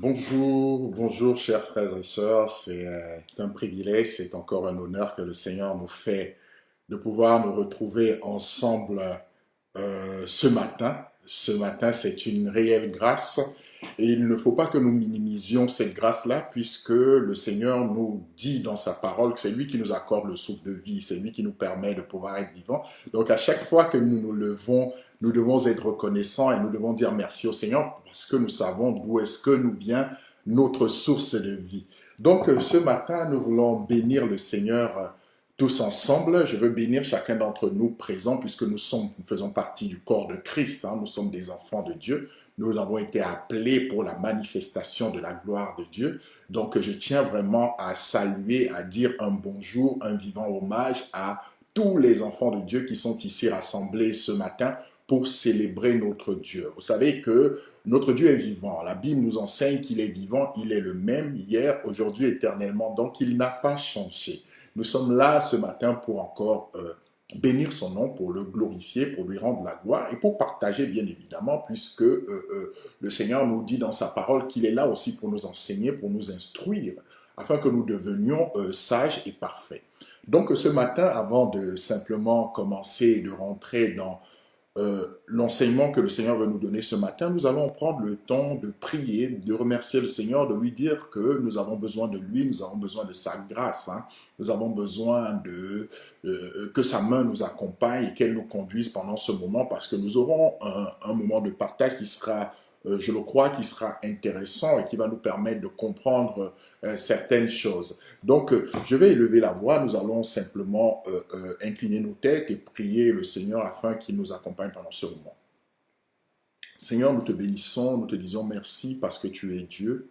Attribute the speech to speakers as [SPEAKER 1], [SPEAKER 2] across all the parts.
[SPEAKER 1] Bonjour, bonjour chers frères et sœurs, c'est un privilège, c'est encore un honneur que le Seigneur nous fait de pouvoir nous retrouver ensemble ce matin. Ce matin, c'est une réelle grâce et il ne faut pas que nous minimisions cette grâce-là puisque le Seigneur nous dit dans sa parole que c'est lui qui nous accorde le souffle de vie, c'est lui qui nous permet de pouvoir être vivants. Donc à chaque fois que nous nous levons, nous devons être reconnaissants et nous devons dire merci au Seigneur parce que nous savons d'où est-ce que nous vient notre source de vie. Donc ce matin, nous voulons bénir le Seigneur tous ensemble. Je veux bénir chacun d'entre nous présents puisque nous faisons partie du corps de Christ. Nous sommes des enfants de Dieu. Nous avons été appelés pour la manifestation de la gloire de Dieu. Donc je tiens vraiment à saluer, à dire un bonjour, un vivant hommage à tous les enfants de Dieu qui sont ici rassemblés ce matin pour célébrer notre Dieu. Vous savez que notre Dieu est vivant. La Bible nous enseigne qu'il est vivant, il est le même hier, aujourd'hui, éternellement. Donc il n'a pas changé. Nous sommes là ce matin pour encore bénir son nom, pour le glorifier, pour lui rendre la gloire et pour partager bien évidemment, puisque le Seigneur nous dit dans sa parole qu'il est là aussi pour nous enseigner, pour nous instruire, afin que nous devenions sages et parfaits. Donc ce matin, avant de simplement commencer et de rentrer dans l'enseignement que le Seigneur veut nous donner ce matin, nous allons prendre le temps de prier, de remercier le Seigneur, de lui dire que nous avons besoin de lui, nous avons besoin de sa grâce, nous avons besoin que sa main nous accompagne et qu'elle nous conduise pendant ce moment parce que nous aurons un moment de partage qui sera je le crois, qui sera intéressant et qui va nous permettre de comprendre certaines choses. Donc, je vais élever la voix, nous allons simplement incliner nos têtes et prier le Seigneur afin qu'il nous accompagne pendant ce moment. Seigneur, nous te bénissons, nous te disons merci parce que tu es Dieu.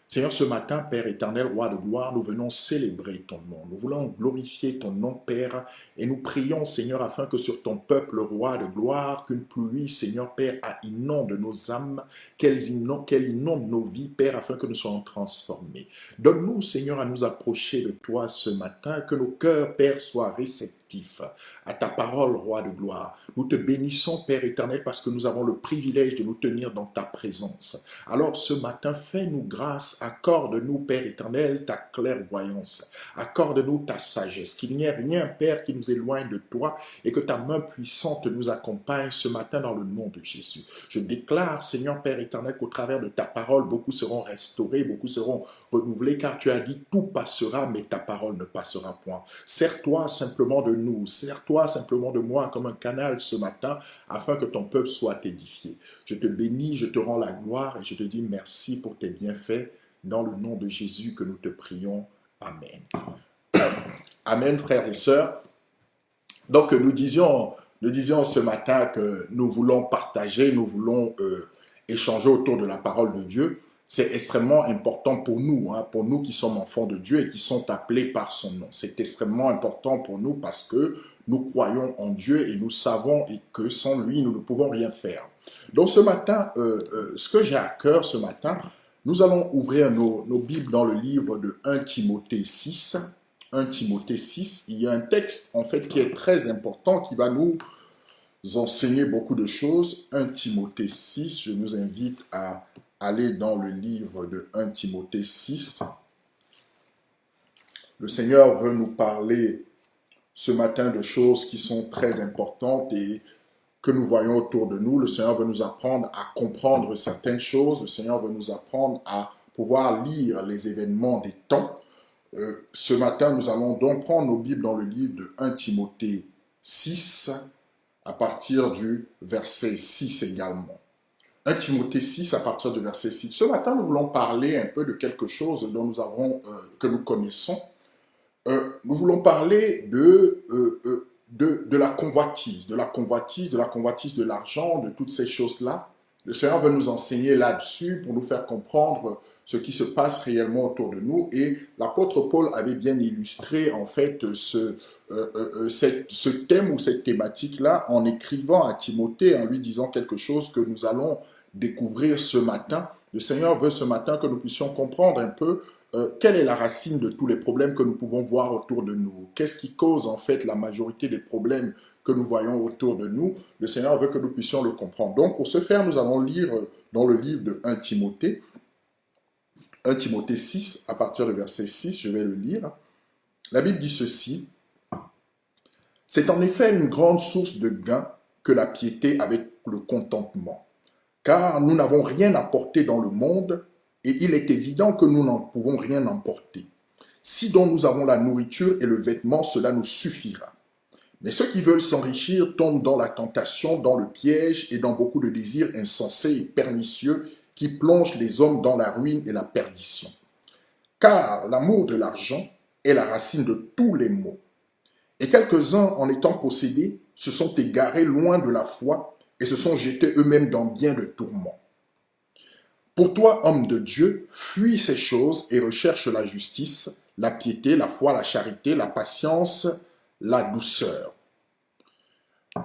[SPEAKER 1] Seigneur, ce matin, Père éternel, roi de gloire, nous venons célébrer ton nom. Nous voulons glorifier ton nom, Père, et nous prions, Seigneur, afin que sur ton peuple, roi de gloire, qu'une pluie, Seigneur, Père, inonde nos âmes, qu'elle inonde nos vies, Père, afin que nous soyons transformés. Donne-nous, Seigneur, à nous approcher de toi ce matin, que nos cœurs, Père, soient réceptifs à ta parole, roi de gloire. Nous te bénissons, Père éternel, parce que nous avons le privilège de nous tenir dans ta présence. Alors, ce matin, fais-nous grâce. Accorde-nous, Père éternel, ta clairvoyance. Accorde-nous ta sagesse. Qu'il n'y ait rien, Père, qui nous éloigne de toi et que ta main puissante nous accompagne ce matin dans le nom de Jésus. Je déclare, Seigneur Père éternel, qu'au travers de ta parole, beaucoup seront restaurés, beaucoup seront renouvelés, car tu as dit tout passera, mais ta parole ne passera point. Sers-toi simplement de nous, sers-toi simplement de moi comme un canal ce matin, afin que ton peuple soit édifié. Je te bénis, je te rends la gloire et je te dis merci pour tes bienfaits. Dans le nom de Jésus que nous te prions. Amen. Amen, frères et sœurs. Donc, nous disions ce matin que nous voulons partager, nous voulons échanger autour de la parole de Dieu. C'est extrêmement important pour nous qui sommes enfants de Dieu et qui sont appelés par son nom. C'est extrêmement important pour nous parce que nous croyons en Dieu et nous savons que sans lui, nous ne pouvons rien faire. Donc, ce matin, ce que j'ai à cœur ce matin, nous allons ouvrir nos Bibles dans le livre de 1 Timothée 6. 1 Timothée 6, il y a un texte en fait qui est très important, qui va nous enseigner beaucoup de choses. 1 Timothée 6, je nous invite à aller dans le livre de 1 Timothée 6. Le Seigneur veut nous parler ce matin de choses qui sont très importantes et que nous voyons autour de nous. Le Seigneur veut nous apprendre à comprendre certaines choses. Le Seigneur veut nous apprendre à pouvoir lire les événements des temps. Ce matin, nous allons donc prendre nos Bibles dans le livre de 1 Timothée 6, à partir du verset 6 également. 1 Timothée 6, à partir du verset 6. Ce matin, nous voulons parler un peu de quelque chose dont que nous connaissons. Nous voulons parler de la convoitise, de l'argent, de toutes ces choses-là. Le Seigneur veut nous enseigner là-dessus pour nous faire comprendre ce qui se passe réellement autour de nous. Et l'apôtre Paul avait bien illustré en fait ce thème ou cette thématique-là en écrivant à Timothée, en lui disant quelque chose que nous allons découvrir ce matin. Le Seigneur veut ce matin que nous puissions comprendre un peu quelle est la racine de tous les problèmes que nous pouvons voir autour de nous. Qu'est-ce qui cause en fait la majorité des problèmes que nous voyons autour de nous? Le Seigneur veut que nous puissions le comprendre. Donc pour ce faire, nous allons lire dans le livre de 1 Timothée. 1 Timothée 6, à partir du verset 6, je vais le lire. La Bible dit ceci. C'est en effet une grande source de gain que la piété avec le contentement, car nous n'avons rien apporté dans le monde et il est évident que nous n'en pouvons rien emporter. Si donc nous avons la nourriture et le vêtement, cela nous suffira. Mais ceux qui veulent s'enrichir tombent dans la tentation, dans le piège et dans beaucoup de désirs insensés et pernicieux qui plongent les hommes dans la ruine et la perdition. Car l'amour de l'argent est la racine de tous les maux. Et quelques-uns, en étant possédés, se sont égarés loin de la foi et se sont jetés eux-mêmes dans bien de tourments. Pour toi, homme de Dieu, fuis ces choses et recherche la justice, la piété, la foi, la charité, la patience, la douceur.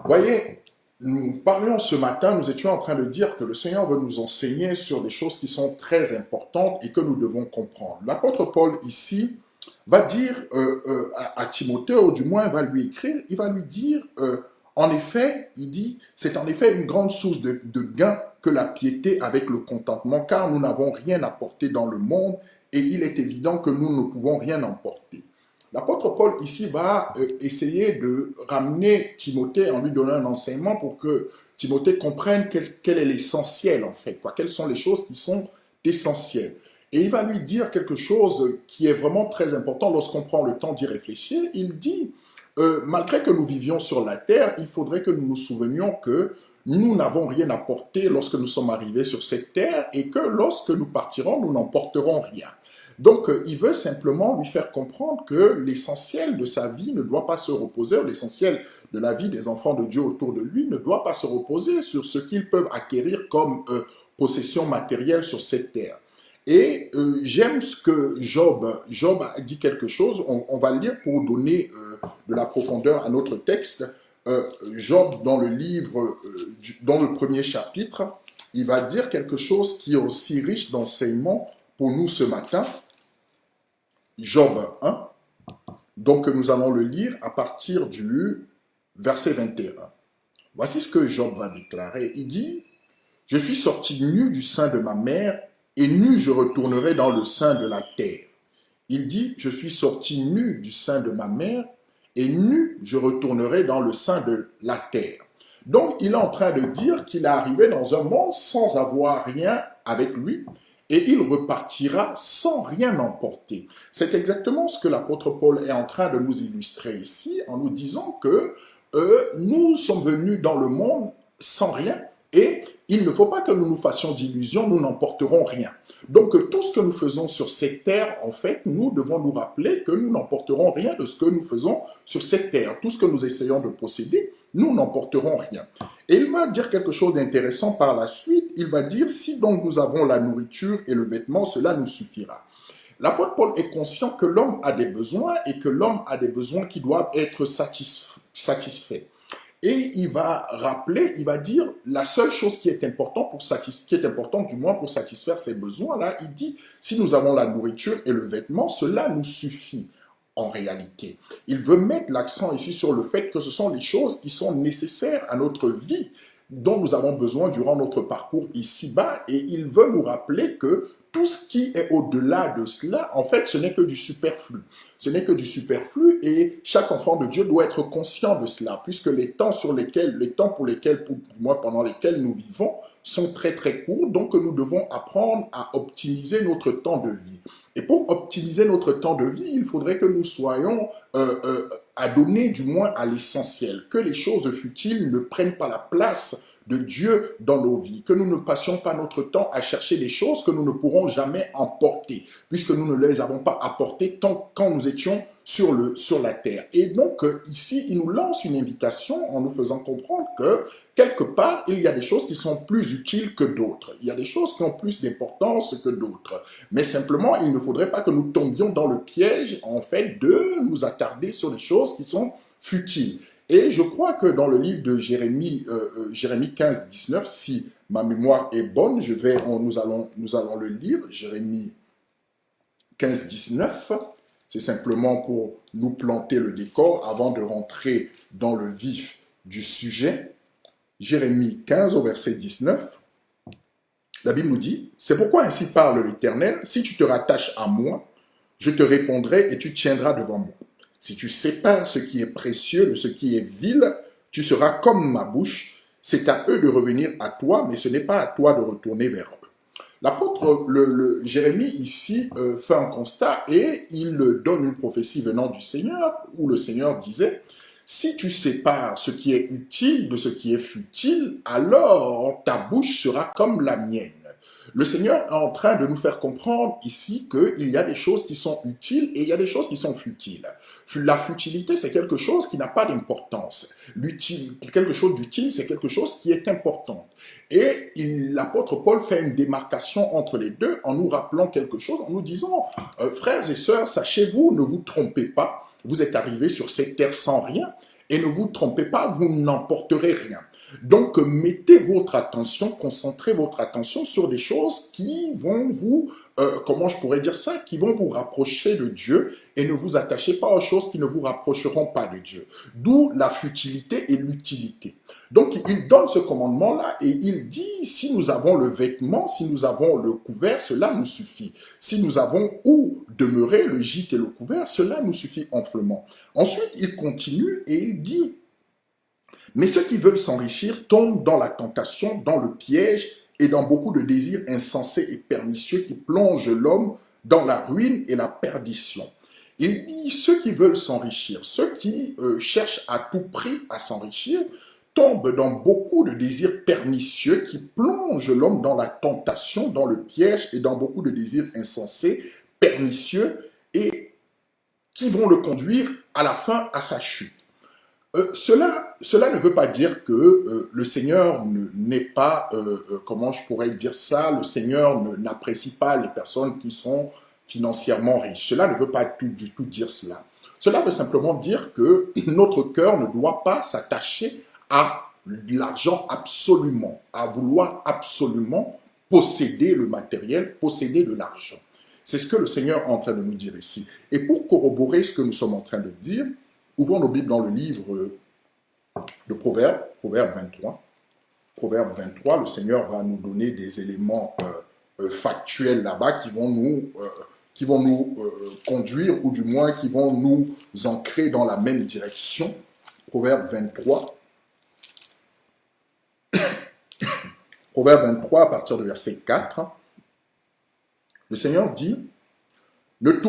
[SPEAKER 1] Voyez, nous parlions ce matin, nous étions en train de dire que le Seigneur veut nous enseigner sur des choses qui sont très importantes et que nous devons comprendre. L'apôtre Paul ici va dire à Timothée, ou du moins va lui écrire, il va lui dire, en effet, il dit, c'est en effet une grande source de gain que la piété avec le contentement, car nous n'avons rien apporté dans le monde et il est évident que nous ne pouvons rien emporter. L'apôtre Paul ici va essayer de ramener Timothée en lui donnant un enseignement pour que Timothée comprenne quel est l'essentiel en fait, quelles sont les choses qui sont essentielles. Et il va lui dire quelque chose qui est vraiment très important lorsqu'on prend le temps d'y réfléchir. Il dit, malgré que nous vivions sur la terre, il faudrait que nous nous souvenions que nous n'avons rien apporté lorsque nous sommes arrivés sur cette terre et que lorsque nous partirons, nous n'emporterons rien. Donc, il veut simplement lui faire comprendre que l'essentiel de sa vie ne doit pas se reposer, l'essentiel de la vie des enfants de Dieu autour de lui ne doit pas se reposer sur ce qu'ils peuvent acquérir comme possession matérielle sur cette terre. Et j'aime ce que Job a dit quelque chose, on va le lire pour donner de la profondeur à notre texte. Job, dans le livre, dans le premier chapitre, il va dire quelque chose qui est aussi riche d'enseignements pour nous ce matin. Job 1, donc nous allons le lire à partir du verset 21. Voici ce que Job va déclarer. Il dit, « Je suis sorti nu du sein de ma mère, et nu je retournerai dans le sein de la terre. » Il dit, « Je suis sorti nu du sein de ma mère, et nu je retournerai dans le sein de la terre. » Donc il est en train de dire qu'il est arrivé dans un monde sans avoir rien avec lui, et il repartira sans rien emporter. C'est exactement ce que l'apôtre Paul est en train de nous illustrer ici, en nous disant que nous sommes venus dans le monde sans rien, et il ne faut pas que nous nous fassions d'illusions, nous n'emporterons rien. Donc tout ce que nous faisons sur cette terre, en fait, nous devons nous rappeler que nous n'emporterons rien de ce que nous faisons sur cette terre. Tout ce que nous essayons de posséder, nous n'emporterons rien. Et il va dire quelque chose d'intéressant par la suite. Il va dire, si donc nous avons la nourriture et le vêtement, cela nous suffira. L'apôtre Paul est conscient que l'homme a des besoins et que l'homme a des besoins qui doivent être satisfaits. Et il va rappeler, il va dire, la seule chose qui est importante du moins pour satisfaire ces besoins-là, il dit, si nous avons la nourriture et le vêtement, cela nous suffit en réalité. Il veut mettre l'accent ici sur le fait que ce sont les choses qui sont nécessaires à notre vie, dont nous avons besoin durant notre parcours ici-bas, et il veut nous rappeler que tout ce qui est au-delà de cela, en fait, ce n'est que du superflu. Ce n'est que du superflu et chaque enfant de Dieu doit être conscient de cela, puisque les temps pendant lesquels nous vivons sont très très courts, donc nous devons apprendre à optimiser notre temps de vie. Et pour optimiser notre temps de vie, il faudrait que nous soyons adonnés du moins à l'essentiel, que les choses futiles ne prennent pas la place de Dieu dans nos vies, que nous ne passions pas notre temps à chercher des choses que nous ne pourrons jamais emporter, puisque nous ne les avons pas apportées tant quand nous étions sur la terre. Et donc ici, il nous lance une invitation en nous faisant comprendre que quelque part, il y a des choses qui sont plus utiles que d'autres. Il y a des choses qui ont plus d'importance que d'autres. Mais simplement, il ne faudrait pas que nous tombions dans le piège, en fait, de nous attarder sur des choses qui sont futiles. Et je crois que dans le livre de Jérémie 15, 19, si ma mémoire est bonne, nous allons le lire, Jérémie 15, 19, c'est simplement pour nous planter le décor avant de rentrer dans le vif du sujet. Jérémie 15 au verset 19, La Bible nous dit, c'est pourquoi ainsi parle l'Éternel, si tu te rattaches à moi, je te répondrai et tu tiendras devant moi. Si tu sépares ce qui est précieux de ce qui est vil, tu seras comme ma bouche. C'est à eux de revenir à toi, mais ce n'est pas à toi de retourner vers eux. L'apôtre Jérémie ici fait un constat et il donne une prophétie venant du Seigneur où le Seigneur disait, si tu sépares ce qui est utile de ce qui est futile, alors ta bouche sera comme la mienne. Le Seigneur est en train de nous faire comprendre ici qu'il y a des choses qui sont utiles et il y a des choses qui sont futiles. La futilité, c'est quelque chose qui n'a pas d'importance. Quelque chose d'utile, c'est quelque chose qui est important. Et l'apôtre Paul fait une démarcation entre les deux en nous rappelant quelque chose, en nous disant, frères et sœurs, sachez-vous, ne vous trompez pas, vous êtes arrivés sur cette terre sans rien, et ne vous trompez pas, vous n'emporterez rien. Donc, mettez votre attention, concentrez votre attention sur des choses qui vont vous, comment je pourrais dire ça, qui vont vous rapprocher de Dieu et ne vous attachez pas aux choses qui ne vous rapprocheront pas de Dieu. D'où la futilité et l'utilité. Donc, il donne ce commandement-là et il dit, si nous avons le vêtement, si nous avons le couvert, cela nous suffit. Si nous avons où demeurer, le gîte et le couvert, cela nous suffit amplement. Ensuite, il continue et il dit, mais ceux qui veulent s'enrichir tombent dans la tentation, dans le piège et dans beaucoup de désirs insensés et pernicieux qui plongent l'homme dans la ruine et la perdition. Il dit, ceux qui veulent s'enrichir, ceux qui cherchent à tout prix à s'enrichir, tombent dans beaucoup de désirs pernicieux qui plongent l'homme dans la tentation, dans le piège et dans beaucoup de désirs insensés, pernicieux et qui vont le conduire à la fin à sa chute. Cela ne veut pas dire que le Seigneur n'est pas, comment je pourrais dire ça, le Seigneur n'apprécie pas les personnes qui sont financièrement riches. Cela ne veut pas du tout dire cela. Cela veut simplement dire que notre cœur ne doit pas s'attacher à l'argent absolument, à vouloir absolument posséder le matériel, posséder de l'argent. C'est ce que le Seigneur est en train de nous dire ici. Et pour corroborer ce que nous sommes en train de dire, ouvrons nos Bibles dans le livre de Proverbes, Proverbe 23. Proverbe 23, le Seigneur va nous donner des éléments factuels là-bas qui vont nous conduire, ou du moins qui vont nous ancrer dans la même direction. Proverbe 23. Proverbe 23, à partir du verset 4. Le Seigneur dit, ne te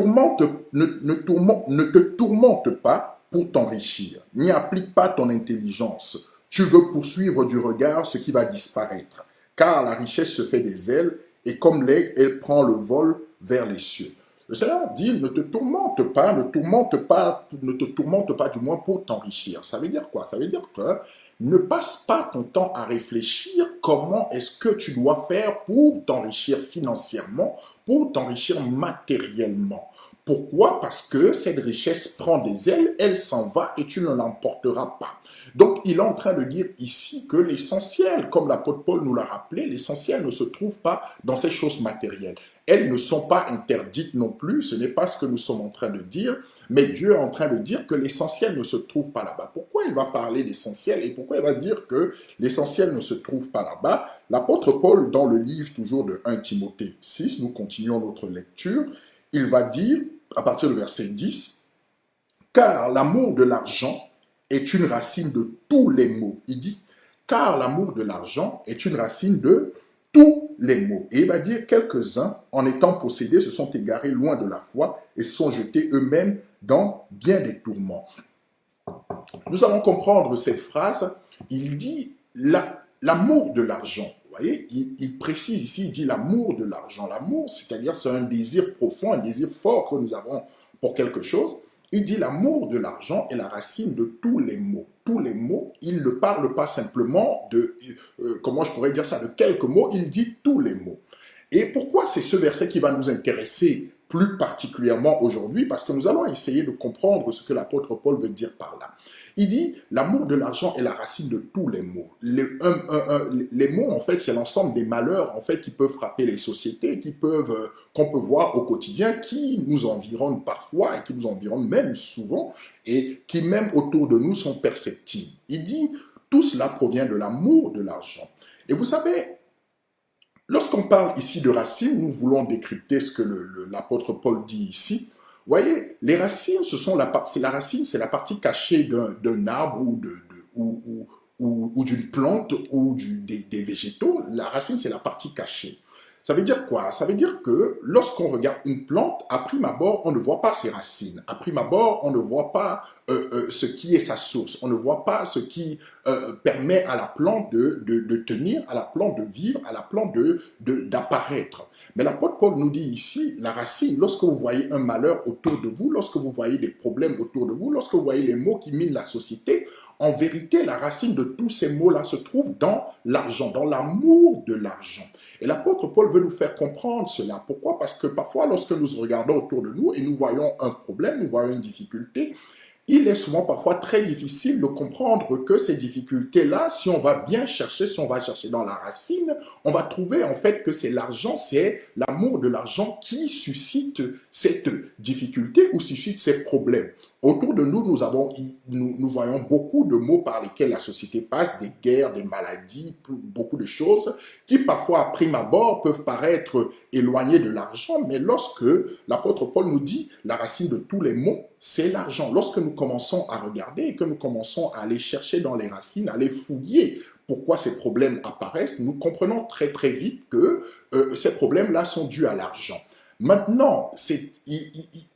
[SPEAKER 1] tourmente pas pour t'enrichir, n'y applique pas ton intelligence. Tu veux poursuivre du regard ce qui va disparaître, car la richesse se fait des ailes, et comme l'aigle, elle prend le vol vers les cieux. Le Seigneur dit, ne te tourmente pas du moins pour t'enrichir. Ça veut dire quoi? Ça veut dire que ne passe pas ton temps à réfléchir comment est-ce que tu dois faire pour t'enrichir financièrement, pour t'enrichir matériellement. Pourquoi? Parce que cette richesse prend des ailes, elle s'en va et tu ne l'emporteras pas. Donc, il est en train de dire ici que l'essentiel, comme l'apôtre Paul nous l'a rappelé, l'essentiel ne se trouve pas dans ces choses matérielles. Elles ne sont pas interdites non plus, ce n'est pas ce que nous sommes en train de dire, mais Dieu est en train de dire que l'essentiel ne se trouve pas là-bas. Pourquoi il va parler d'essentiel et pourquoi il va dire que l'essentiel ne se trouve pas là-bas? L'apôtre Paul, dans le livre toujours de 1 Timothée 6, nous continuons notre lecture, il va dire, à partir du verset 10, « Car l'amour de l'argent est une racine de tous les maux. » Il dit, « Car l'amour de l'argent est une racine de tous les maux. » Et il va dire, « Quelques-uns, en étant possédés, se sont égarés loin de la foi et se sont jetés eux-mêmes dans bien des tourments. » Nous allons comprendre cette phrase. Il dit, l'amour de l'argent. Vous voyez, il précise ici, il dit l'amour de l'argent. L'amour, c'est-à-dire c'est un désir profond, un désir fort que nous avons pour quelque chose. Il dit l'amour de l'argent est la racine de tous les maux. Tous les maux, il ne parle pas simplement de, comment je pourrais dire ça, de quelques mots, il dit tous les maux. Et pourquoi c'est ce verset qui va nous intéresser plus particulièrement aujourd'hui? Parce que nous allons essayer de comprendre ce que l'apôtre Paul veut dire par là. Il dit, l'amour de l'argent est la racine de tous les maux. Les maux, en fait, c'est l'ensemble des malheurs, en fait, qui peuvent frapper les sociétés, qu'on peut voir au quotidien, qui nous environnent parfois et qui nous environnent même souvent et qui même autour de nous sont perceptibles. Il dit, tout cela provient de l'amour de l'argent. Et vous savez, Lorsqu'on parle ici de racines, nous voulons décrypter ce que l'apôtre Paul dit ici. Vous voyez, les racines, c'est la partie cachée d'un arbre ou d'une plante ou des végétaux. La racine, c'est la partie cachée. Ça veut dire quoi? Ça veut dire que lorsqu'on regarde une plante, à prime abord, on ne voit pas ses racines. À prime abord, on ne voit pas ce qui est sa source. On ne voit pas ce qui permet à la plante de tenir, à la plante de vivre, à la plante d'apparaître. Mais l'apôtre Paul nous dit ici, la racine, lorsque vous voyez un malheur autour de vous, lorsque vous voyez des problèmes autour de vous, lorsque vous voyez les maux qui minent la société, en vérité, la racine de tous ces maux-là se trouve dans l'argent, dans l'amour de l'argent. Et l'apôtre Paul veut nous faire comprendre cela. Pourquoi? Parce que parfois, lorsque nous regardons autour de nous et nous voyons un problème, nous voyons une difficulté, il est souvent parfois très difficile de comprendre que ces difficultés-là, si on va bien chercher, si on va chercher dans la racine, on va trouver en fait que c'est l'argent, c'est l'amour de l'argent qui suscite cette difficulté ou suscite ces problèmes. Autour de nous, nous voyons beaucoup de maux par lesquels la société passe, des guerres, des maladies, beaucoup de choses qui parfois, à prime abord, peuvent paraître éloignées de l'argent, mais lorsque l'apôtre Paul nous dit la racine de tous les maux, c'est l'argent. Lorsque nous commençons à regarder et que nous commençons à aller chercher dans les racines, à aller fouiller pourquoi ces problèmes apparaissent, nous comprenons très très vite que ces problèmes-là sont dus à l'argent. Maintenant,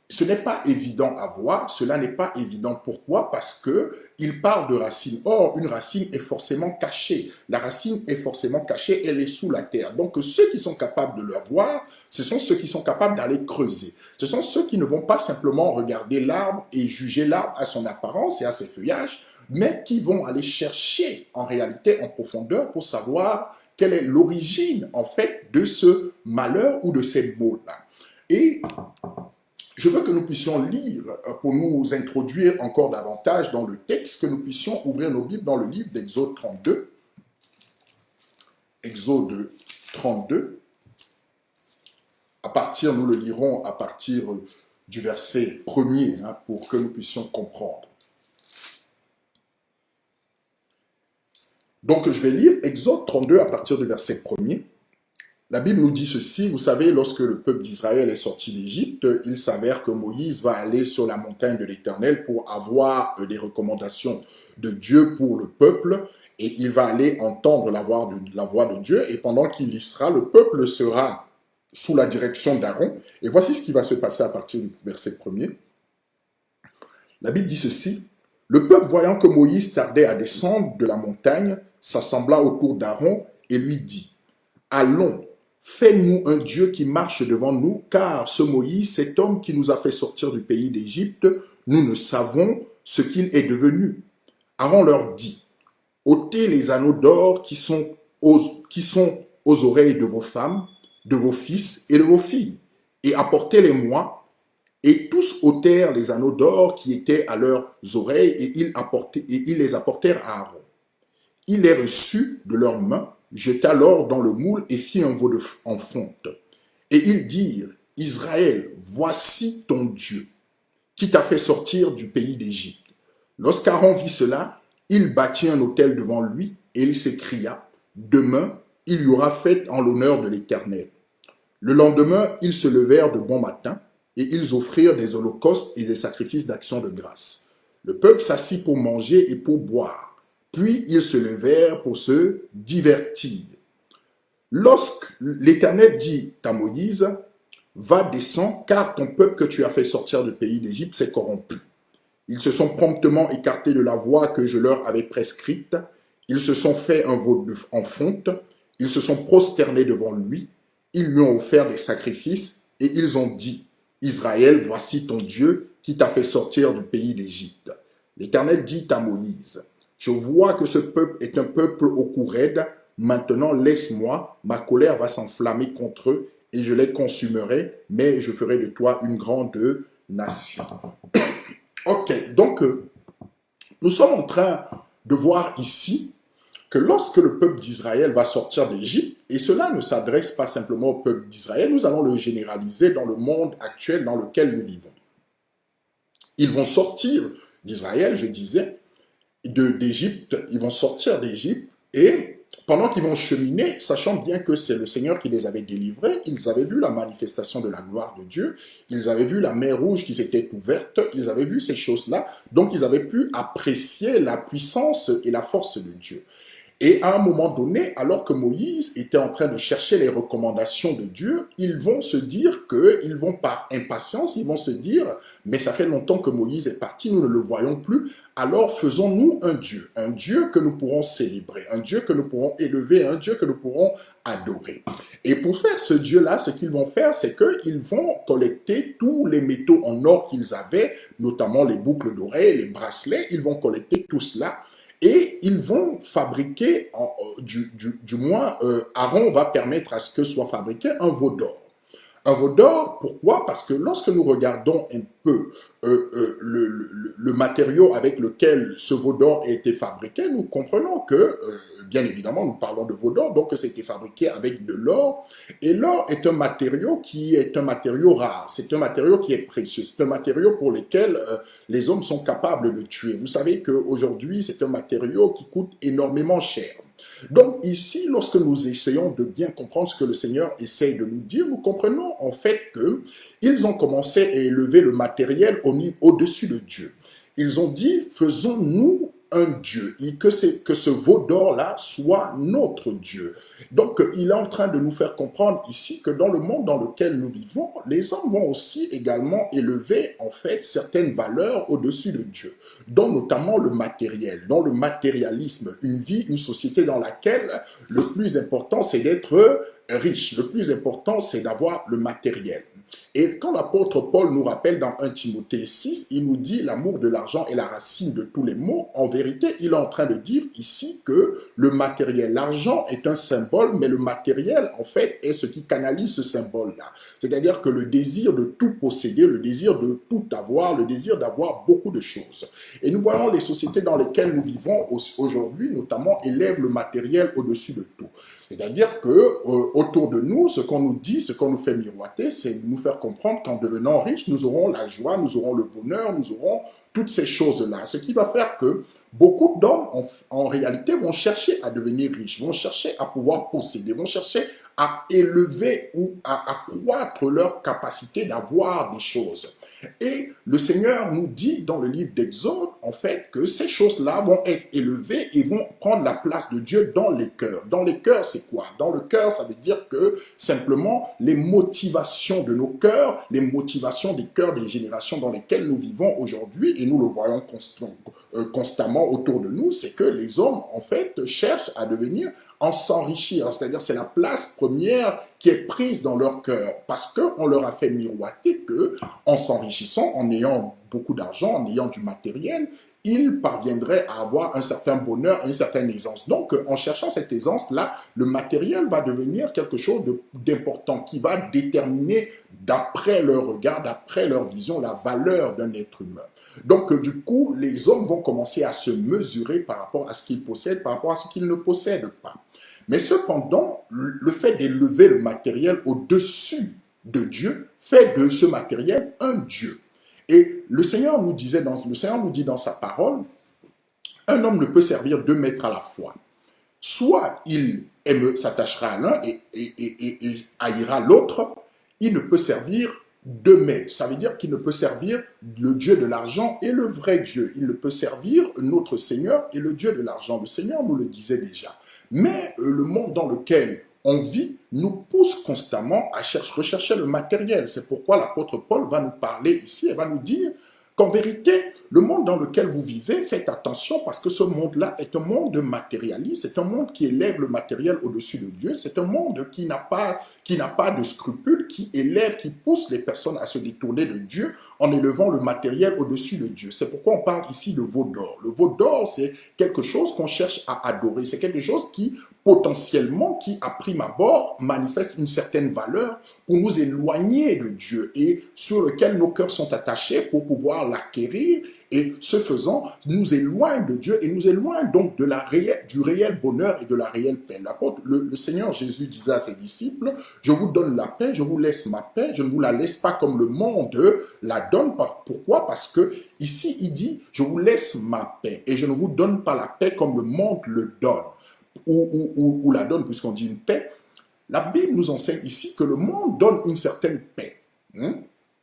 [SPEAKER 1] ce n'est pas évident à voir, cela n'est pas évident. Pourquoi? Parce qu'il parle de racine. Or, une racine est forcément cachée. La racine est forcément cachée, elle est sous la terre. Donc, ceux qui sont capables de le voir, ce sont ceux qui sont capables d'aller creuser. Ce sont ceux qui ne vont pas simplement regarder l'arbre et juger l'arbre à son apparence et à ses feuillages, mais qui vont aller chercher en réalité en profondeur pour savoir quelle est l'origine en fait de ce malheur ou de ces maux-là. Et je veux que nous puissions lire, pour nous introduire encore davantage dans le texte, que nous puissions ouvrir nos Bibles dans le livre d'Exode 32. Exode 32. Nous le lirons à partir du verset 1er, pour que nous puissions comprendre. Donc je vais lire Exode 32 à partir du verset 1er. La Bible nous dit ceci, vous savez, lorsque le peuple d'Israël est sorti d'Égypte, il s'avère que Moïse va aller sur la montagne de l'Éternel pour avoir des recommandations de Dieu pour le peuple, et il va aller entendre la voix de Dieu, et pendant qu'il y sera, le peuple sera sous la direction d'Aaron. Et voici ce qui va se passer à partir du verset 1er. La Bible dit ceci, le peuple voyant que Moïse tardait à descendre de la montagne, s'assembla autour d'Aaron et lui dit, allons, fais-nous un Dieu qui marche devant nous, car ce Moïse, cet homme qui nous a fait sortir du pays d'Égypte, nous ne savons ce qu'il est devenu. Aaron leur dit, ôtez les anneaux d'or qui sont aux oreilles de vos femmes, de vos fils et de vos filles, et apportez-les-moi. Et tous ôtèrent les anneaux d'or qui étaient à leurs oreilles, et ils les apportèrent à Aaron. Il les reçut de leurs mains, jeta l'or dans le moule et fit un veau en fonte. Et ils dirent, Israël, voici ton Dieu, qui t'a fait sortir du pays d'Égypte. Lorsqu'Aaron vit cela, il bâtit un autel devant lui, et il s'écria, demain, il y aura fête en l'honneur de l'Éternel. Le lendemain, ils se levèrent de bon matin, et ils offrirent des holocaustes et des sacrifices d'action de grâce. Le peuple s'assit pour manger et pour boire. Puis ils se levèrent pour se divertir. Lorsque l'Éternel dit à Moïse, va, descends, car ton peuple que tu as fait sortir du pays d'Égypte s'est corrompu. Ils se sont promptement écartés de la voie que je leur avais prescrite. Ils se sont fait un veau en fonte. Ils se sont prosternés devant lui. Ils lui ont offert des sacrifices et ils ont dit, Israël, voici ton Dieu qui t'a fait sortir du pays d'Égypte. L'Éternel dit à Moïse, je vois que ce peuple est un peuple au cou raide. Maintenant, laisse-moi, ma colère va s'enflammer contre eux et je les consumerai, mais je ferai de toi une grande nation. Ok, donc nous sommes en train de voir ici que lorsque le peuple d'Israël va sortir d'Égypte, et cela ne s'adresse pas simplement au peuple d'Israël, nous allons le généraliser dans le monde actuel dans lequel nous vivons. Ils vont sortir d'Israël, je disais, d'Égypte, ils vont sortir d'Égypte et pendant qu'ils vont cheminer, sachant bien que c'est le Seigneur qui les avait délivrés, ils avaient vu la manifestation de la gloire de Dieu, ils avaient vu la mer rouge qui s'était ouverte, ils avaient vu ces choses-là, donc ils avaient pu apprécier la puissance et la force de Dieu. Et à un moment donné, alors que Moïse était en train de chercher les recommandations de Dieu, ils vont se dire qu'ils vont par impatience, ils vont se dire, mais ça fait longtemps que Moïse est parti, nous ne le voyons plus, alors faisons-nous un Dieu que nous pourrons célébrer, un Dieu que nous pourrons élever, un Dieu que nous pourrons adorer. Et pour faire ce Dieu-là, ce qu'ils vont faire, c'est qu'ils vont collecter tous les métaux en or qu'ils avaient, notamment les boucles d'oreilles, les bracelets, ils vont collecter tout cela. Et ils vont fabriquer, du moins, Aaron va permettre à ce que soit fabriqué un veau d'or. Un veau d'or, pourquoi? Parce que lorsque nous regardons un peu le matériau avec lequel ce veau d'or a été fabriqué, nous comprenons que, bien évidemment, nous parlons de veau d'or, donc c'était fabriqué avec de l'or. Et l'or est un matériau qui est un matériau rare, c'est un matériau qui est précieux, c'est un matériau pour lequel les hommes sont capables de tuer. Vous savez qu'aujourd'hui, c'est un matériau qui coûte énormément cher. Donc ici, lorsque nous essayons de bien comprendre ce que le Seigneur essaye de nous dire, nous comprenons en fait qu'ils ont commencé à élever le matériel au-dessus de Dieu. Ils ont dit, faisons-nous un Dieu, et que ce veau d'or-là soit notre Dieu. Donc, il est en train de nous faire comprendre ici que dans le monde dans lequel nous vivons, les hommes vont aussi également élever, en fait, certaines valeurs au-dessus de Dieu, dont notamment le matériel, dont le matérialisme, une vie, une société dans laquelle le plus important, c'est d'être riche, le plus important, c'est d'avoir le matériel. Et quand l'apôtre Paul nous rappelle dans 1 Timothée 6, il nous dit l'amour de l'argent est la racine de tous les maux. En vérité, il est en train de dire ici que le matériel, l'argent est un symbole, mais le matériel, en fait, est ce qui canalise ce symbole-là. C'est-à-dire que le désir de tout posséder, le désir de tout avoir, le désir d'avoir beaucoup de choses. Et nous voyons les sociétés dans lesquelles nous vivons aujourd'hui, notamment, élèvent le matériel au-dessus de tout. C'est-à-dire que autour de nous, ce qu'on nous dit, ce qu'on nous fait miroiter, c'est de nous faire comprendre qu'en devenant riches, nous aurons la joie, nous aurons le bonheur, nous aurons toutes ces choses-là. Ce qui va faire que beaucoup d'hommes, en réalité, vont chercher à devenir riches, vont chercher à pouvoir posséder, vont chercher à élever ou à accroître leur capacité d'avoir des choses. Et le Seigneur nous dit dans le livre d'Exode, en fait, que ces choses-là vont être élevées et vont prendre la place de Dieu dans les cœurs. Dans les cœurs, c'est quoi? Dans le cœur, ça veut dire que simplement les motivations de nos cœurs, les motivations des cœurs des générations dans lesquelles nous vivons aujourd'hui, et nous le voyons constamment autour de nous, c'est que les hommes, en fait, cherchent à devenir en s'enrichir, c'est-à-dire c'est la place première qui est prise dans leur cœur, parce qu'on leur a fait miroiter que, en s'enrichissant, en ayant beaucoup d'argent, en ayant du matériel, ils parviendraient à avoir un certain bonheur, une certaine aisance. Donc, en cherchant cette aisance-là, le matériel va devenir quelque chose d'important qui va déterminer, d'après leur regard, d'après leur vision, la valeur d'un être humain. Donc, du coup, les hommes vont commencer à se mesurer par rapport à ce qu'ils possèdent, par rapport à ce qu'ils ne possèdent pas. Mais cependant, le fait d'élever le matériel au-dessus de Dieu fait de ce matériel un Dieu. Et le Seigneur nous dit dans sa parole, un homme ne peut servir deux maîtres à la fois. Soit il s'attachera à l'un et haïra l'autre, il ne peut servir deux maîtres. Ça veut dire qu'il ne peut servir le Dieu de l'argent et le vrai Dieu. Il ne peut servir notre Seigneur et le Dieu de l'argent. Le Seigneur nous le disait déjà. Mais le monde dans lequel on vit nous pousse constamment à rechercher le matériel. C'est pourquoi l'apôtre Paul va nous parler ici et va nous dire qu'en vérité, le monde dans lequel vous vivez, faites attention parce que ce monde-là est un monde matérialiste, c'est un monde qui élève le matériel au-dessus de Dieu, c'est un monde qui n'a pas de scrupules, qui élève, qui pousse les personnes à se détourner de Dieu en élevant le matériel au-dessus de Dieu. C'est pourquoi on parle ici de veau d'or. Le veau d'or, c'est quelque chose qu'on cherche à adorer, c'est quelque chose qui potentiellement, qui à prime abord manifeste une certaine valeur pour nous éloigner de Dieu et sur lequel nos cœurs sont attachés pour pouvoir l'acquérir et ce faisant nous éloigne de Dieu et nous éloigne donc du réel bonheur et de la réelle paix. Le Seigneur Jésus disait à ses disciples, je vous donne la paix, je vous laisse ma paix, je ne vous la laisse pas comme le monde la donne. Pourquoi? Parce que ici il dit, je vous laisse ma paix et je ne vous donne pas la paix comme le monde le donne. ou la donne, puisqu'on dit une paix. La Bible nous enseigne ici que le monde donne une certaine paix. Hein?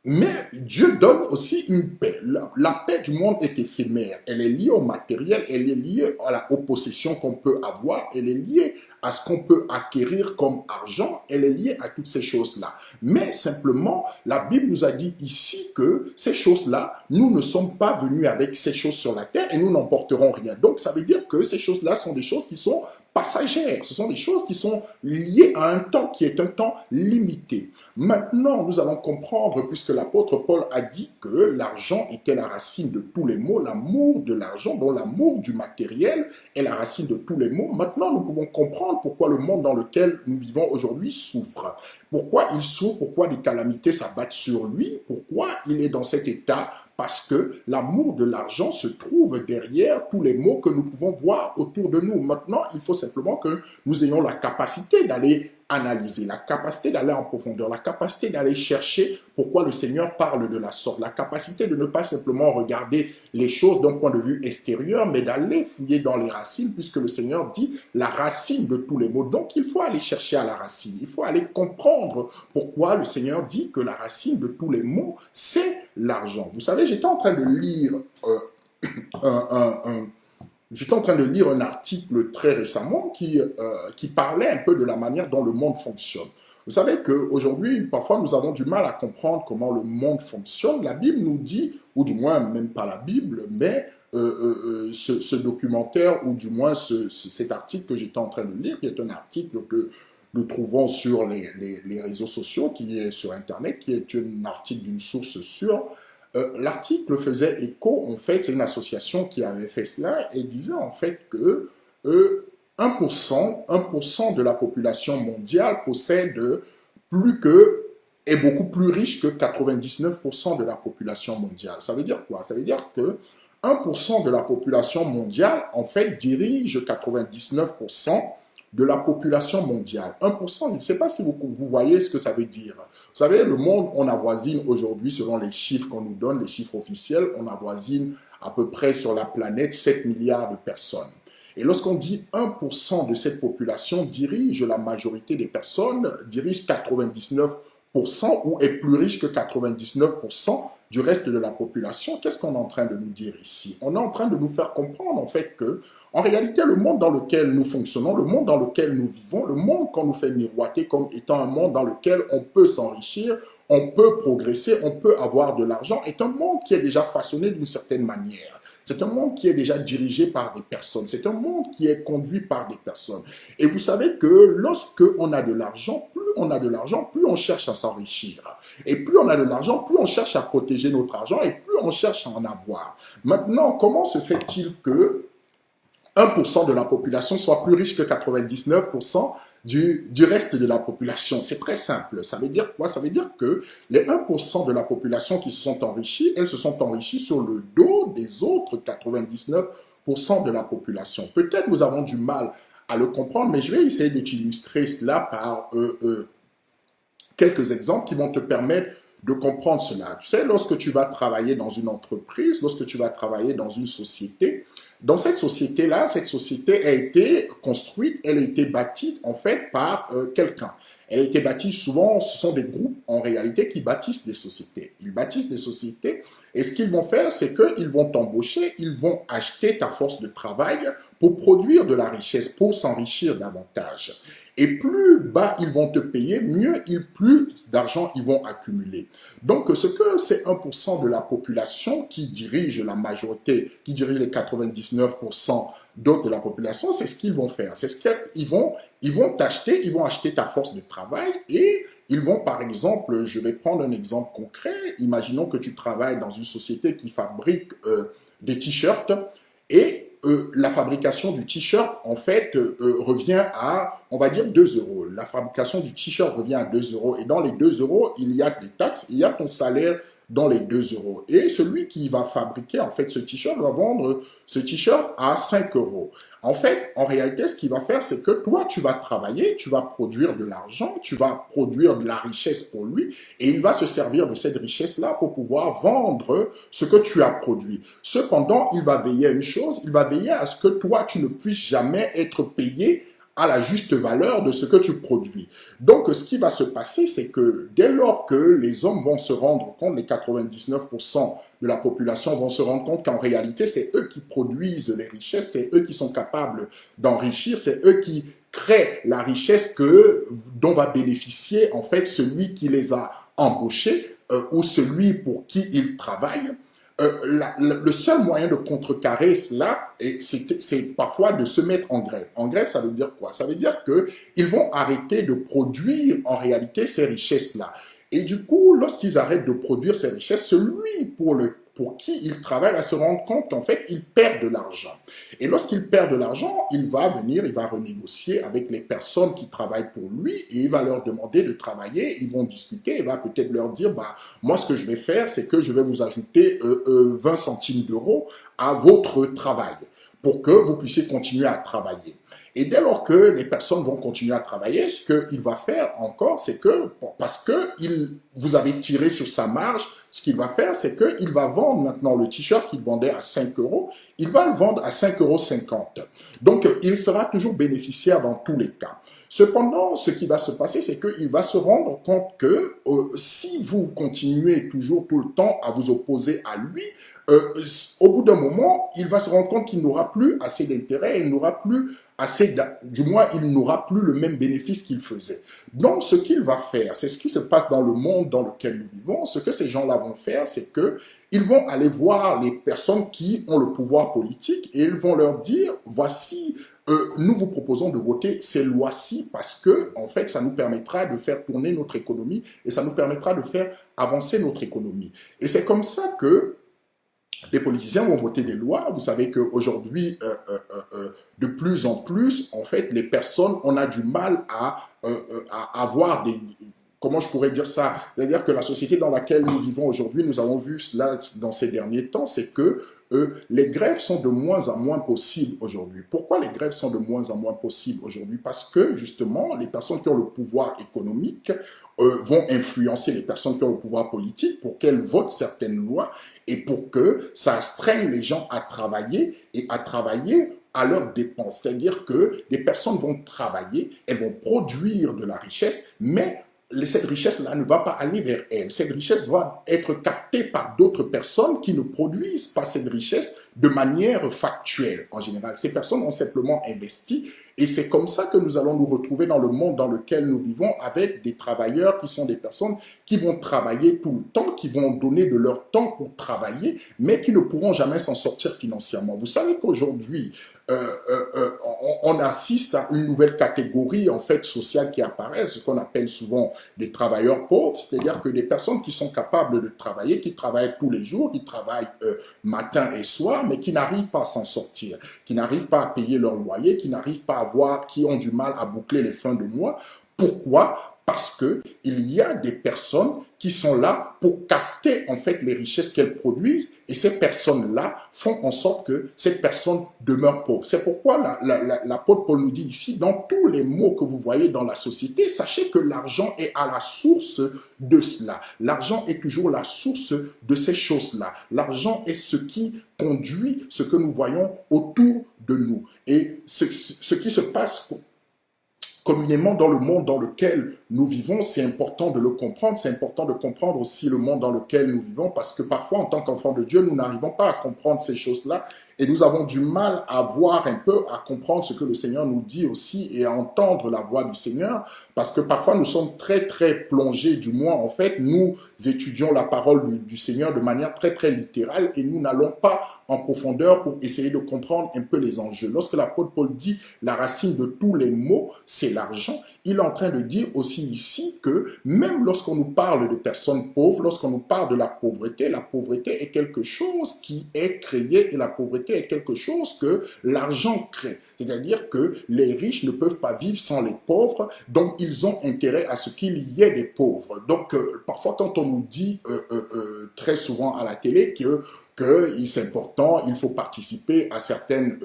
[SPEAKER 1] Mais Dieu donne aussi une paix. La paix du monde est éphémère. Elle est liée au matériel, elle est liée aux possessions qu'on peut avoir, elle est liée à ce qu'on peut acquérir comme argent, elle est liée à toutes ces choses-là. Mais simplement, la Bible nous a dit ici que ces choses-là, nous ne sommes pas venus avec ces choses sur la terre et nous n'emporterons rien. Donc, ça veut dire que ces choses-là sont des choses qui sont passagères. Ce sont des choses qui sont liées à un temps qui est un temps limité. Maintenant, nous allons comprendre, puisque l'apôtre Paul a dit que l'argent était la racine de tous les maux, l'amour de l'argent, dont l'amour du matériel est la racine de tous les maux. Maintenant, nous pouvons comprendre pourquoi le monde dans lequel nous vivons aujourd'hui souffre. Pourquoi il souffre, pourquoi des calamités s'abattent sur lui, pourquoi il est dans cet état. Parce que l'amour de l'argent se trouve derrière tous les maux que nous pouvons voir autour de nous. Maintenant, il faut simplement que nous ayons la capacité d'aller analyser, la capacité d'aller en profondeur, la capacité d'aller chercher pourquoi le Seigneur parle de la sorte, la capacité de ne pas simplement regarder les choses d'un point de vue extérieur, mais d'aller fouiller dans les racines, puisque le Seigneur dit la racine de tous les maux. Donc, il faut aller chercher à la racine, il faut aller comprendre pourquoi le Seigneur dit que la racine de tous les maux, c'est l'argent. Vous savez, j'étais en train de lire un article très récemment qui parlait un peu de la manière dont le monde fonctionne. Vous savez qu'aujourd'hui, parfois, nous avons du mal à comprendre comment le monde fonctionne. La Bible nous dit, ou du moins même pas la Bible, mais ce documentaire, ou du moins cet article que j'étais en train de lire, qui est un article que nous trouvons sur les réseaux sociaux, qui est sur Internet, qui est un article d'une source sûre. L'article faisait écho, en fait, c'est une association qui avait fait cela, et disait en fait que 1% de la population mondiale possède est beaucoup plus riche que 99% de la population mondiale. Ça veut dire quoi? Ça veut dire que 1% de la population mondiale, en fait, dirige 99% de la population mondiale. 1%, je ne sais pas si vous voyez ce que ça veut dire. Vous savez, le monde, on avoisine aujourd'hui, selon les chiffres qu'on nous donne, les chiffres officiels, on avoisine à peu près sur la planète 7 milliards de personnes. Et lorsqu'on dit 1% de cette population dirige la majorité des personnes, dirige 99% ou est plus riche que 99% du reste de la population, qu'est-ce qu'on est en train de nous dire ici? On est en train de nous faire comprendre en fait que, en réalité, le monde dans lequel nous fonctionnons, le monde dans lequel nous vivons, le monde qu'on nous fait miroiter comme étant un monde dans lequel on peut s'enrichir, on peut progresser, on peut avoir de l'argent, est un monde qui est déjà façonné d'une certaine manière. C'est un monde qui est déjà dirigé par des personnes. C'est un monde qui est conduit par des personnes. Et vous savez que lorsque on a de l'argent, plus on a de l'argent, plus on cherche à s'enrichir. Et plus on a de l'argent, plus on cherche à protéger notre argent et plus on cherche à en avoir. Maintenant, comment se fait-il que 1% de la population soit plus riche que 99% du reste de la population? C'est très simple. Ça veut dire quoi? Ça veut dire que les 1% de la population qui se sont enrichis, elles se sont enrichies sur le dos des autres 99% de la population. Peut-être nous avons du mal à le comprendre, mais je vais essayer de t'illustrer cela par quelques exemples qui vont te permettre de comprendre cela. Tu sais, lorsque tu vas travailler dans une entreprise, lorsque tu vas travailler dans une société, dans cette société-là, cette société a été construite, elle a été bâtie en fait par quelqu'un. Elle a été bâtie souvent, ce sont des groupes en réalité qui bâtissent des sociétés. Ils bâtissent des sociétés et ce qu'ils vont faire, c'est qu'ils vont t'embaucher, ils vont acheter ta force de travail pour produire de la richesse, pour s'enrichir davantage. Et plus bas ils vont te payer, plus d'argent ils vont accumuler. Donc, ce que c'est 1% de la population qui dirige la majorité, qui dirige les 99% d'autres de la population, c'est ce qu'ils vont faire. C'est ce qu'ils vont t'acheter, ils vont acheter ta force de travail et ils vont, par exemple, je vais prendre un exemple concret. Imaginons que tu travailles dans une société qui fabrique des t-shirts et la fabrication du t-shirt, en fait, revient à, on va dire, 2 euros. La fabrication du t-shirt revient à 2 euros. Et dans les 2 euros, il y a des taxes, il y a ton salaire dans les 2 euros. Et celui qui va fabriquer, en fait, ce t-shirt doit vendre ce t-shirt à 5 euros. En fait, en réalité, ce qu'il va faire, c'est que toi, tu vas travailler, tu vas produire de l'argent, tu vas produire de la richesse pour lui, et il va se servir de cette richesse-là pour pouvoir vendre ce que tu as produit. Cependant, il va veiller à une chose, il va veiller à ce que toi, tu ne puisses jamais être payé à la juste valeur de ce que tu produis. Donc, ce qui va se passer, c'est que dès lors que les hommes vont se rendre compte, les 99% de la population vont se rendre compte qu'en réalité, c'est eux qui produisent les richesses, c'est eux qui sont capables d'enrichir, c'est eux qui créent la richesse dont va bénéficier en fait celui qui les a embauchés ou celui pour qui ils travaillent. Le seul moyen de contrecarrer cela, c'est parfois de se mettre en grève. En grève, ça veut dire quoi? Ça veut dire qu'ils vont arrêter de produire en réalité ces richesses-là. Et du coup, lorsqu'ils arrêtent de produire ces richesses, celui pour qui ils travaillent va se rendre compte qu'en fait, ils perdent de l'argent. Et lorsqu'il perd de l'argent, il va venir, il va renégocier avec les personnes qui travaillent pour lui et il va leur demander de travailler, ils vont discuter, il va peut-être leur dire, bah, moi ce que je vais faire, c'est que je vais vous ajouter 20 centimes d'euros à votre travail pour que vous puissiez continuer à travailler. Et dès lors que les personnes vont continuer à travailler, ce qu'il va faire encore, c'est que, parce que vous avez tiré sur sa marge, ce qu'il va faire, c'est qu'il va vendre maintenant le t-shirt qu'il vendait à 5 euros, il va le vendre à 5,50 euros. Donc, il sera toujours bénéficiaire dans tous les cas. Cependant, ce qui va se passer, c'est qu'il va se rendre compte que si vous continuez toujours tout le temps à vous opposer à lui, au bout d'un moment, il va se rendre compte qu'il n'aura plus assez d'intérêt, il n'aura plus assez, du moins, il n'aura plus le même bénéfice qu'il faisait. Donc, ce qu'il va faire, c'est ce qui se passe dans le monde dans lequel nous vivons. Ce que ces gens-là vont faire, c'est que ils vont aller voir les personnes qui ont le pouvoir politique et ils vont leur dire, voici, nous vous proposons de voter ces lois-ci parce que, en fait, ça nous permettra de faire tourner notre économie et ça nous permettra de faire avancer notre économie. Et c'est comme ça que les politiciens vont voter des lois. Vous savez qu'aujourd'hui, de plus en plus, en fait, les personnes, on a du mal à avoir des... Comment je pourrais dire ça? C'est-à-dire que la société dans laquelle nous vivons aujourd'hui, nous avons vu cela dans ces derniers temps, c'est que les grèves sont de moins en moins possibles aujourd'hui. Pourquoi les grèves sont de moins en moins possibles aujourd'hui? Parce que, justement, les personnes qui ont le pouvoir économique vont influencer les personnes qui ont le pouvoir politique pour qu'elles votent certaines lois et pour que ça astreigne les gens à travailler et à travailler à leurs dépenses. C'est-à-dire que les personnes vont travailler, elles vont produire de la richesse, mais cette richesse-là ne va pas aller vers elles. Cette richesse doit être captée par d'autres personnes qui ne produisent pas cette richesse de manière factuelle en général. Ces personnes ont simplement investi et c'est comme ça que nous allons nous retrouver dans le monde dans lequel nous vivons avec des travailleurs qui sont des personnes qui vont travailler tout le temps, qui vont donner de leur temps pour travailler, mais qui ne pourront jamais s'en sortir financièrement. Vous savez qu'aujourd'hui, on assiste à une nouvelle catégorie en fait sociale qui apparaît, ce qu'on appelle souvent des travailleurs pauvres, c'est-à-dire que des personnes qui sont capables de travailler, qui travaillent tous les jours, qui travaillent matin et soir, mais qui n'arrivent pas à s'en sortir, qui n'arrivent pas à payer leur loyer, qui n'arrivent pas à voir, qui ont du mal à boucler les fins de mois. Pourquoi? Parce qu'il y a des personnes qui sont là pour capter en fait les richesses qu'elles produisent et ces personnes-là font en sorte que cette personne demeure pauvre. C'est pourquoi l'apôtre Paul nous dit ici, dans tous les maux que vous voyez dans la société, sachez que l'argent est à la source de cela. L'argent est toujours la source de ces choses-là. L'argent est ce qui conduit ce que nous voyons autour de nous. Et ce qui se passe communément dans le monde dans lequel nous vivons, c'est important de le comprendre. C'est important de comprendre aussi le monde dans lequel nous vivons parce que parfois, en tant qu'enfants de Dieu, nous n'arrivons pas à comprendre ces choses-là et nous avons du mal à voir un peu, à comprendre ce que le Seigneur nous dit aussi et à entendre la voix du Seigneur parce que parfois nous sommes très très plongés, du moins en fait, nous étudions la parole du Seigneur de manière très très littérale et nous n'allons pas en profondeur pour essayer de comprendre un peu les enjeux. Lorsque l'apôtre Paul dit la racine de tous les maux, c'est l'argent, il est en train de dire aussi ici que même lorsqu'on nous parle de personnes pauvres, lorsqu'on nous parle de la pauvreté est quelque chose qui est créé et la pauvreté est quelque chose que l'argent crée. C'est-à-dire que les riches ne peuvent pas vivre sans les pauvres, donc ils ont intérêt à ce qu'il y ait des pauvres. Donc parfois quand on nous dit très souvent à la télé que c'est important, il faut participer à certaines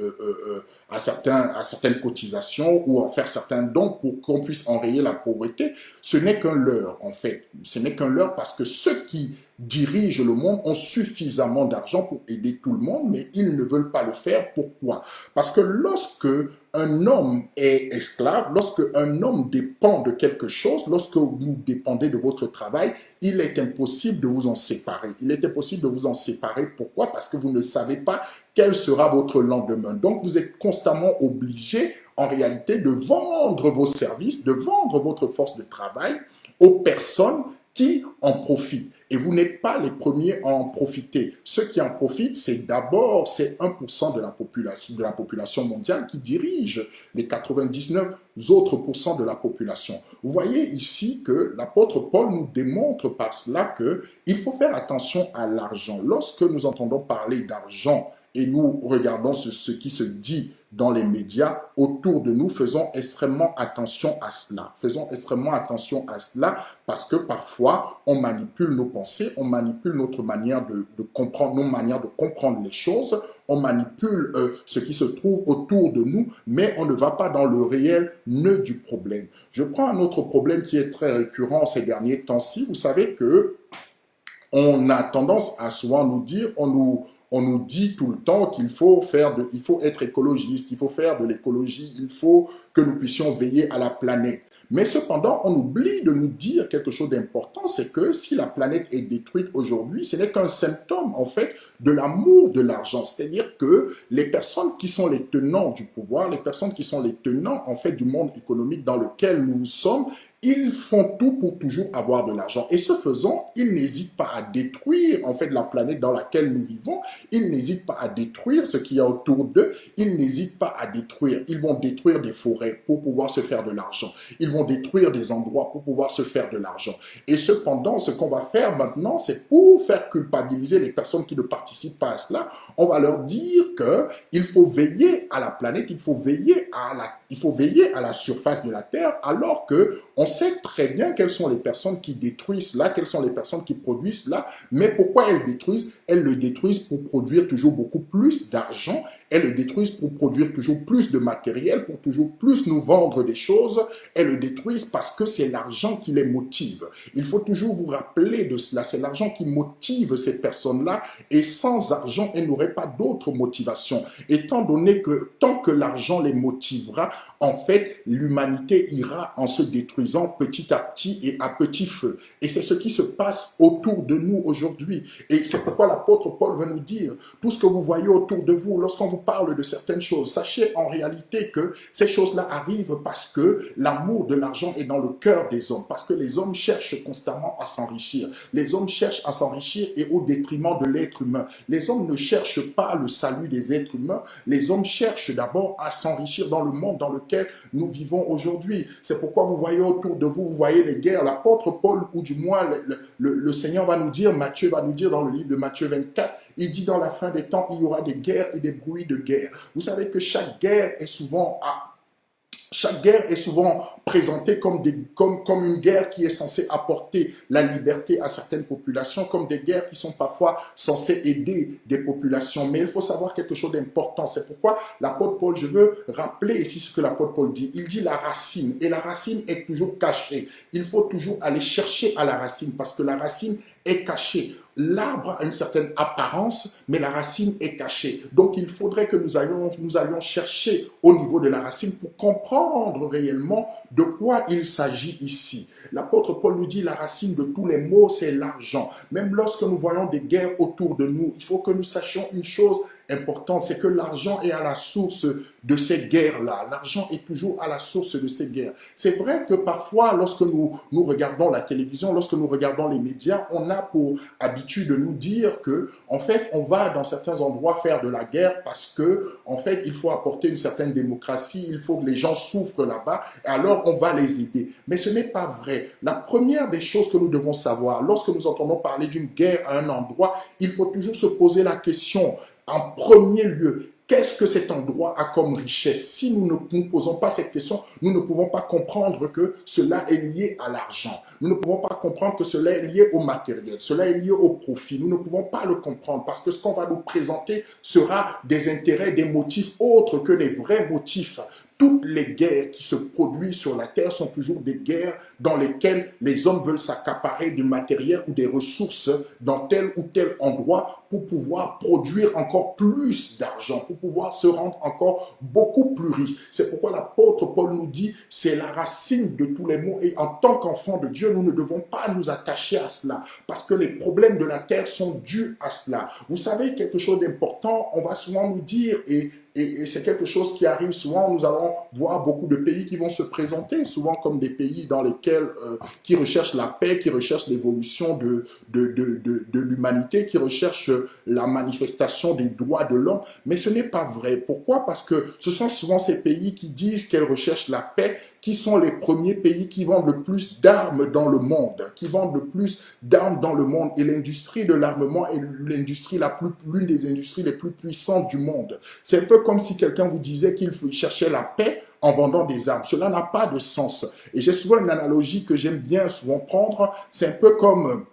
[SPEAKER 1] à certaines cotisations ou à faire certains dons pour qu'on puisse enrayer la pauvreté, ce n'est qu'un leurre en fait. Ce n'est qu'un leurre parce que ceux qui dirigent le monde ont suffisamment d'argent pour aider tout le monde, mais ils ne veulent pas le faire. Pourquoi? Parce que lorsque un homme est esclave, lorsque un homme dépend de quelque chose, lorsque vous dépendez de votre travail, il est impossible de vous en séparer. Il est impossible de vous en séparer. Pourquoi? Parce que vous ne savez pas quel sera votre lendemain. Donc, vous êtes constamment obligé, en réalité, de vendre vos services, de vendre votre force de travail aux personnes qui en profitent. Et vous n'êtes pas les premiers à en profiter. Ceux qui en profitent, c'est d'abord ces 1% de la population mondiale qui dirige les 99 autres pourcents de la population. Vous voyez ici que l'apôtre Paul nous démontre par cela qu'il faut faire attention à l'argent. Lorsque nous entendons parler d'argent et nous regardons ce qui se dit dans les médias autour de nous, faisons extrêmement attention à cela. Faisons extrêmement attention à cela parce que parfois, on manipule nos pensées, on manipule notre manière de comprendre, nos manières de comprendre les choses, on manipule ce qui se trouve autour de nous, mais on ne va pas dans le réel nœud du problème. Je prends un autre problème qui est très récurrent ces derniers temps-ci. Vous savez que on a tendance à souvent nous dire, on nous dit tout le temps qu'il faut il faut être écologiste, il faut faire de l'écologie, il faut que nous puissions veiller à la planète. Mais cependant, on oublie de nous dire quelque chose d'important, c'est que si la planète est détruite aujourd'hui, ce n'est qu'un symptôme, en fait, de l'amour de l'argent. C'est-à-dire que les personnes qui sont les tenants du pouvoir, les personnes qui sont les tenants, en fait, du monde économique dans lequel nous sommes, ils font tout pour toujours avoir de l'argent. Et ce faisant, ils n'hésitent pas à détruire, en fait, la planète dans laquelle nous vivons. Ils n'hésitent pas à détruire ce qu'il y a autour d'eux. Ils n'hésitent pas à détruire. Ils vont détruire des forêts pour pouvoir se faire de l'argent. Ils vont détruire des endroits pour pouvoir se faire de l'argent. Et cependant, ce qu'on va faire maintenant, c'est pour faire culpabiliser les personnes qui ne participent pas à cela, on va leur dire qu'il faut veiller à la planète, il faut veiller à la surface de la Terre, alors que on sait très bien quelles sont les personnes qui détruisent cela, quelles sont les personnes qui produisent cela, mais pourquoi elles détruisent? Elles le détruisent pour produire toujours beaucoup plus d'argent, elles le détruisent pour produire toujours plus de matériel, pour toujours plus nous vendre des choses, elles le détruisent parce que c'est l'argent qui les motive. Il faut toujours vous rappeler de cela, c'est l'argent qui motive ces personnes-là, et sans argent, elles n'auraient pas d'autre motivation. Étant donné que tant que l'argent les motivera, en fait, l'humanité ira en se détruisant petit à petit et à petit feu. Et c'est ce qui se passe autour de nous aujourd'hui. Et c'est pourquoi l'apôtre Paul veut nous dire, tout ce que vous voyez autour de vous, lorsqu'on vous parle de certaines choses, sachez en réalité que ces choses-là arrivent parce que l'amour de l'argent est dans le cœur des hommes, parce que les hommes cherchent constamment à s'enrichir. Les hommes cherchent à s'enrichir et au détriment de l'être humain. Les hommes ne cherchent pas le salut des êtres humains, les hommes cherchent d'abord à s'enrichir dans le monde dans lequel nous vivons aujourd'hui. C'est pourquoi vous voyez autour de vous, vous voyez les guerres. L'apôtre Paul, ou du moins le Seigneur va nous dire, Matthieu va nous dire dans le livre de Matthieu 24, il dit dans la fin des temps, il y aura des guerres et des bruits de guerre. Vous savez que chaque guerre est souvent présentée comme une guerre qui est censée apporter la liberté à certaines populations, comme des guerres qui sont parfois censées aider des populations. Mais il faut savoir quelque chose d'important. C'est pourquoi l'apôtre Paul, je veux rappeler ici ce que l'apôtre Paul dit. Il dit la racine, et la racine est toujours cachée. Il faut toujours aller chercher à la racine, parce que la racine est cachée. L'arbre a une certaine apparence, mais la racine est cachée. Donc, il faudrait que nous allions chercher au niveau de la racine pour comprendre réellement de quoi il s'agit ici. L'apôtre Paul nous dit la racine de tous les maux, c'est l'argent. Même lorsque nous voyons des guerres autour de nous, il faut que nous sachions une chose importante, c'est que l'argent est à la source de ces guerres-là. L'argent est toujours à la source de ces guerres. C'est vrai que parfois, lorsque nous regardons la télévision, lorsque nous regardons les médias, on a pour habitude de nous dire que, en fait, on va dans certains endroits faire de la guerre parce que, en fait, il faut apporter une certaine démocratie, il faut que les gens souffrent là-bas, et alors on va les aider. Mais ce n'est pas vrai. La première des choses que nous devons savoir, lorsque nous entendons parler d'une guerre à un endroit, il faut toujours se poser la question, en premier lieu, qu'est-ce que cet endroit a comme richesse? Si nous ne nous posons pas cette question, nous ne pouvons pas comprendre que cela est lié à l'argent. Nous ne pouvons pas comprendre que cela est lié au matériel, cela est lié au profit. Nous ne pouvons pas le comprendre parce que ce qu'on va nous présenter sera des intérêts, des motifs autres que les vrais motifs. Toutes les guerres qui se produisent sur la terre sont toujours des guerres dans lesquelles les hommes veulent s'accaparer du matériel ou des ressources dans tel ou tel endroit pour pouvoir produire encore plus d'argent, pour pouvoir se rendre encore beaucoup plus riche. C'est pourquoi l'apôtre Paul nous dit, c'est la racine de tous les maux. Et en tant qu'enfants de Dieu, nous ne devons pas nous attacher à cela, parce que les problèmes de la terre sont dus à cela. Vous savez, quelque chose d'important, on va souvent nous dire, et c'est quelque chose qui arrive souvent, nous allons voir beaucoup de pays qui vont se présenter souvent comme des pays dans lesquels, qui recherchent la paix, qui recherchent l'évolution de l'humanité, qui recherchent la manifestation des droits de l'homme. Mais ce n'est pas vrai. Pourquoi? Parce que ce sont souvent ces pays qui disent qu'ils recherchent la paix, qui sont les premiers pays qui vendent le plus d'armes dans le monde, qui vendent le plus d'armes dans le monde. Et l'industrie de l'armement est l'une des industries les plus puissantes du monde. C'est un peu comme si quelqu'un vous disait qu'il cherchait la paix en vendant des armes. Cela n'a pas de sens. Et j'ai souvent une analogie que j'aime bien souvent prendre. C'est un peu comme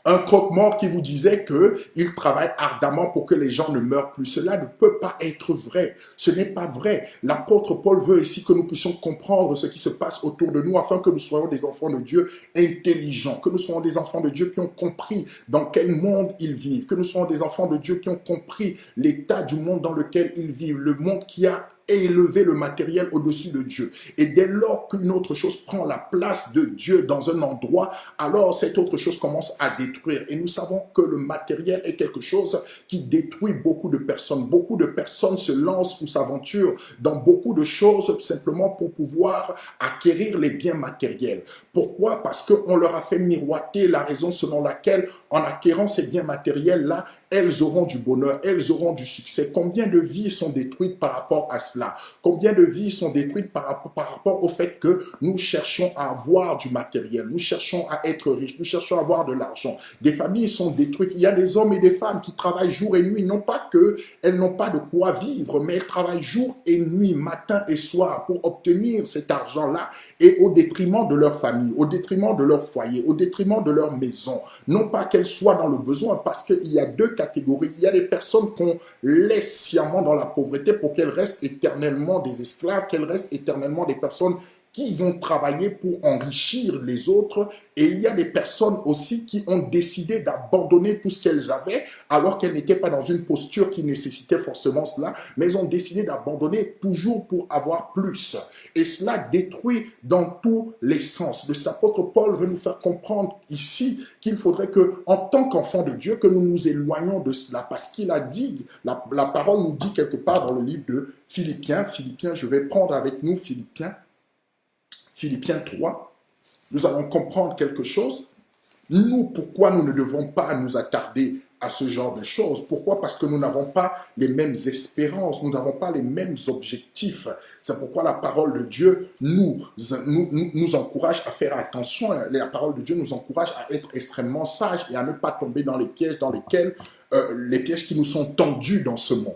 [SPEAKER 1] un croque-mort qui vous disait qu'il travaille ardemment pour que les gens ne meurent plus. Cela ne peut pas être vrai. Ce n'est pas vrai. L'apôtre Paul veut ici que nous puissions comprendre ce qui se passe autour de nous afin que nous soyons des enfants de Dieu intelligents, que nous soyons des enfants de Dieu qui ont compris dans quel monde ils vivent, que nous soyons des enfants de Dieu qui ont compris l'état du monde dans lequel ils vivent, le monde qui a élevé le matériel au-dessus de Dieu. Et dès lors qu'une autre chose prend la place de Dieu dans un endroit, alors cette autre chose commence à détruire. Et nous savons que le matériel est quelque chose qui détruit beaucoup de personnes. Beaucoup de personnes se lancent ou s'aventurent dans beaucoup de choses simplement pour pouvoir acquérir les biens matériels. Pourquoi? Parce qu'on leur a fait miroiter la raison selon laquelle, en acquérant ces biens matériels-là, elles auront du bonheur, elles auront du succès. Combien de vies sont détruites par rapport à cela? Combien de vies sont détruites par rapport au fait que nous cherchons à avoir du matériel, nous cherchons à être riches, nous cherchons à avoir de l'argent. Des familles sont détruites. Il y a des hommes et des femmes qui travaillent jour et nuit. Non pas qu'elles n'ont pas de quoi vivre, mais elles travaillent jour et nuit, matin et soir pour obtenir cet argent-là et au détriment de leur famille, au détriment de leur foyer, au détriment de leur maison. Non pas qu'elles soient dans le besoin, parce qu'il y a deux catégories. Il y a des personnes qu'on laisse sciemment dans la pauvreté pour qu'elles restent éternellement des esclaves, qu'elles restent éternellement des personnes qui vont travailler pour enrichir les autres. Et il y a des personnes aussi qui ont décidé d'abandonner tout ce qu'elles avaient, alors qu'elles n'étaient pas dans une posture qui nécessitait forcément cela, mais elles ont décidé d'abandonner toujours pour avoir plus. Et cela détruit dans tous les sens. L'apôtre Paul veut nous faire comprendre ici qu'il faudrait que, en tant qu'enfants de Dieu, que nous nous éloignions de cela, parce qu'il a dit, la parole nous dit quelque part dans le livre de Philippiens, je vais prendre avec nous Philippiens 3, nous allons comprendre quelque chose. Nous, pourquoi nous ne devons pas nous attarder à ce genre de choses? Pourquoi? Parce que nous n'avons pas les mêmes espérances, nous n'avons pas les mêmes objectifs. C'est pourquoi la parole de Dieu nous encourage à faire attention. La parole de Dieu nous encourage à être extrêmement sages et à ne pas tomber dans les pièges les pièges qui nous sont tendus dans ce monde.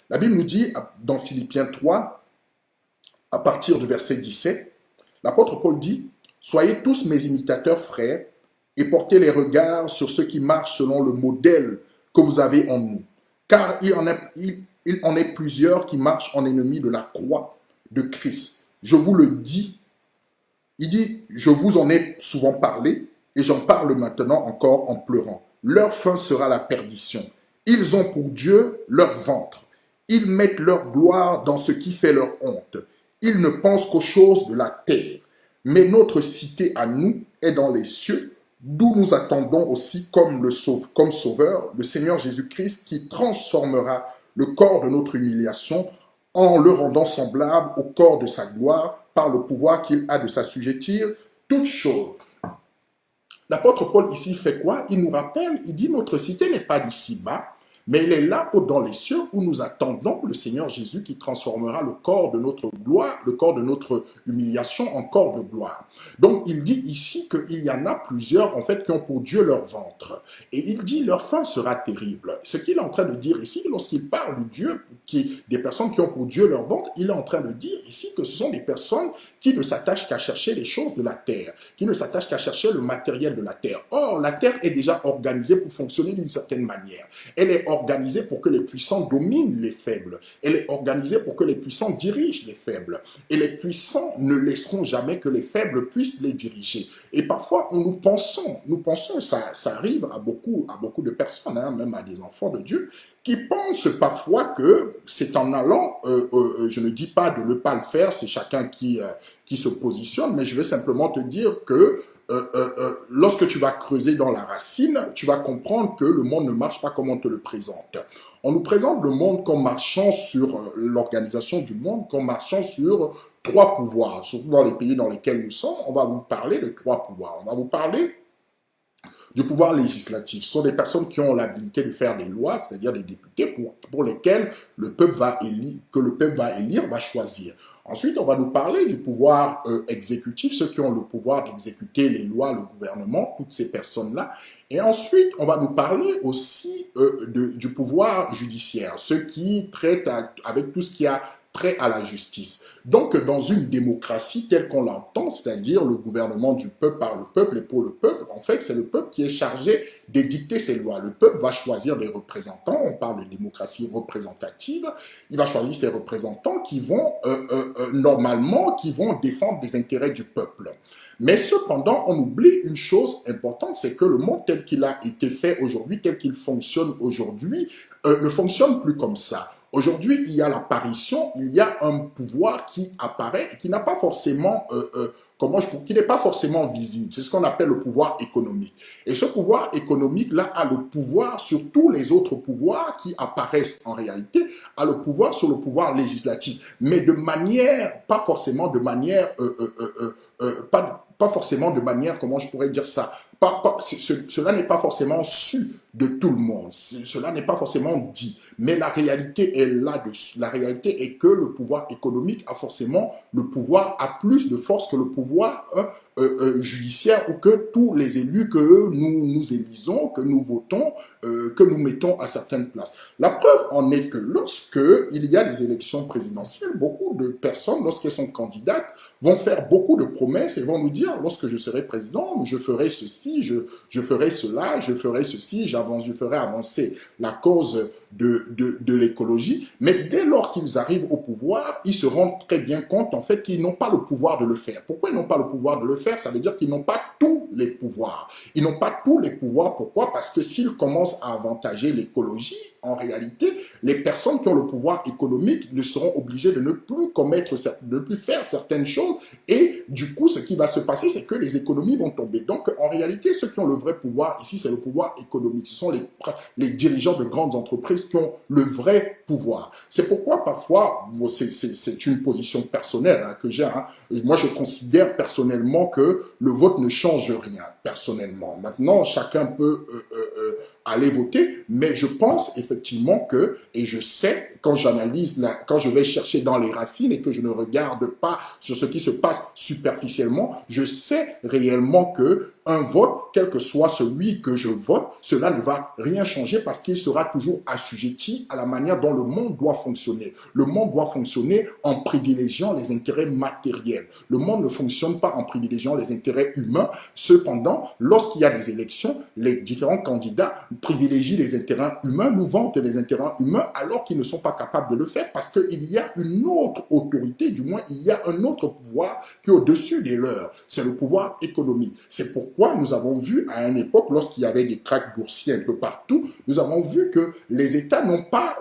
[SPEAKER 1] La Bible nous dit, dans Philippiens 3, à partir du verset 17, l'apôtre Paul dit, « Soyez tous mes imitateurs, frères, et portez les regards sur ceux qui marchent selon le modèle que vous avez en nous. Car il en est plusieurs qui marchent en ennemis de la croix de Christ. Je vous le dis, il dit, je vous en ai souvent parlé, et j'en parle maintenant encore en pleurant. Leur fin sera la perdition. Ils ont pour Dieu leur ventre. Ils mettent leur gloire dans ce qui fait leur honte. Ils ne pensent qu'aux choses de la terre. Mais notre cité à nous est dans les cieux, d'où nous attendons aussi comme Sauveur, le Seigneur Jésus-Christ, qui transformera le corps de notre humiliation en le rendant semblable au corps de sa gloire par le pouvoir qu'il a de s'assujettir toutes choses. L'apôtre Paul ici fait quoi? Il nous rappelle, il dit notre cité n'est pas d'ici-bas, mais elle est là haut dans les cieux où nous attendons le Seigneur Jésus qui transformera le corps de notre gloire, le corps de notre humiliation en corps de gloire. Donc il dit ici qu'il y en a plusieurs en fait qui ont pour Dieu leur ventre. Et il dit leur fin sera terrible. Ce qu'il est en train de dire ici, lorsqu'il parle de Dieu, des personnes qui ont pour Dieu leur ventre, il est en train de dire ici que ce sont des personnes qui ne s'attache qu'à chercher les choses de la terre, qui ne s'attache qu'à chercher le matériel de la terre. Or, la terre est déjà organisée pour fonctionner d'une certaine manière. Elle est organisée pour que les puissants dominent les faibles. Elle est organisée pour que les puissants dirigent les faibles. Et les puissants ne laisseront jamais que les faibles puissent les diriger. Et parfois, nous pensons, ça arrive à beaucoup de personnes, hein, même à des enfants de Dieu, qui pensent parfois que c'est en allant, je ne dis pas de ne pas le faire, c'est chacun qui se positionne, mais je vais simplement te dire que lorsque tu vas creuser dans la racine, tu vas comprendre que le monde ne marche pas comme on te le présente. On nous présente le monde comme marchant sur l'organisation du monde, comme marchant sur trois pouvoirs. Surtout dans les pays dans lesquels nous sommes, on va vous parler de trois pouvoirs. On va vous parler du pouvoir législatif. Ce sont des personnes qui ont l'habilité de faire des lois, c'est-à-dire des députés pour lesquels le peuple va élire, va choisir. Ensuite, on va nous parler du pouvoir exécutif, ceux qui ont le pouvoir d'exécuter les lois, le gouvernement, toutes ces personnes-là. Et ensuite, on va nous parler aussi du pouvoir judiciaire, ceux qui traitent avec tout ce qui a trait à la justice. Donc, dans une démocratie telle qu'on l'entend, c'est-à-dire le gouvernement du peuple par le peuple et pour le peuple, en fait, c'est le peuple qui est chargé d'édicter ses lois. Le peuple va choisir des représentants, on parle de démocratie représentative, il va choisir ses représentants qui vont, normalement, qui vont défendre les intérêts du peuple. Mais cependant, on oublie une chose importante, c'est que le monde tel qu'il a été fait aujourd'hui, tel qu'il fonctionne aujourd'hui, ne fonctionne plus comme ça. Aujourd'hui, il y a l'apparition, il y a un pouvoir qui apparaît et qui n'a pas forcément, qui n'est pas forcément visible. C'est ce qu'on appelle le pouvoir économique. Et ce pouvoir économique-là a le pouvoir sur tous les autres pouvoirs qui apparaissent en réalité, a le pouvoir sur le pouvoir législatif, mais de manière, pas forcément de manière, pas forcément de manière, comment je pourrais dire ça, cela n'est pas forcément su de tout le monde, cela n'est pas forcément dit, mais la réalité est là-dessus. La réalité est que le pouvoir économique a forcément a plus de force que le pouvoir judiciaire ou que tous les élus que nous élisons, que nous votons, que nous mettons à certaines places. La preuve en est que lorsque il y a des élections présidentielles, beaucoup de personnes, lorsqu'elles sont candidates, vont faire beaucoup de promesses et vont nous dire, lorsque je serai président, je ferai ceci, je ferai cela, je ferai ceci, je ferai avancer la cause de l'écologie, mais dès lors qu'ils arrivent au pouvoir, ils se rendent très bien compte en fait qu'ils n'ont pas le pouvoir de le faire. Pourquoi ils n'ont pas le pouvoir de le faire? Ça veut dire qu'ils n'ont pas tous les pouvoirs. Ils n'ont pas tous les pouvoirs. Pourquoi? Parce que s'ils commencent à avantager l'écologie, en réalité, les personnes qui ont le pouvoir économique ne seront obligées de ne plus faire certaines choses et du coup, ce qui va se passer, c'est que les économies vont tomber. Donc, en réalité, ceux qui ont le vrai pouvoir ici, c'est le pouvoir économique. Ce sont les dirigeants de grandes entreprises qui ont le vrai pouvoir. C'est pourquoi parfois, c'est une position personnelle que j'ai. Moi, je considère personnellement que le vote ne change rien, personnellement. Maintenant, chacun peut aller voter, mais je pense effectivement que, et je sais, quand j'analyse, quand je vais chercher dans les racines et que je ne regarde pas sur ce qui se passe superficiellement, je sais réellement que un vote, quel que soit celui que je vote, cela ne va rien changer parce qu'il sera toujours assujetti à la manière dont le monde doit fonctionner. Le monde doit fonctionner en privilégiant les intérêts matériels. Le monde ne fonctionne pas en privilégiant les intérêts humains. Cependant, lorsqu'il y a des élections, les différents candidats privilégient les intérêts humains, nous vantent les intérêts humains alors qu'ils ne sont pas capables de le faire parce qu'il y a une autre autorité, du moins il y a un autre pouvoir qui est au-dessus des leurs. C'est le pouvoir économique. C'est pourquoi nous avons vu à une époque, lorsqu'il y avait des krachs boursiers un peu partout, nous avons vu que les États n'ont pas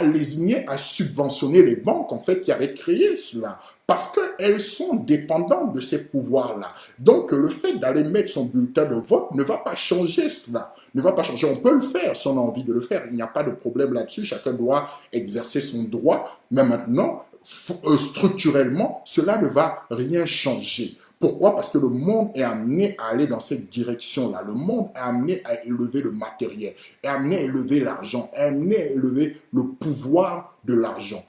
[SPEAKER 1] lésiné à subventionner les banques en fait qui avaient créé cela. Parce qu'elles sont dépendantes de ces pouvoirs-là. Donc, le fait d'aller mettre son bulletin de vote ne va pas changer cela. Ne va pas changer. On peut le faire si on a envie de le faire. Il n'y a pas de problème là-dessus. Chacun doit exercer son droit. Mais maintenant, structurellement, cela ne va rien changer. Pourquoi? Parce que le monde est amené à aller dans cette direction-là. Le monde est amené à élever le matériel, est amené à élever l'argent, est amené à élever le pouvoir de l'argent.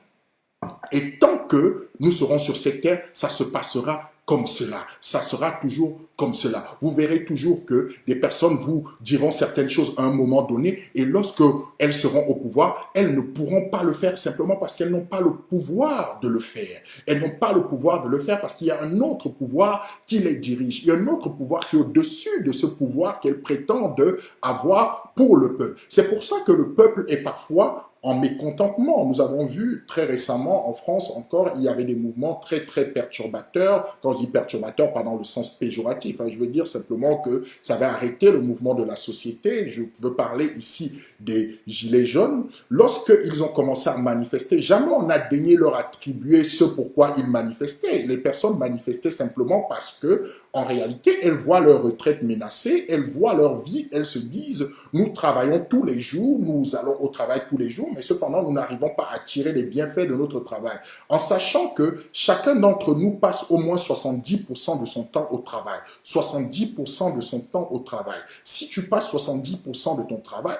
[SPEAKER 1] Et tant que nous serons sur cette terre, ça se passera comme cela. Ça sera toujours comme cela. Vous verrez toujours que des personnes vous diront certaines choses à un moment donné et lorsque elles seront au pouvoir, elles ne pourront pas le faire simplement parce qu'elles n'ont pas le pouvoir de le faire. Elles n'ont pas le pouvoir de le faire parce qu'il y a un autre pouvoir qui les dirige. Il y a un autre pouvoir qui est au-dessus de ce pouvoir qu'elles prétendent avoir pour le peuple. C'est pour ça que le peuple est parfois en mécontentement. Nous avons vu très récemment en France encore, il y avait des mouvements très perturbateurs. Quand je dis perturbateurs, pas dans le sens péjoratif, hein, je veux dire simplement que ça va arrêter le mouvement de la société. Je veux parler ici des gilets jaunes. Lorsqu'ils ont commencé à manifester, jamais on n'a daigné leur attribuer ce pourquoi ils manifestaient. Les personnes manifestaient simplement parce que en réalité, elles voient leur retraite menacée, elles voient leur vie, elles se disent, nous travaillons tous les jours, nous allons au travail tous les jours, mais cependant, nous n'arrivons pas à tirer les bienfaits de notre travail. En sachant que chacun d'entre nous passe au moins 70% de son temps au travail. 70% de son temps au travail. Si tu passes 70% de ton travail,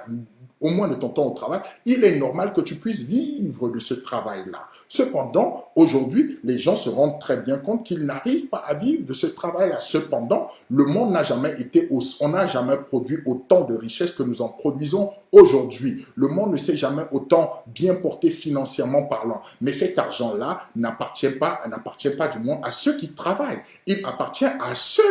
[SPEAKER 1] au moins de ton temps au travail, il est normal que tu puisses vivre de ce travail-là. Cependant, aujourd'hui, les gens se rendent très bien compte qu'ils n'arrivent pas à vivre de ce travail-là. Cependant, le monde n'a jamais été, on n'a jamais produit autant de richesses que nous en produisons aujourd'hui. Le monde ne s'est jamais autant bien porté financièrement parlant. Mais cet argent-là n'appartient pas du moins à ceux qui travaillent. Il appartient à ceux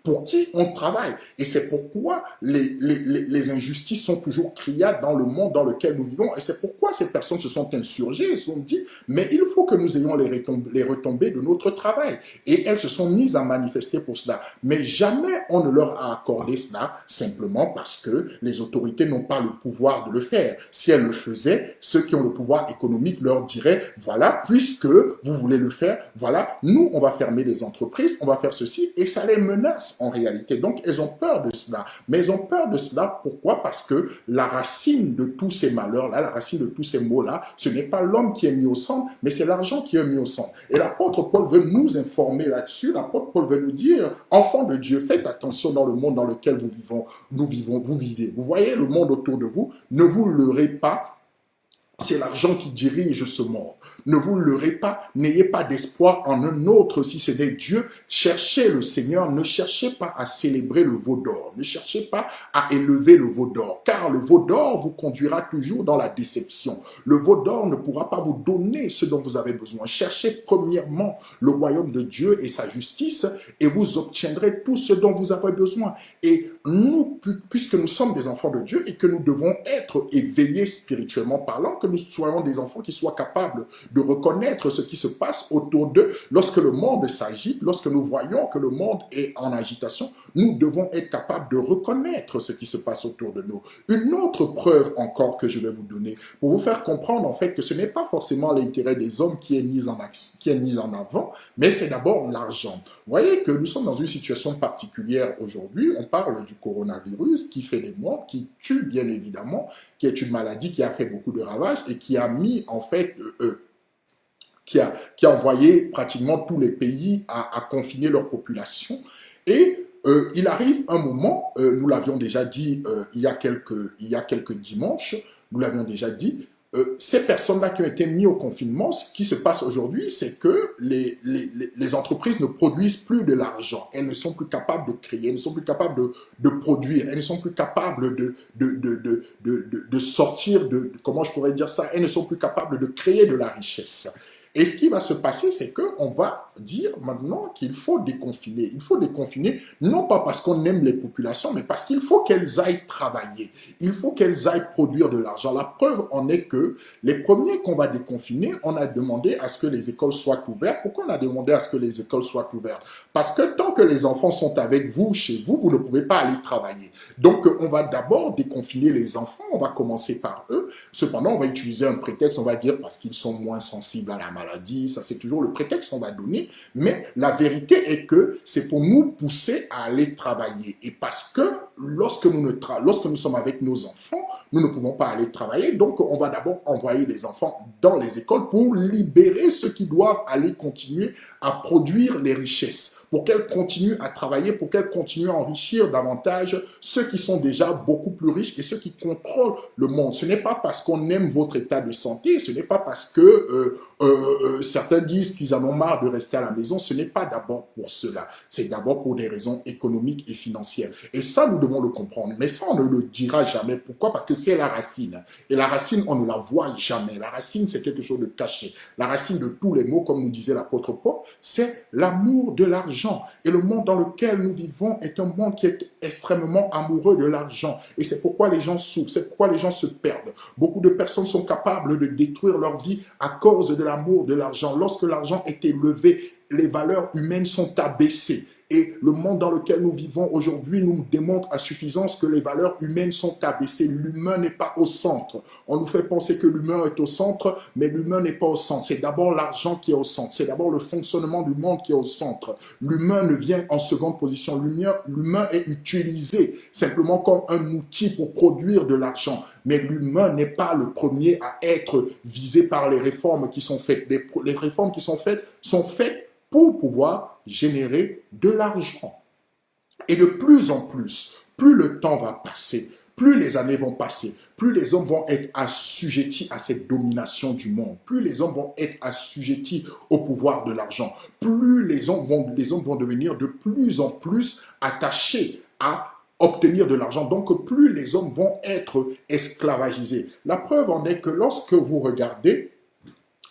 [SPEAKER 1] pour qui on travaille. Et c'est pourquoi les injustices sont toujours criardes dans le monde dans lequel nous vivons. Et c'est pourquoi ces personnes se sont insurgées et se sont dit, mais il faut que nous ayons les retombées de notre travail. Et elles se sont mises à manifester pour cela. Mais jamais on ne leur a accordé cela simplement parce que les autorités n'ont pas le pouvoir de le faire. Si elles le faisaient, ceux qui ont le pouvoir économique leur diraient, voilà, puisque vous voulez le faire, voilà, nous, on va fermer les entreprises, on va faire ceci, et ça les menace en réalité. Donc, elles ont peur de cela. Mais elles ont peur de cela, pourquoi? Parce que la racine de tous ces malheurs-là, la racine de tous ces maux-là, ce n'est pas l'homme qui est mis au centre, mais c'est l'argent qui est mis au centre. Et l'apôtre Paul veut nous informer là-dessus. L'apôtre Paul veut nous dire, enfants de Dieu, faites attention dans le monde dans lequel vous vivez. Vous voyez le monde autour de vous, ne vous leurrez pas. C'est l'argent qui dirige ce monde. Ne vous leurrez pas, n'ayez pas d'espoir en un autre si c'est des dieux. Cherchez le Seigneur, ne cherchez pas à célébrer le veau d'or. Ne cherchez pas à élever le veau d'or, car le veau d'or vous conduira toujours dans la déception. Le veau d'or ne pourra pas vous donner ce dont vous avez besoin. Cherchez premièrement le royaume de Dieu et sa justice, et vous obtiendrez tout ce dont vous avez besoin. Et nous, puisque nous sommes des enfants de Dieu et que nous devons être éveillés spirituellement parlant, que nous soyons des enfants qui soient capables de reconnaître ce qui se passe autour d'eux. Lorsque le monde s'agite, lorsque nous voyons que le monde est en agitation, nous devons être capables de reconnaître ce qui se passe autour de nous. Une autre preuve encore que je vais vous donner pour vous faire comprendre en fait que ce n'est pas forcément l'intérêt des hommes qui est mis en avant, mais c'est d'abord l'argent. Vous voyez que nous sommes dans une situation particulière aujourd'hui. On parle du coronavirus qui fait des morts, qui tue bien évidemment, qui est une maladie qui a fait beaucoup de ravages et qui a mis en fait qui a envoyé pratiquement tous les pays à confiner leur population. Et il arrive un moment, nous l'avions déjà dit il y a quelques dimanches, nous l'avions déjà dit, ces personnes-là qui ont été mises au confinement, ce qui se passe aujourd'hui, c'est que les entreprises ne produisent plus de l'argent. Elles ne sont plus capables de créer, elles ne sont plus capables de produire, elles ne sont plus capables de sortir de, comment je pourrais dire ça, elles ne sont plus capables de créer de la richesse. Et ce qui va se passer, c'est qu'on va dire maintenant qu'il faut déconfiner. Il faut déconfiner, non pas parce qu'on aime les populations, mais parce qu'il faut qu'elles aillent travailler. Il faut qu'elles aillent produire de l'argent. La preuve en est que les premiers qu'on va déconfiner, on a demandé à ce que les écoles soient ouvertes. Pourquoi on a demandé à ce que les écoles soient ouvertes? Parce que tant que les enfants sont avec vous, chez vous, vous ne pouvez pas aller travailler. Donc, on va d'abord déconfiner les enfants. On va commencer par eux. Cependant, on va utiliser un prétexte, on va dire parce qu'ils sont moins sensibles à la maladie, ça c'est toujours le prétexte qu'on va donner, mais la vérité est que c'est pour nous pousser à aller travailler. Et parce que lorsque nous sommes avec nos enfants, nous ne pouvons pas aller travailler, donc on va d'abord envoyer les enfants dans les écoles pour libérer ceux qui doivent aller continuer à produire les richesses, pour qu'elles continuent à travailler, pour qu'elles continuent à enrichir davantage ceux qui sont déjà beaucoup plus riches et ceux qui contrôlent le monde. Ce n'est pas parce qu'on aime votre état de santé, ce n'est pas parce que Certains disent qu'ils en ont marre de rester à la maison. Ce n'est pas d'abord pour cela. C'est d'abord pour des raisons économiques et financières. Et ça, nous devons le comprendre. Mais ça, on ne le dira jamais. Pourquoi? Parce que c'est la racine. Et la racine, on ne la voit jamais. La racine, c'est quelque chose de caché. La racine de tous les maux, comme nous disait l'apôtre Paul, c'est l'amour de l'argent. Et le monde dans lequel nous vivons est un monde qui est extrêmement amoureux de l'argent. Et c'est pourquoi les gens souffrent, c'est pourquoi les gens se perdent. Beaucoup de personnes sont capables de détruire leur vie à cause de l'amour de l'argent. Lorsque l'argent est élevé, les valeurs humaines sont abaissées. Et le monde dans lequel nous vivons aujourd'hui nous démontre à suffisance que les valeurs humaines sont abaissées. L'humain n'est pas au centre. On nous fait penser que l'humain est au centre, mais l'humain n'est pas au centre. C'est d'abord l'argent qui est au centre. C'est d'abord le fonctionnement du monde qui est au centre. L'humain ne vient en seconde position. L'humain est utilisé simplement comme un outil pour produire de l'argent. Mais l'humain n'est pas le premier à être visé par les réformes qui sont faites. Les réformes qui sont faites pour pouvoir générer de l'argent. Et de plus en plus, plus le temps va passer, plus les années vont passer, plus les hommes vont être assujettis à cette domination du monde, plus les hommes vont être assujettis au pouvoir de l'argent, plus les hommes vont devenir de plus en plus attachés à obtenir de l'argent. Donc, plus les hommes vont être esclavagisés. La preuve en est que lorsque vous regardez,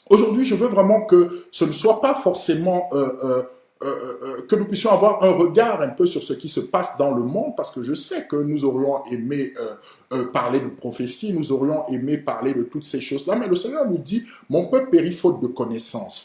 [SPEAKER 1] aujourd'hui, je veux vraiment que ce ne soit pas forcément que nous puissions avoir un regard un peu sur ce qui se passe dans le monde, parce que je sais que nous aurions aimé parler de prophétie, nous aurions aimé parler de toutes ces choses-là, mais le Seigneur nous dit, mon peuple périt faute de connaissance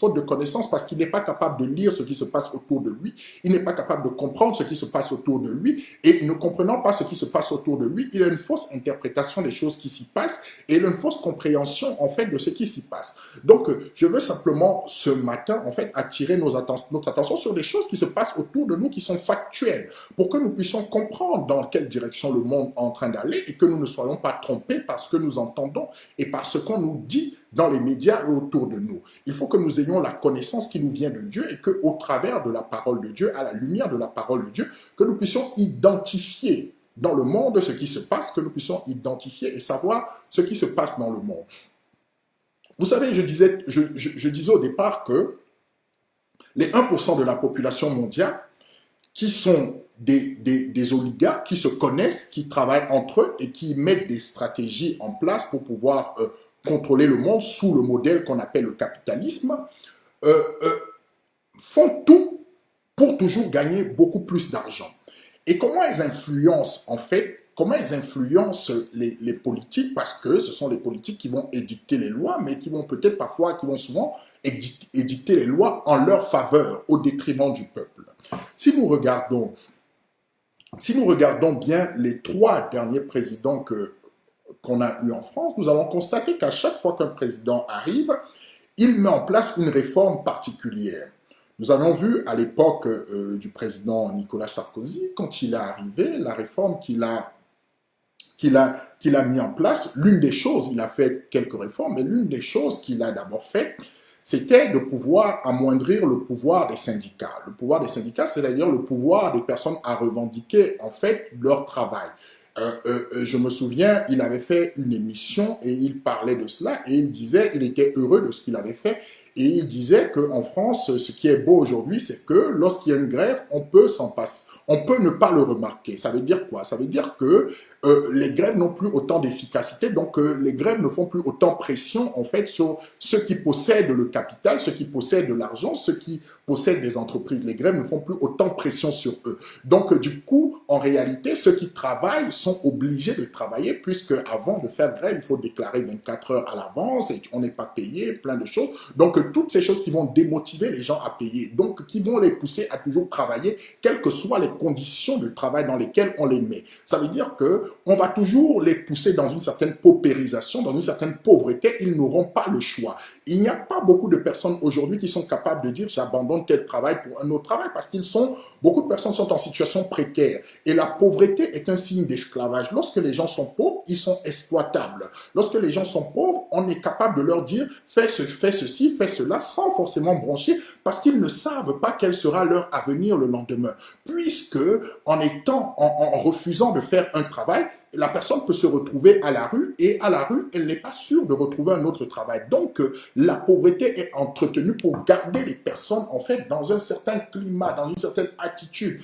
[SPEAKER 1] parce qu'il n'est pas capable de lire ce qui se passe autour de lui, il n'est pas capable de comprendre ce qui se passe autour de lui, et ne comprenant pas ce qui se passe autour de lui, il a une fausse interprétation des choses qui s'y passent, et il a une fausse compréhension, en fait, de ce qui s'y passe. Donc, je veux simplement, ce matin, en fait, attirer notre attention sur des choses qui se passent autour de nous, qui sont factuelles, pour que nous puissions comprendre dans quelle direction le monde est en train d'aller, et que nous ne soyons pas trompés par ce que nous entendons et par ce qu'on nous dit dans les médias et autour de nous. Il faut que nous ayons la connaissance qui nous vient de Dieu et qu'au travers de la parole de Dieu, à la lumière de la parole de Dieu, que nous puissions identifier dans le monde ce qui se passe, que nous puissions identifier et savoir ce qui se passe dans le monde. Vous savez, je disais au départ que les 1% de la population mondiale qui sont des oligarques qui se connaissent, qui travaillent entre eux et qui mettent des stratégies en place pour pouvoir contrôler le monde sous le modèle qu'on appelle le capitalisme, font tout pour toujours gagner beaucoup plus d'argent. Et comment ils influencent, en fait, comment ils influencent les politiques, parce que ce sont les politiques qui vont édicter les lois, mais qui vont peut-être parfois, qui vont souvent édicter les lois en leur faveur, au détriment du peuple. Si nous regardons bien les 3 derniers présidents qu'on a eus en France, nous allons constater qu'à chaque fois qu'un président arrive, il met en place une réforme particulière. Nous avons vu à l'époque du président Nicolas Sarkozy, quand il est arrivé, la réforme qu'il a mis en place, l'une des choses, il a fait quelques réformes, mais l'une des choses qu'il a d'abord fait, c'était de pouvoir amoindrir le pouvoir des syndicats. Le pouvoir des syndicats, c'est d'ailleurs le pouvoir des personnes à revendiquer, en fait, leur travail. Je me souviens, il avait fait une émission et il parlait de cela et il disait, il était heureux de ce qu'il avait fait et il disait qu'en France, ce qui est beau aujourd'hui, c'est que lorsqu'il y a une grève, on peut s'en passer, on peut ne pas le remarquer. Ça veut dire quoi? Ça veut dire que les grèves n'ont plus autant d'efficacité, donc les grèves ne font plus autant pression en fait sur ceux qui possèdent le capital, ceux qui possèdent de l'argent, ceux qui possèdent des entreprises. Les grèves ne font plus autant pression sur eux. Donc du coup, en réalité, ceux qui travaillent sont obligés de travailler puisque avant de faire grève, il faut déclarer 24 heures à l'avance et on n'est pas payé, plein de choses. Donc toutes ces choses qui vont démotiver les gens à payer, donc qui vont les pousser à toujours travailler, quelles que soient les conditions de travail dans lesquelles on les met. Ça veut dire que on va toujours les pousser dans une certaine paupérisation, dans une certaine pauvreté, ils n'auront pas le choix. Il n'y a pas beaucoup de personnes aujourd'hui qui sont capables de dire j'abandonne tel travail pour un autre travail parce beaucoup de personnes sont en situation précaire et la pauvreté est un signe d'esclavage. Lorsque les gens sont pauvres, ils sont exploitables. Lorsque les gens sont pauvres, on est capable de leur dire fais ceci, fais cela sans forcément broncher parce qu'ils ne savent pas quel sera leur avenir le lendemain. Puisque en refusant de faire un travail, la personne peut se retrouver à la rue et à la rue, elle n'est pas sûre de retrouver un autre travail. Donc, la pauvreté est entretenue pour garder les personnes, en fait, dans un certain climat, dans une certaine attitude,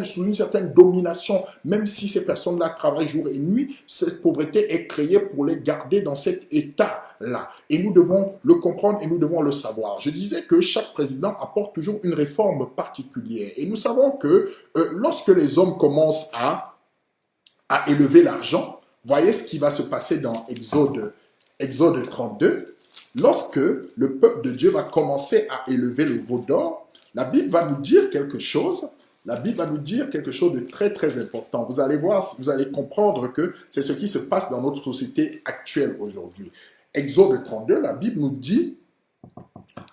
[SPEAKER 1] sous une certaine domination. Même si ces personnes-là travaillent jour et nuit, cette pauvreté est créée pour les garder dans cet état-là. Et nous devons le comprendre et nous devons le savoir. Je disais que chaque président apporte toujours une réforme particulière. Et nous savons que lorsque les hommes commencent à élever l'argent, voyez ce qui va se passer dans Exode 32. Lorsque le peuple de Dieu va commencer à élever le veau d'or, la Bible va nous dire quelque chose. La Bible va nous dire quelque chose de très très important. Vous allez voir, vous allez comprendre que c'est ce qui se passe dans notre société actuelle aujourd'hui. Exode 32, la Bible nous dit,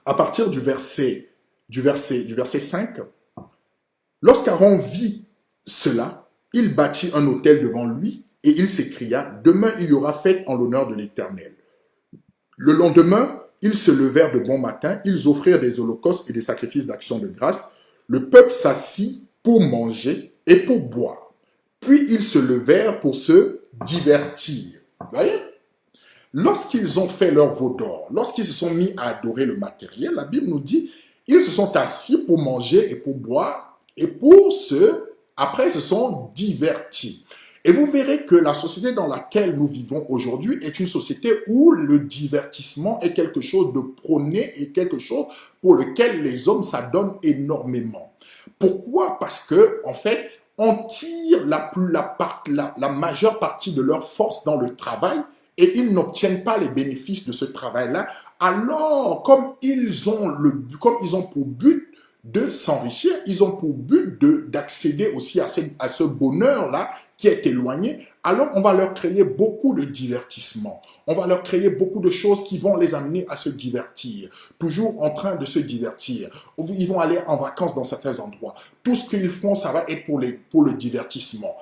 [SPEAKER 1] à partir du verset 5, lorsqu'Aaron vit cela, il bâtit un autel devant lui et il s'écria, « Demain il y aura fête en l'honneur de l'Éternel. » Le lendemain, ils se levèrent de bon matin, ils offrirent des holocaustes et des sacrifices d'action de grâce. Le peuple s'assit pour manger et pour boire. Puis ils se levèrent pour se divertir. Vous voyez? Lorsqu'ils ont fait leur veau d'or, lorsqu'ils se sont mis à adorer le matériel, la Bible nous dit, ils se sont assis pour manger et pour boire et après ils se sont divertis. Et vous verrez que la société dans laquelle nous vivons aujourd'hui est une société où le divertissement est quelque chose de prôné et quelque chose pour lequel les hommes s'adonnent énormément. Pourquoi? Parce que, en fait, on tire la majeure partie de leur force dans le travail et ils n'obtiennent pas les bénéfices de ce travail-là. Alors, comme ils ont pour but de s'enrichir, ils ont pour but d'accéder aussi à ce bonheur-là qui est éloigné, alors on va leur créer beaucoup de divertissement. On va leur créer beaucoup de choses qui vont les amener à se divertir, toujours en train de se divertir. Ils vont aller en vacances dans certains endroits. Tout ce qu'ils font, ça va être pour le divertissement.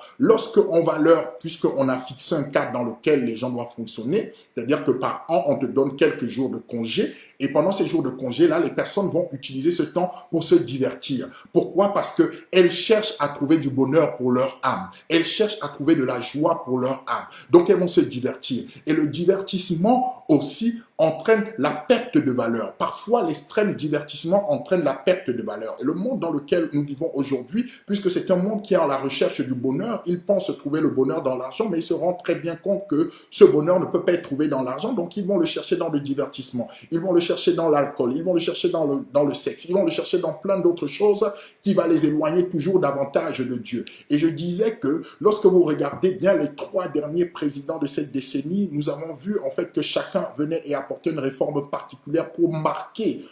[SPEAKER 1] Puisqu'on a fixé un cadre dans lequel les gens doivent fonctionner, c'est-à-dire que par an, on te donne quelques jours de congé, et pendant ces jours de congé-là, les personnes vont utiliser ce temps pour se divertir. Pourquoi? Parce qu'elles cherchent à trouver du bonheur pour leur âme. Elles cherchent à trouver de la joie pour leur âme. Donc, elles vont se divertir. Et le divertissement aussi entraîne la perte de valeur. Parfois, l'extrême divertissement entraîne la perte de valeur. Et le monde dans lequel nous vivons aujourd'hui, puisque c'est un monde qui est en la recherche du bonheur, ils pensent trouver le bonheur dans l'argent, mais ils se rendent très bien compte que ce bonheur ne peut pas être trouvé dans l'argent, donc ils vont le chercher dans le divertissement, ils vont le chercher dans l'alcool, ils vont le chercher dans le sexe, ils vont le chercher dans plein d'autres choses qui va les éloigner toujours davantage de Dieu. Et je disais que lorsque vous regardez bien les 3 derniers présidents de cette décennie, nous avons vu en fait que chacun venait et apportait une réforme particulière pour marquer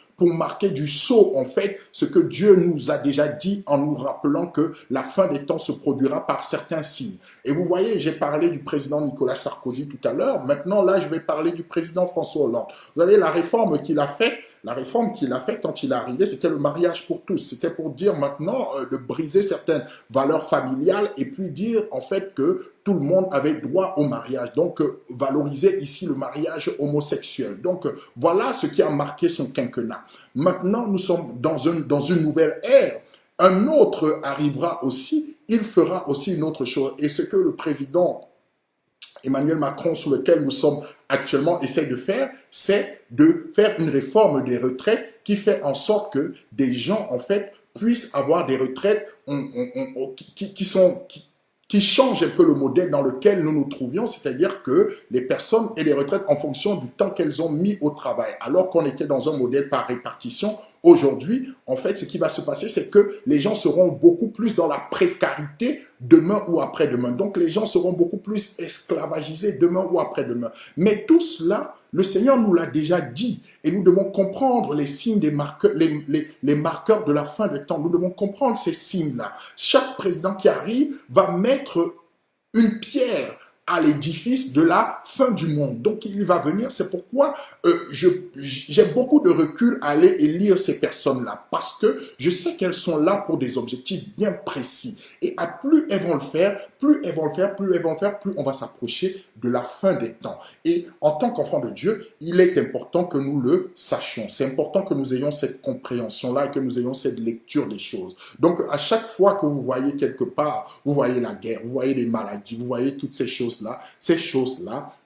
[SPEAKER 1] du sceau, en fait, ce que Dieu nous a déjà dit en nous rappelant que la fin des temps se produira par certains signes. Et vous voyez, j'ai parlé du président Nicolas Sarkozy tout à l'heure. Maintenant, là, je vais parler du président François Hollande. Vous savez, la réforme qu'il a faite quand il est arrivé, c'était le mariage pour tous. C'était pour dire maintenant de briser certaines valeurs familiales et puis dire en fait que tout le monde avait droit au mariage. Donc, valoriser ici le mariage homosexuel. Donc, voilà ce qui a marqué son quinquennat. Maintenant, nous sommes dans une nouvelle ère. Un autre arrivera aussi, il fera aussi une autre chose. Et ce que le président Emmanuel Macron, sous lequel nous sommes actuellement, essaie de faire, c'est de faire une réforme des retraites qui fait en sorte que des gens, en fait, puissent avoir des retraites qui changent un peu le modèle dans lequel nous nous trouvions, c'est-à-dire que les personnes aient les retraites en fonction du temps qu'elles ont mis au travail, alors qu'on était dans un modèle par répartition. Aujourd'hui, en fait, ce qui va se passer, c'est que les gens seront beaucoup plus dans la précarité demain ou après-demain. Donc, les gens seront beaucoup plus esclavagisés demain ou après-demain. Mais tout cela, le Seigneur nous l'a déjà dit. Et nous devons comprendre les signes, les marqueurs de la fin des temps. Nous devons comprendre ces signes-là. Chaque président qui arrive va mettre une pierre à l'édifice de la fin du monde. Donc il va venir, c'est pourquoi j'ai beaucoup de recul à aller et lire ces personnes-là, parce que je sais qu'elles sont là pour des objectifs bien précis. Et à plus elles vont le faire, plus elles vont le faire, plus elles vont le faire, plus on va s'approcher de la fin des temps. Et en tant qu'enfant de Dieu, il est important que nous le sachions. C'est important que nous ayons cette compréhension-là et que nous ayons cette lecture des choses. Donc à chaque fois que vous voyez quelque part, vous voyez la guerre, vous voyez les maladies, vous voyez toutes ces choses-là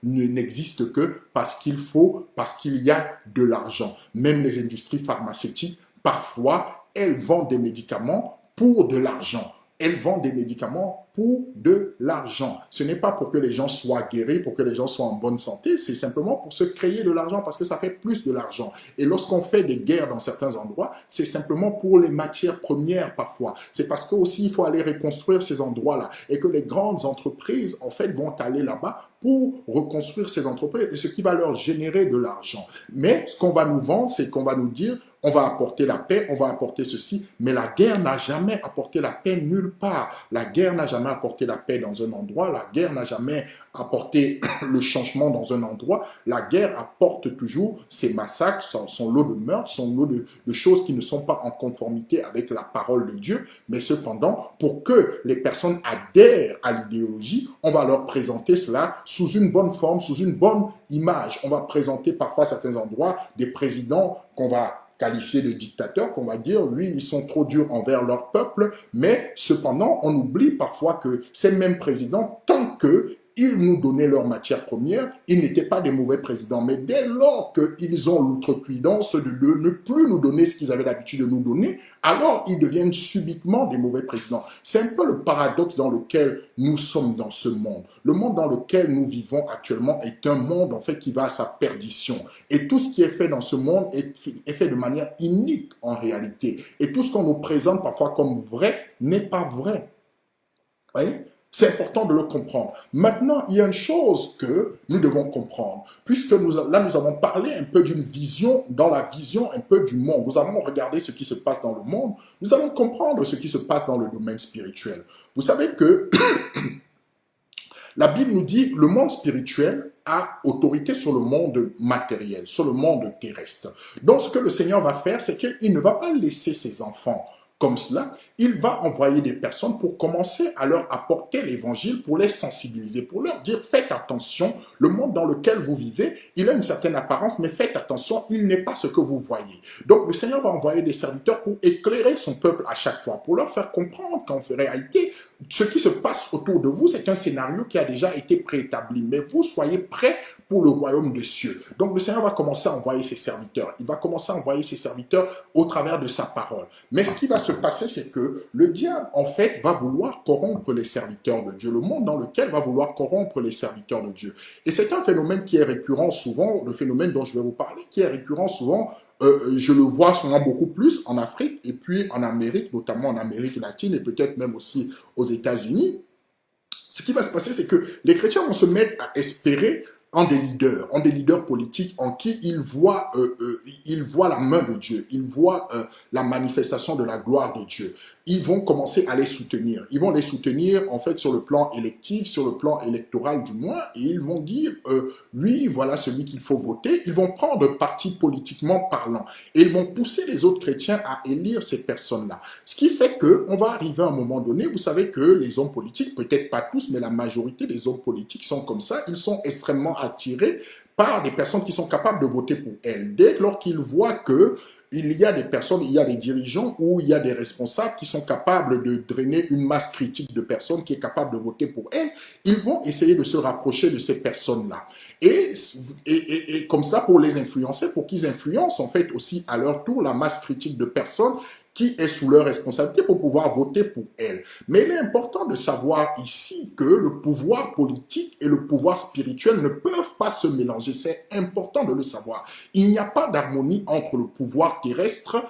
[SPEAKER 1] n'existent que parce qu'il y a de l'argent. Même les industries pharmaceutiques, parfois, elles vendent des médicaments pour de l'argent. Elles vendent des médicaments pour de l'argent. Ce n'est pas pour que les gens soient guéris, pour que les gens soient en bonne santé, c'est simplement pour se créer de l'argent parce que ça fait plus de l'argent. Et lorsqu'on fait des guerres dans certains endroits, c'est simplement pour les matières premières parfois. C'est parce qu'aussi il faut aller reconstruire ces endroits-là et que les grandes entreprises en fait vont aller là-bas pour reconstruire ces entreprises et ce qui va leur générer de l'argent. Mais ce qu'on va nous vendre, c'est qu'on va nous dire on va apporter la paix, on va apporter ceci, mais la guerre n'a jamais apporté la paix nulle part. La guerre n'a jamais apporté la paix dans un endroit, la guerre n'a jamais apporté le changement dans un endroit. La guerre apporte toujours ses massacres, son lot de meurtres, son lot de choses qui ne sont pas en conformité avec la parole de Dieu, mais cependant, pour que les personnes adhèrent à l'idéologie, on va leur présenter cela sous une bonne forme, sous une bonne image. On va présenter parfois à certains endroits des présidents qu'on va qualifiés de dictateurs, qu'on va dire, oui, ils sont trop durs envers leur peuple, mais cependant, on oublie parfois que ces mêmes présidents, tant que ils nous donnaient leurs matières premières, ils n'étaient pas des mauvais présidents. Mais dès lors qu'ils ont l'outrecuidance de ne plus nous donner ce qu'ils avaient l'habitude de nous donner, alors ils deviennent subitement des mauvais présidents. C'est un peu le paradoxe dans lequel nous sommes dans ce monde. Le monde dans lequel nous vivons actuellement est un monde en fait qui va à sa perdition. Et tout ce qui est fait dans ce monde est fait de manière inique en réalité. Et tout ce qu'on nous présente parfois comme vrai n'est pas vrai. Vous voyez ? C'est important de le comprendre. Maintenant, il y a une chose que nous devons comprendre, puisque nous avons parlé un peu d'une vision, dans la vision un peu du monde. Nous avons regardé ce qui se passe dans le monde, nous allons comprendre ce qui se passe dans le domaine spirituel. Vous savez que la Bible nous dit le monde spirituel a autorité sur le monde matériel, sur le monde terrestre. Donc, ce que le Seigneur va faire, c'est qu'il ne va pas laisser ses enfants comme cela, il va envoyer des personnes pour commencer à leur apporter l'évangile, pour les sensibiliser, pour leur dire faites attention, le monde dans lequel vous vivez, il a une certaine apparence, mais faites attention, il n'est pas ce que vous voyez. Donc le Seigneur va envoyer des serviteurs pour éclairer son peuple à chaque fois, pour leur faire comprendre qu'en réalité, ce qui se passe autour de vous, c'est un scénario qui a déjà été préétabli, mais vous soyez prêts pour le royaume des cieux. Donc le Seigneur va commencer à envoyer ses serviteurs, il va commencer à envoyer ses serviteurs au travers de sa parole. Mais ce qui va se passer, c'est que le diable, en fait, va vouloir corrompre les serviteurs de Dieu. Le monde dans lequel va vouloir corrompre les serviteurs de Dieu. Et c'est un phénomène qui est récurrent souvent, le phénomène dont je vais vous parler, qui est récurrent souvent, je le vois souvent beaucoup plus en Afrique et puis en Amérique, notamment en Amérique latine et peut-être même aussi aux États-Unis. Ce qui va se passer, c'est que les chrétiens vont se mettre à espérer en des leaders politiques en qui ils voient la main de Dieu, ils voient la manifestation de la gloire de Dieu. Ils vont commencer à les soutenir. Ils vont les soutenir en fait sur le plan électif, sur le plan électoral du moins, et ils vont dire oui, voilà celui qu'il faut voter. Ils vont prendre parti politiquement parlant et ils vont pousser les autres chrétiens à élire ces personnes-là. Ce qui fait que on va arriver à un moment donné, vous savez que les hommes politiques, peut-être pas tous, mais la majorité des hommes politiques sont comme ça. Ils sont extrêmement attirés par des personnes qui sont capables de voter pour elles. Dès lors qu'ils voient que il y a des personnes, il y a des dirigeants ou il y a des responsables qui sont capables de drainer une masse critique de personnes qui est capable de voter pour elles, ils vont essayer de se rapprocher de ces personnes-là. Et comme ça, pour les influencer, pour qu'ils influencent en fait aussi à leur tour la masse critique de personnes qui est sous leur responsabilité pour pouvoir voter pour elle. Mais il est important de savoir ici que le pouvoir politique et le pouvoir spirituel ne peuvent pas se mélanger. C'est important de le savoir. Il n'y a pas d'harmonie entre le pouvoir terrestre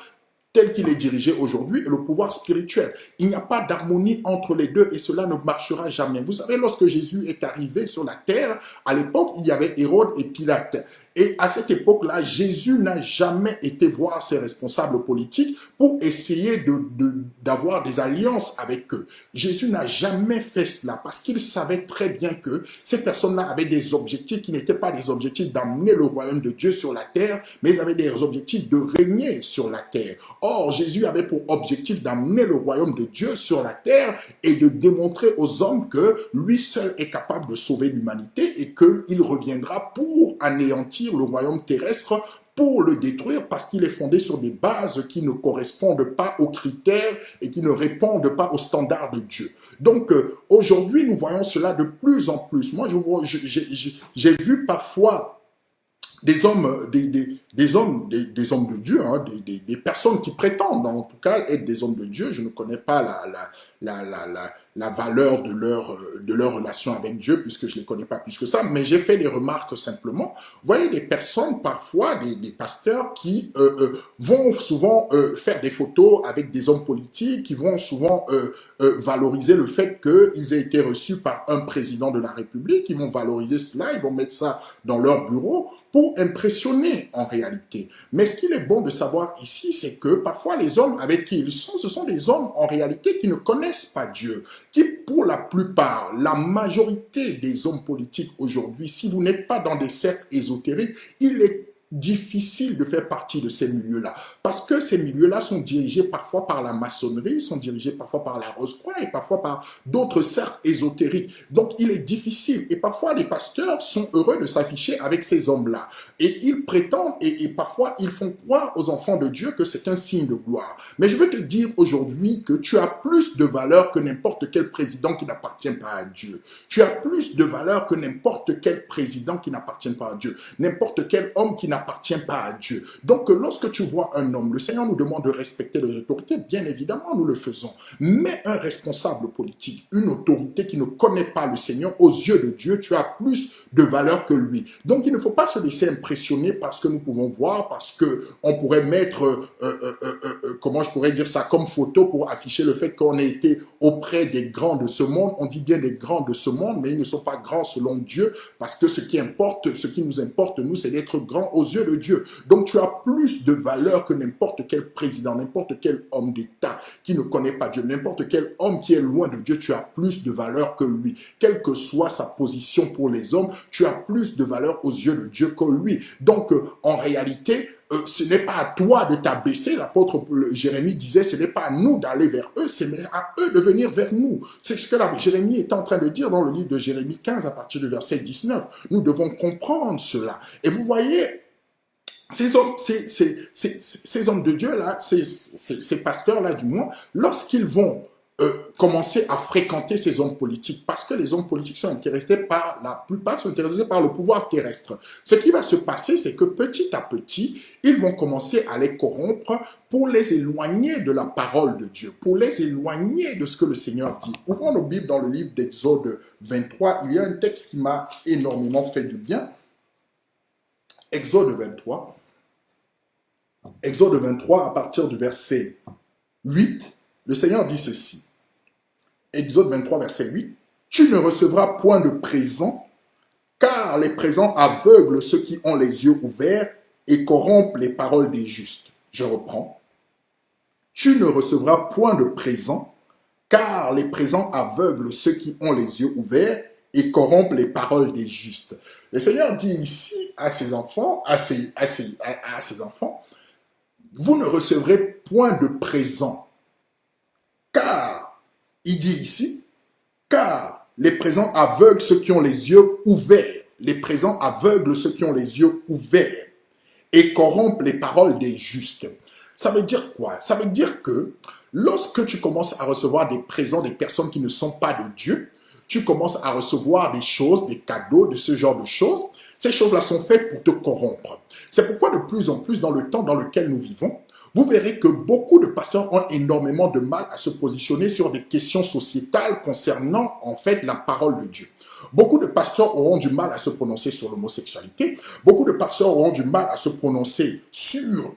[SPEAKER 1] tel qu'il est dirigé aujourd'hui et le pouvoir spirituel. Il n'y a pas d'harmonie entre les deux et cela ne marchera jamais. Vous savez, lorsque Jésus est arrivé sur la terre, à l'époque, il y avait Hérode et Pilate. Et à cette époque-là, Jésus n'a jamais été voir ses responsables politiques pour essayer d'avoir des alliances avec eux. Jésus n'a jamais fait cela parce qu'il savait très bien que ces personnes-là avaient des objectifs qui n'étaient pas des objectifs d'amener le royaume de Dieu sur la terre, mais ils avaient des objectifs de régner sur la terre. Or, Jésus avait pour objectif d'amener le royaume de Dieu sur la terre et de démontrer aux hommes que lui seul est capable de sauver l'humanité et qu'il reviendra pour anéantir le royaume terrestre, pour le détruire parce qu'il est fondé sur des bases qui ne correspondent pas aux critères et qui ne répondent pas aux standards de Dieu. Donc aujourd'hui, nous voyons cela de plus en plus. Moi, j'ai vu parfois des hommes, des hommes de Dieu, hein, des personnes qui prétendent en tout cas être des hommes de Dieu. Je ne connais pas la valeur de leur relation avec Dieu, puisque je ne les connais pas plus que ça, mais j'ai fait des remarques simplement. Vous voyez des personnes, parfois, des pasteurs qui vont souvent faire des photos avec des hommes politiques, qui vont souvent valoriser le fait qu'ils aient été reçus par un président de la République, ils vont valoriser cela, ils vont mettre ça dans leur bureau pour impressionner en réalité. Mais ce qu'il est bon de savoir ici, c'est que parfois les hommes avec qui ils sont, ce sont des hommes en réalité qui ne connaissent pas Dieu, qui pour la plupart, la majorité des hommes politiques aujourd'hui, si vous n'êtes pas dans des cercles ésotériques, il est difficile de faire partie de ces milieux-là. Parce que ces milieux-là sont dirigés parfois par la maçonnerie, sont dirigés parfois par la Rose-Croix et parfois par d'autres cercles ésotériques. Donc, il est difficile. Et parfois, les pasteurs sont heureux de s'afficher avec ces hommes-là. Et ils prétendent, et parfois, ils font croire aux enfants de Dieu que c'est un signe de gloire. Mais je veux te dire aujourd'hui que tu as plus de valeur que n'importe quel président qui n'appartient pas à Dieu. Tu as plus de valeur que n'importe quel président qui n'appartient pas à Dieu. N'importe quel homme qui n'appartient pas à Dieu. Donc, lorsque tu vois un homme, le Seigneur nous demande de respecter les autorités, bien évidemment, nous le faisons. Mais un responsable politique, une autorité qui ne connaît pas le Seigneur, aux yeux de Dieu, tu as plus de valeur que lui. Donc, il ne faut pas se laisser impressionner par ce que nous pouvons voir, parce qu'on pourrait mettre, comment je pourrais dire ça, comme photo pour afficher le fait qu'on ait été auprès des grands de ce monde. On dit bien des grands de ce monde, mais ils ne sont pas grands selon Dieu, parce que ce qui nous importe, nous, c'est d'être grands aux yeux de Dieu. Donc tu as plus de valeur que n'importe quel président, n'importe quel homme d'État qui ne connaît pas Dieu, n'importe quel homme qui est loin de Dieu, tu as plus de valeur que lui. Quelle que soit sa position pour les hommes, tu as plus de valeur aux yeux de Dieu que lui. Donc en réalité, ce n'est pas à toi de t'abaisser, l'apôtre Jérémie disait, ce n'est pas à nous d'aller vers eux, c'est à eux de venir vers nous. C'est ce que Jérémie est en train de dire dans le livre de Jérémie 15 à partir du verset 19. Nous devons comprendre cela. Et vous voyez, ces hommes de Dieu-là, ces pasteurs-là du moins, lorsqu'ils vont commencer à fréquenter ces hommes politiques, parce que les hommes politiques sont intéressés par, la plupart sont intéressés par le pouvoir terrestre. Ce qui va se passer, c'est que petit à petit, ils vont commencer à les corrompre pour les éloigner de la parole de Dieu, pour les éloigner de ce que le Seigneur dit. Ouvrons nos Bibles dans le livre d'Exode 23, il y a un texte qui m'a énormément fait du bien. Exode 23. Exode 23, à partir du verset 8, le Seigneur dit ceci. Exode 23, verset 8. « Tu ne recevras point de présent, car les présents aveuglent ceux qui ont les yeux ouverts et corrompent les paroles des justes. » Je reprends. « Tu ne recevras point de présent, car les présents aveuglent ceux qui ont les yeux ouverts et corrompent les paroles des justes. » Le Seigneur dit ici à ses enfants, à ses enfants, vous ne recevrez point de présent, car, il dit ici, car les présents aveuglent ceux qui ont les yeux ouverts. Les présents aveuglent ceux qui ont les yeux ouverts et corrompent les paroles des justes. Ça veut dire quoi? Ça veut dire que lorsque tu commences à recevoir des présents des personnes qui ne sont pas de Dieu, tu commences à recevoir des choses, des cadeaux, de ce genre de choses. Ces choses-là sont faites pour te corrompre. C'est pourquoi de plus en plus dans le temps dans lequel nous vivons, vous verrez que beaucoup de pasteurs ont énormément de mal à se positionner sur des questions sociétales concernant en fait la parole de Dieu. Beaucoup de pasteurs auront du mal à se prononcer sur l'homosexualité. Beaucoup de pasteurs auront du mal à se prononcer sur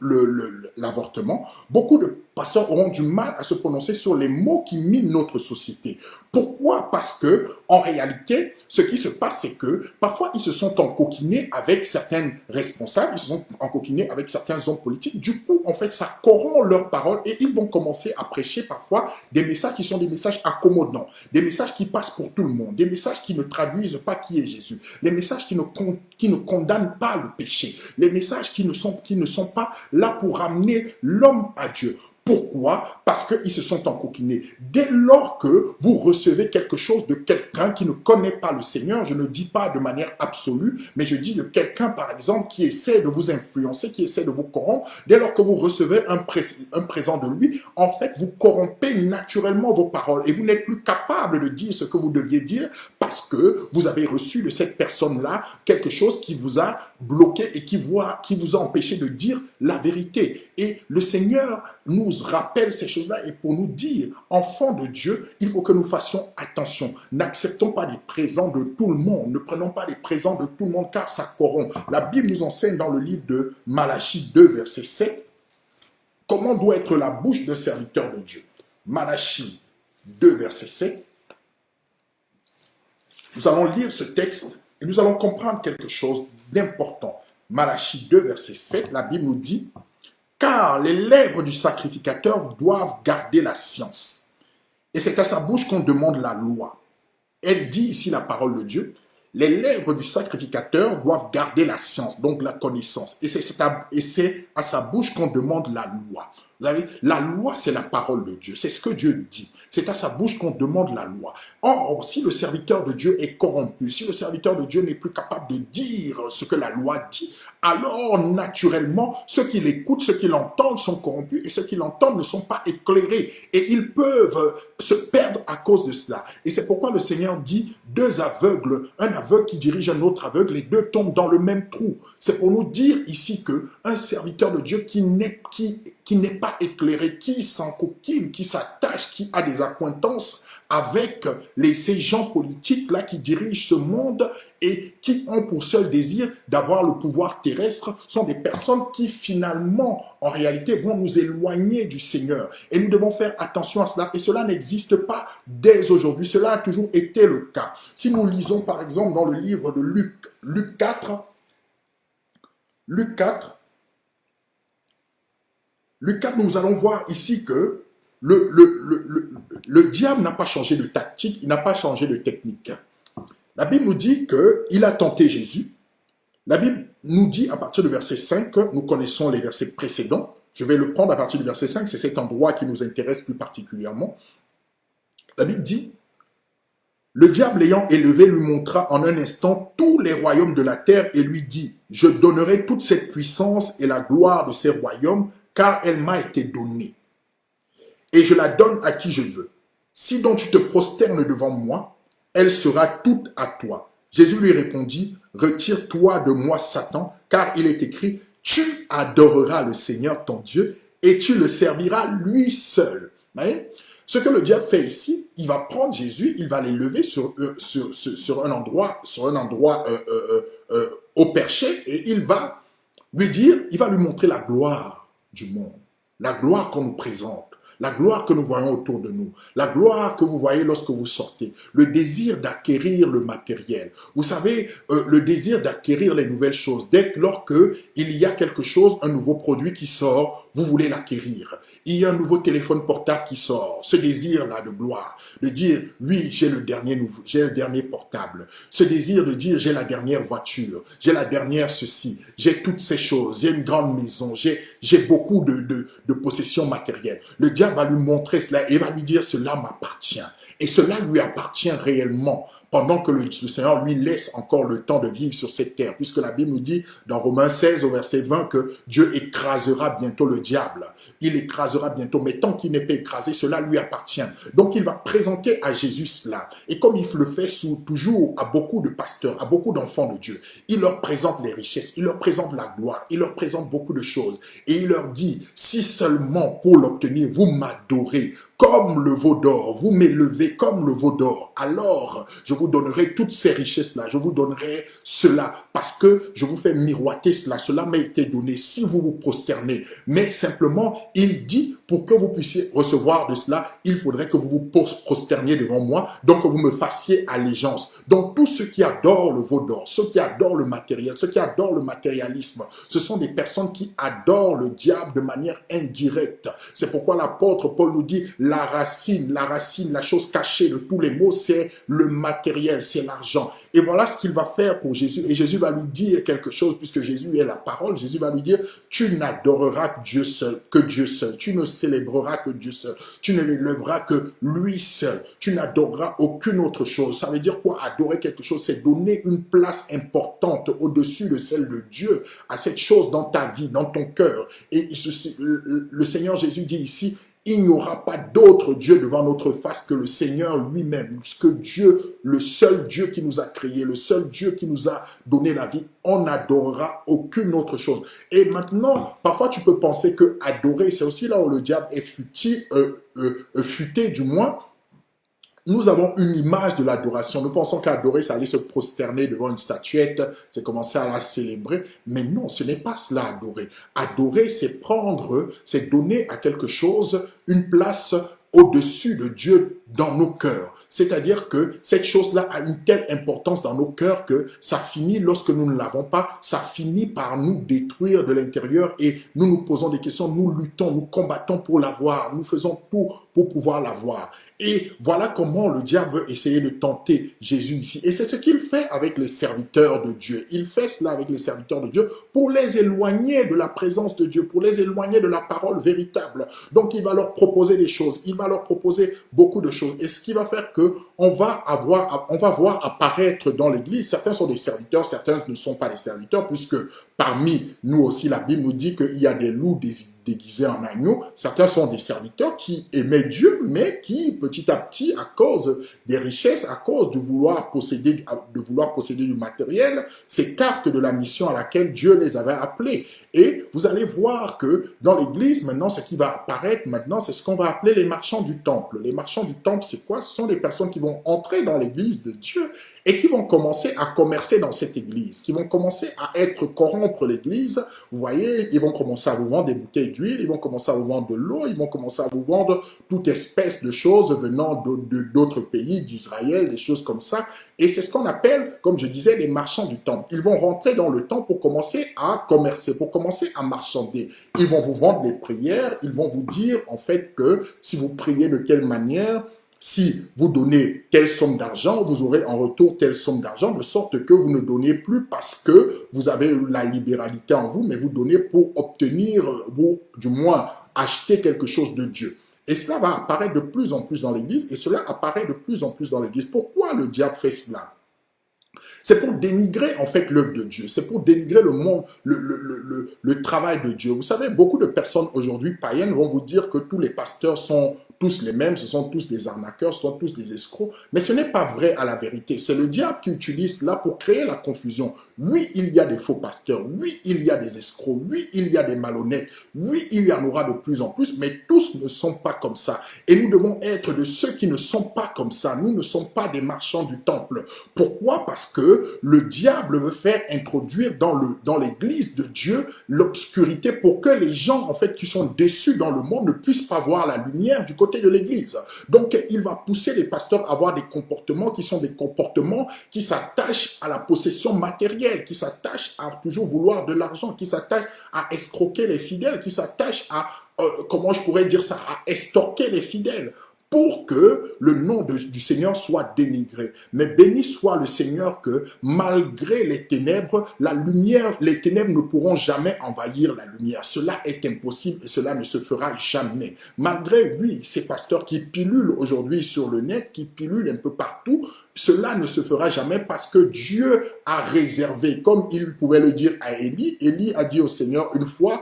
[SPEAKER 1] l'avortement. Beaucoup de pasteurs auront du mal à se prononcer sur les mots qui minent notre société. Pourquoi? Parce que, en réalité, ce qui se passe, c'est que parfois, ils se sont encoquinés avec certains responsables, ils se sont encoquinés avec certains hommes politiques. Du coup, en fait, ça corrompt leurs paroles et ils vont commencer à prêcher parfois des messages qui sont des messages accommodants, des messages qui passent pour tout le monde, des messages qui ne traduisent pas qui est Jésus, des messages qui ne condamnent pas le péché, les messages qui ne sont pas là pour ramener l'homme à Dieu. Pourquoi? Parce qu'ils se sont encoquinés. Dès lors que vous recevez quelque chose de quelqu'un qui ne connaît pas le Seigneur, je ne dis pas de manière absolue, mais je dis de quelqu'un, par exemple, qui essaie de vous influencer, qui essaie de vous corrompre, dès lors que vous recevez un présent de lui, en fait, vous corrompez naturellement vos paroles et vous n'êtes plus capable de dire ce que vous deviez dire parce que vous avez reçu de cette personne-là quelque chose qui vous a bloqué et qui vous a empêché de dire la vérité. Et le Seigneur nous rappelle ces choses-là et pour nous dire, enfants de Dieu, il faut que nous fassions attention. N'acceptons pas les présents de tout le monde. Ne prenons pas les présents de tout le monde car ça corrompt. La Bible nous enseigne dans le livre de Malachie 2, verset 7, comment doit être la bouche d'un serviteur de Dieu. Malachie 2, verset 7. Nous allons lire ce texte et nous allons comprendre quelque chose d'important. Malachie 2, verset 7, la Bible nous dit « Car les lèvres du sacrificateur doivent garder la science, et c'est à sa bouche qu'on demande la loi. » Elle dit ici la parole de Dieu, les lèvres du sacrificateur doivent garder la science, donc la connaissance, et c'est à sa bouche qu'on demande la loi. Vous savez, la loi, c'est la parole de Dieu, c'est ce que Dieu dit. C'est à sa bouche qu'on demande la loi. Or, si le serviteur de Dieu est corrompu, si le serviteur de Dieu n'est plus capable de dire ce que la loi dit, alors naturellement, ceux qui l'écoutent, ceux qui l'entendent sont corrompus et ceux qui l'entendent ne sont pas éclairés. Et ils peuvent se perdre à cause de cela. Et c'est pourquoi le Seigneur dit deux aveugles, un aveugle qui dirige un autre aveugle, les deux tombent dans le même trou. C'est pour nous dire ici que un serviteur de Dieu qui n'est pas éclairé, qui s'encoquine, qui s'attache, qui a des accointances avec ces gens politiques-là qui dirigent ce monde et qui ont pour seul désir d'avoir le pouvoir terrestre, sont des personnes qui finalement, en réalité, vont nous éloigner du Seigneur. Et nous devons faire attention à cela. Et cela n'existe pas dès aujourd'hui. Cela a toujours été le cas. Si nous lisons par exemple dans le livre de Luc 4, nous allons voir ici que le diable n'a pas changé de tactique, il n'a pas changé de technique. La Bible nous dit qu'il a tenté Jésus. La Bible nous dit à partir du verset 5, nous connaissons les versets précédents. Je vais le prendre à partir du verset 5, c'est cet endroit qui nous intéresse plus particulièrement. La Bible dit, « Le diable ayant élevé lui montra en un instant tous les royaumes de la terre et lui dit, « Je donnerai toute cette puissance et la gloire de ces royaumes, car elle m'a été donnée. Et je la donne à qui je veux. Si donc tu te prosternes devant moi, elle sera toute à toi. » Jésus lui répondit, « Retire-toi de moi, Satan, car il est écrit, tu adoreras le Seigneur ton Dieu et tu le serviras lui seul. » Ce que le diable fait ici, il va prendre Jésus, il va l'élever sur un endroit au perché et il va lui dire, il va lui montrer la gloire du monde, la gloire qu'on nous présente. La gloire que nous voyons autour de nous, la gloire que vous voyez lorsque vous sortez, le désir d'acquérir le matériel. Vous savez, le désir d'acquérir les nouvelles choses. Dès lors qu'il y a quelque chose, un nouveau produit qui sort, vous voulez l'acquérir. Il y a un nouveau téléphone portable qui sort. Ce désir-là de gloire, de dire, oui, j'ai le dernier portable. Ce désir de dire, j'ai la dernière voiture, j'ai la dernière ceci, j'ai toutes ces choses, j'ai une grande maison, j'ai beaucoup de possessions matérielles. Le diable va lui montrer cela et va lui dire, cela m'appartient. Et cela lui appartient réellement pendant que le Seigneur lui laisse encore le temps de vivre sur cette terre. Puisque la Bible nous dit dans Romains 16 au verset 20 que Dieu écrasera bientôt le diable. Il écrasera bientôt, mais tant qu'il n'est pas écrasé, cela lui appartient. Donc il va présenter à Jésus cela. Et comme il le fait toujours à beaucoup de pasteurs, à beaucoup d'enfants de Dieu, il leur présente les richesses, il leur présente la gloire, il leur présente beaucoup de choses. Et il leur dit, si seulement pour l'obtenir, vous m'adorez comme le veau d'or, vous m'élevez comme le veau d'or, alors je vous vous donnerai toutes ces richesses-là, je vous donnerai cela, parce que je vous fais miroiter cela, cela m'a été donné si vous vous prosternez. Mais simplement, il dit, pour que vous puissiez recevoir de cela, il faudrait que vous vous prosterniez devant moi, donc que vous me fassiez allégeance. Donc tous ceux qui adorent le veau d'or, ceux qui adorent le matériel, ceux qui adorent le matérialisme, ce sont des personnes qui adorent le diable de manière indirecte. C'est pourquoi l'apôtre Paul nous dit, la racine, la chose cachée de tous les maux, c'est le matériel, c'est l'argent. Et voilà ce qu'il va faire pour Jésus. Et Jésus va lui dire quelque chose, puisque Jésus est la parole. Jésus va lui dire, tu n'adoreras Dieu seul, que Dieu seul. Tu ne célébreras que Dieu seul. Tu ne l'élèveras que lui seul. Tu n'adoreras aucune autre chose. Ça veut dire quoi? Adorer quelque chose, c'est donner une place importante au-dessus de celle de Dieu à cette chose dans ta vie, dans ton cœur. Et le Seigneur Jésus dit ici, il n'y aura pas d'autre Dieu devant notre face que le Seigneur lui-même, que Dieu, le seul Dieu qui nous a créés, le seul Dieu qui nous a donné la vie, on n'adorera aucune autre chose. Et maintenant, parfois tu peux penser que adorer, c'est aussi là où le diable est futé du moins. Nous avons une image de l'adoration. Nous pensons qu'adorer, c'est aller se prosterner devant une statuette, c'est commencer à la célébrer. Mais non, ce n'est pas cela, adorer. Adorer, c'est prendre, c'est donner à quelque chose une place au-dessus de Dieu dans nos cœurs. C'est-à-dire que cette chose-là a une telle importance dans nos cœurs que ça finit, lorsque nous ne l'avons pas, ça finit par nous détruire de l'intérieur et nous nous posons des questions, nous luttons, nous combattons pour l'avoir, nous faisons tout pour pouvoir l'avoir. Et voilà comment le diable veut essayer de tenter Jésus ici. Et c'est ce qu'il fait avec les serviteurs de Dieu. Il fait cela avec les serviteurs de Dieu pour les éloigner de la présence de Dieu, pour les éloigner de la parole véritable. Donc il va leur proposer des choses, il va leur proposer beaucoup de choses. Et ce qui va faire que on va voir apparaître dans l'Église, certains sont des serviteurs, certains ne sont pas des serviteurs, puisque parmi nous aussi, la Bible nous dit qu'il y a des loups déguisés en agneaux. Certains sont des serviteurs qui aimaient Dieu, mais qui, petit à petit, à cause des richesses, à cause de vouloir posséder du matériel, s'écartent de la mission à laquelle Dieu les avait appelés. Et vous allez voir que dans l'Église, maintenant, ce qui va apparaître maintenant, c'est ce qu'on va appeler les marchands du temple. Les marchands du temple, c'est quoi? Ce sont des personnes qui vont entrer dans l'Église de Dieu et qui vont commencer à commercer dans cette Église, qui vont commencer à corrompre l'Église. Vous voyez, ils vont commencer à vous vendre des bouteilles d'huile, ils vont commencer à vous vendre de l'eau, ils vont commencer à vous vendre toute espèce de choses venant d'autres pays, d'Israël, des choses comme ça. Et c'est ce qu'on appelle, comme je disais, les marchands du temple. Ils vont rentrer dans le temple pour commencer à commercer, pour commencer à marchander. Ils vont vous vendre des prières, ils vont vous dire en fait que si vous priez de telle manière, si vous donnez telle somme d'argent, vous aurez en retour telle somme d'argent, de sorte que vous ne donnez plus parce que vous avez la libéralité en vous, mais vous donnez pour obtenir, ou du moins acheter quelque chose de Dieu. Et cela va apparaître de plus en plus dans l'Église, et cela apparaît de plus en plus dans l'Église. Pourquoi le diable fait cela? C'est pour dénigrer en fait l'œuvre de Dieu, c'est pour dénigrer le monde, le travail de Dieu. Vous savez, beaucoup de personnes aujourd'hui païennes vont vous dire que tous les pasteurs sont tous les mêmes, ce sont tous des arnaqueurs, ce sont tous des escrocs, mais ce n'est pas vrai à la vérité. C'est le diable qui utilise cela pour créer la confusion. Oui, il y a des faux pasteurs, oui, il y a des escrocs, oui, il y a des malhonnêtes, oui, il y en aura de plus en plus, mais tous ne sont pas comme ça. Et nous devons être de ceux qui ne sont pas comme ça. Nous ne sommes pas des marchands du temple. Pourquoi? Parce que le diable veut faire introduire dans l'église de Dieu l'obscurité pour que les gens, en fait, qui sont déçus dans le monde ne puissent pas voir la lumière du côté de l'église. Donc, il va pousser les pasteurs à avoir des comportements qui sont des comportements qui s'attachent à la possession matérielle, qui s'attachent à toujours vouloir de l'argent, qui s'attachent à escroquer les fidèles, qui s'attachent à, comment je pourrais dire ça, à estorquer les fidèles, pour que le nom du Seigneur soit dénigré. Mais béni soit le Seigneur que malgré les ténèbres, la lumière, les ténèbres ne pourront jamais envahir la lumière. Cela est impossible et cela ne se fera jamais. Malgré, oui, ces pasteurs qui pilulent aujourd'hui sur le net, qui pilulent un peu partout, cela ne se fera jamais parce que Dieu a réservé, comme il pouvait le dire à Élie. Élie a dit au Seigneur une fois,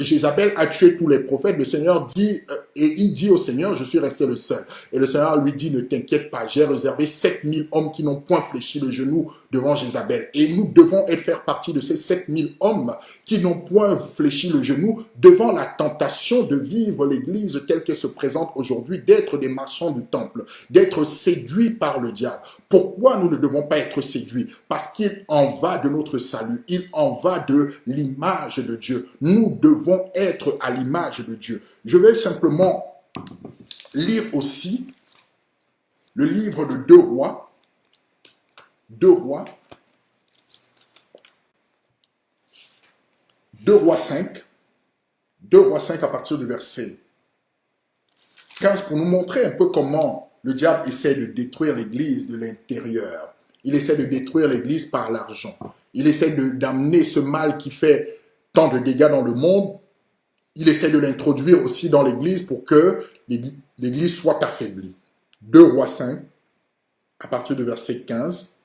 [SPEAKER 1] Jézabel a tué tous les prophètes. Le Seigneur dit, et il dit au Seigneur, je suis resté le seul. Et le Seigneur lui dit, ne t'inquiète pas, j'ai réservé 7000 hommes qui n'ont point fléchi le genou devant Jézabel. Et nous devons faire partie de ces 7000 hommes qui n'ont point fléchi le genou devant la tentation de vivre l'Église telle qu'elle se présente aujourd'hui, d'être des marchands du temple, d'être séduits par le diable. Pourquoi nous ne devons pas être séduits? Parce qu'il en va de notre salut, il en va de l'image de Dieu. Nous devons être à l'image de Dieu. Je vais simplement lire aussi le livre de 2 Rois, 2 Rois 5, 2 Rois 5 à partir du verset 15 pour nous montrer un peu comment le diable essaie de détruire l'Église de l'intérieur. Il essaie de détruire l'Église par l'argent. Il essaie d'amener ce mal qui fait tant de dégâts dans le monde. Il essaie de l'introduire aussi dans l'Église pour que l'Église soit affaiblie. 2 Rois 5 à partir du verset 15.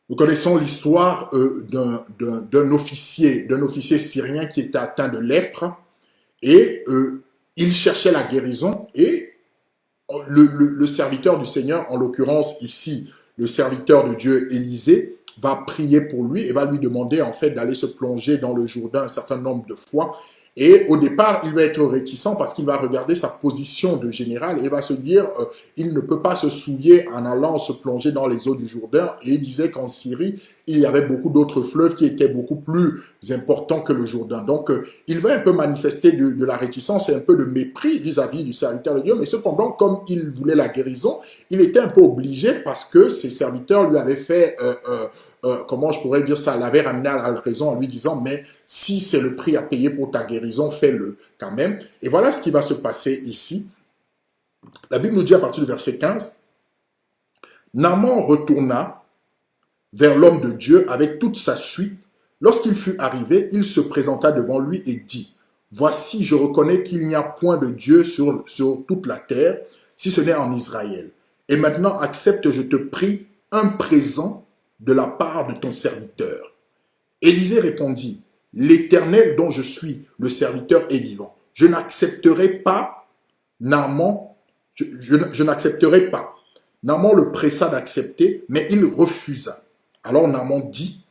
[SPEAKER 1] Nous connaissons l'histoire d'un officier syrien qui était atteint de lèpre et il cherchait la guérison et le serviteur du Seigneur, en l'occurrence ici, le serviteur de Dieu Élisée, va prier pour lui et va lui demander en fait d'aller se plonger dans le Jourdain un certain nombre de fois. Et au départ, il va être réticent parce qu'il va regarder sa position de général et va se dire il ne peut pas se souiller en allant se plonger dans les eaux du Jourdain. Et il disait qu'en Syrie, il y avait beaucoup d'autres fleuves qui étaient beaucoup plus importants que le Jourdain. Donc, il va un peu manifester de la réticence et un peu de mépris vis-à-vis du serviteur de Dieu. Mais cependant, comme il voulait la guérison, il était un peu obligé parce que ses serviteurs lui avaient fait... comment je pourrais dire ça, l'avait ramené à la raison en lui disant, mais si c'est le prix à payer pour ta guérison, fais-le quand même. Et voilà ce qui va se passer ici. La Bible nous dit à partir du verset 15, Naaman retourna vers l'homme de Dieu avec toute sa suite. Lorsqu'il fut arrivé, il se présenta devant lui et dit, voici, je reconnais qu'il n'y a point de Dieu sur toute la terre, si ce n'est en Israël. Et maintenant, accepte, je te prie, un présent de la part de ton serviteur. Élisée répondit, l'Éternel dont je suis le serviteur est vivant. Je n'accepterai pas Naaman, je n'accepterai pas. Naaman le pressa d'accepter, mais il refusa. Alors Naaman dit,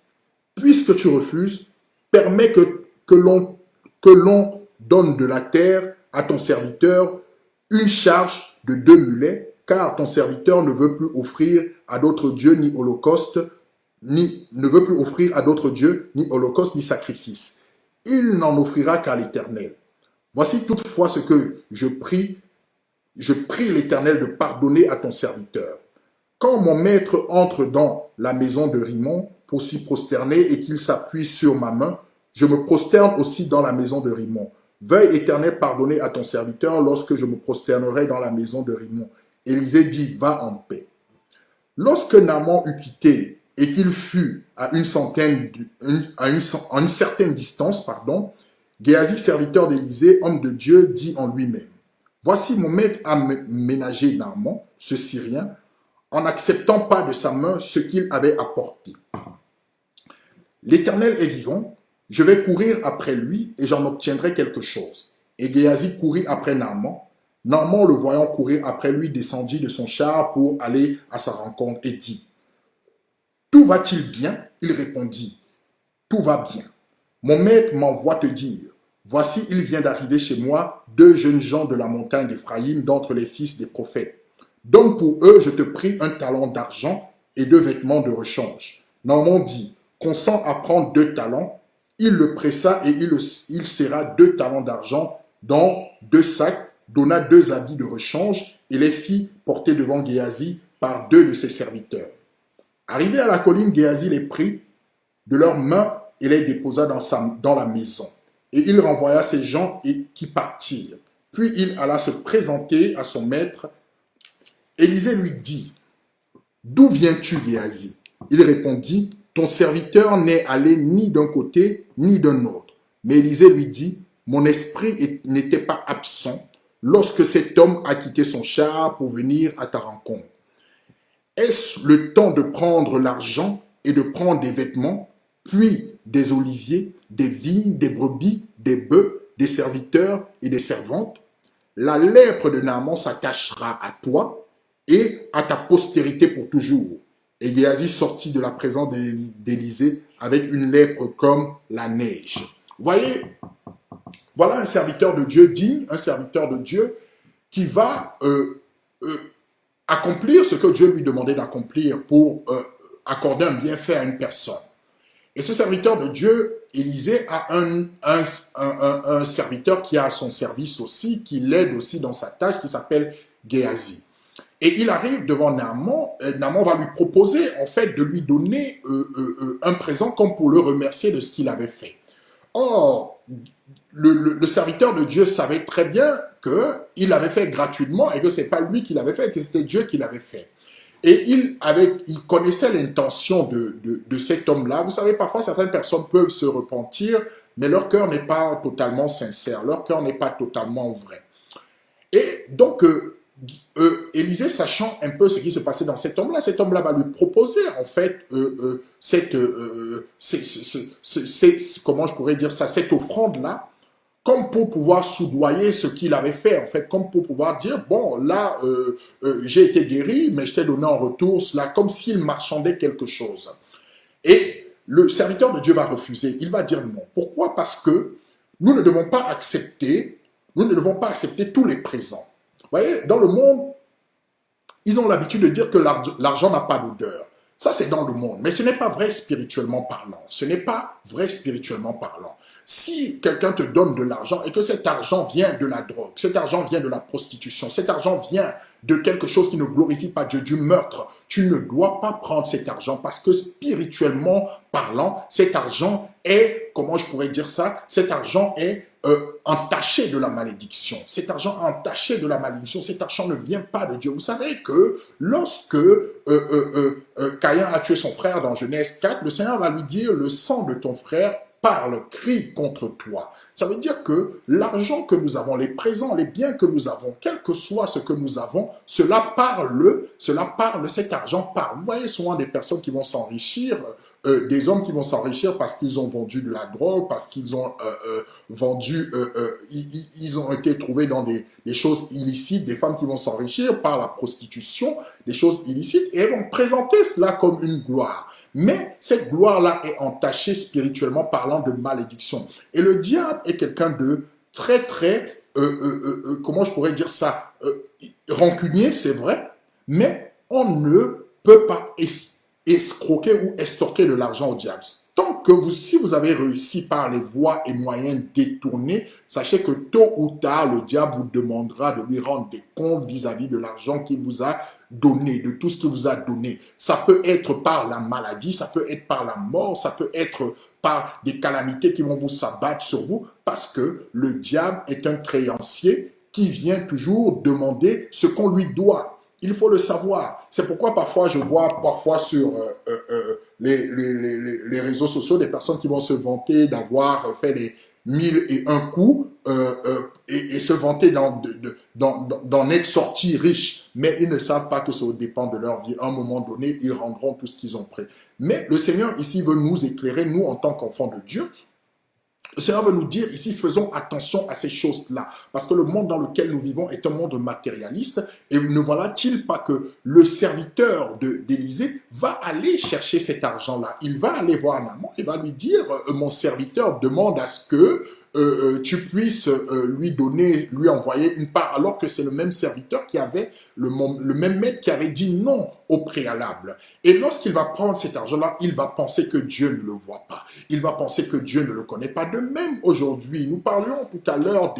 [SPEAKER 1] puisque tu refuses, permets que l'on donne de la terre à ton serviteur une charge de 2 mulets, car ton serviteur ne veut plus offrir à d'autres dieux ni holocauste, ni sacrifice. Il n'en offrira qu'à l'Éternel. Voici toutefois ce que je prie l'Éternel de pardonner à ton serviteur. Quand mon maître entre dans la maison de Rimon pour s'y prosterner et qu'il s'appuie sur ma main, je me prosterne aussi dans la maison de Rimon. Veuille, Éternel, pardonner à ton serviteur lorsque je me prosternerai dans la maison de Rimon. Élisée dit, va en paix. Lorsque Naaman eut quitté et qu'il fut à une certaine distance, Géasi, serviteur d'Élisée, homme de Dieu, dit en lui-même, voici mon maître a ménagé Naaman, ce Syrien, en n'acceptant pas de sa main ce qu'il avait apporté. L'Éternel est vivant, je vais courir après lui et j'en obtiendrai quelque chose. Et Géasi courut après Naaman. Naaman, le voyant courir après lui, descendit de son char pour aller à sa rencontre et dit, tout va-t-il bien? Il répondit, tout va bien. Mon maître m'envoie te dire, voici, il vient d'arriver chez moi 2 jeunes gens de la montagne d'Éphraïm, d'entre les fils des prophètes. Donne pour eux, je te prie, 1 talent d'argent et 2 vêtements de rechange. Naaman dit, consent à prendre 2 talents. Il le pressa et il serra 2 talents d'argent dans 2 sacs, donna 2 habits de rechange et les fit porter devant Géasi par 2 de ses serviteurs. Arrivé à la colline, Géasi les prit de leurs mains et les déposa dans la maison. Et il renvoya ces gens qui partirent. Puis il alla se présenter à son maître. Élisée lui dit, d'où viens-tu, Géasi? Il répondit, ton serviteur n'est allé ni d'un côté ni d'un autre. Mais Élisée lui dit, mon esprit n'était pas absent lorsque cet homme a quitté son char pour venir à ta rencontre. Est-ce le temps de prendre l'argent et de prendre des vêtements, puis des oliviers, des vignes, des brebis, des bœufs, des serviteurs et des servantes? La lèpre de Naaman s'attachera à toi et à ta postérité pour toujours. Et Géasi sortit de la présence d'Élisée avec une lèpre comme la neige. Vous voyez, voilà un serviteur de Dieu digne, un serviteur de Dieu qui va accomplir ce que Dieu lui demandait d'accomplir pour accorder un bienfait à une personne. Et ce serviteur de Dieu, Élisée, a un serviteur qui a à son service aussi, qui l'aide aussi dans sa tâche, qui s'appelle Géasi. Et il arrive devant Naaman, Naaman va lui proposer en fait de lui donner un présent comme pour le remercier de ce qu'il avait fait. Or, le serviteur de Dieu savait très bien qu'il avait fait gratuitement et que ce n'est pas lui qui l'avait fait, que c'était Dieu qui l'avait fait. Et il connaissait l'intention de cet homme-là. Vous savez, parfois, certaines personnes peuvent se repentir, mais leur cœur n'est pas totalement sincère, leur cœur n'est pas totalement vrai. Et donc, Élisée, sachant un peu ce qui se passait dans cet homme-là va lui proposer, en fait, comment je pourrais dire ça, cette offrande-là, comme pour pouvoir soudoyer ce qu'il avait fait, en fait, comme pour pouvoir dire, bon, là, j'ai été guéri, mais je t'ai donné en retour cela, comme s'il marchandait quelque chose. Et le serviteur de Dieu va refuser, il va dire non. Pourquoi? Parce que nous ne devons pas accepter tous les présents. Vous voyez, dans le monde, ils ont l'habitude de dire que l'argent n'a pas d'odeur. Ça, c'est dans le monde, mais ce n'est pas vrai spirituellement parlant. Ce n'est pas vrai spirituellement parlant. Si quelqu'un te donne de l'argent et que cet argent vient de la drogue, cet argent vient de la prostitution, cet argent vient de quelque chose qui ne glorifie pas Dieu, du meurtre, tu ne dois pas prendre cet argent parce que spirituellement parlant, cet argent est, comment je pourrais dire ça, cet argent est entaché de la malédiction. Cet argent entaché de la malédiction, cet argent ne vient pas de Dieu. Vous savez que lorsque Caïn a tué son frère dans Genèse 4, le Seigneur va lui dire, le sang de ton frère parle, crie contre toi. Ça veut dire que l'argent que nous avons, les présents, les biens que nous avons, quel que soit ce que nous avons, cela parle, cet argent parle. Vous voyez souvent des personnes qui vont s'enrichir, des hommes qui vont s'enrichir parce qu'ils ont vendu de la drogue, parce qu'ils ont ils ont été trouvés dans des choses illicites, des femmes qui vont s'enrichir par la prostitution, des choses illicites, et elles vont présenter cela comme une gloire. Mais cette gloire-là est entachée spirituellement parlant de malédiction. Et le diable est quelqu'un de très, très, comment je pourrais dire ça, rancunier, c'est vrai, mais on ne peut pas escroquer ou estorquer de l'argent au diable. Tant que si vous avez réussi par les voies et moyens détournés, sachez que tôt ou tard, le diable vous demandera de lui rendre des comptes vis-à-vis de l'argent qu'il vous a donné, de tout ce qu'il vous a donné. Ça peut être par la maladie, ça peut être par la mort, ça peut être par des calamités qui vont vous s'abattre sur vous, parce que le diable est un créancier qui vient toujours demander ce qu'on lui doit. Il faut le savoir. C'est pourquoi parfois je vois sur les réseaux sociaux des personnes qui vont se vanter d'avoir fait les 1001 coups et se vanter d'en être sortis riches. Mais ils ne savent pas que ça dépend de leur vie. À un moment donné, ils rendront tout ce qu'ils ont pris. Mais le Seigneur ici veut nous éclairer, nous en tant qu'enfants de Dieu. Le Seigneur veut nous dire ici, faisons attention à ces choses-là. Parce que le monde dans lequel nous vivons est un monde matérialiste. Et ne voilà-t-il pas que le serviteur d'Élisée va aller chercher cet argent-là. Il va aller voir Naaman, il va lui dire, mon serviteur demande à ce que tu puisses lui envoyer une part, alors que c'est le même serviteur qui avait, le même maître qui avait dit non au préalable. Et lorsqu'il va prendre cet argent-là, il va penser que Dieu ne le voit pas. Il va penser que Dieu ne le connaît pas. De même, aujourd'hui, nous parlions tout à l'heure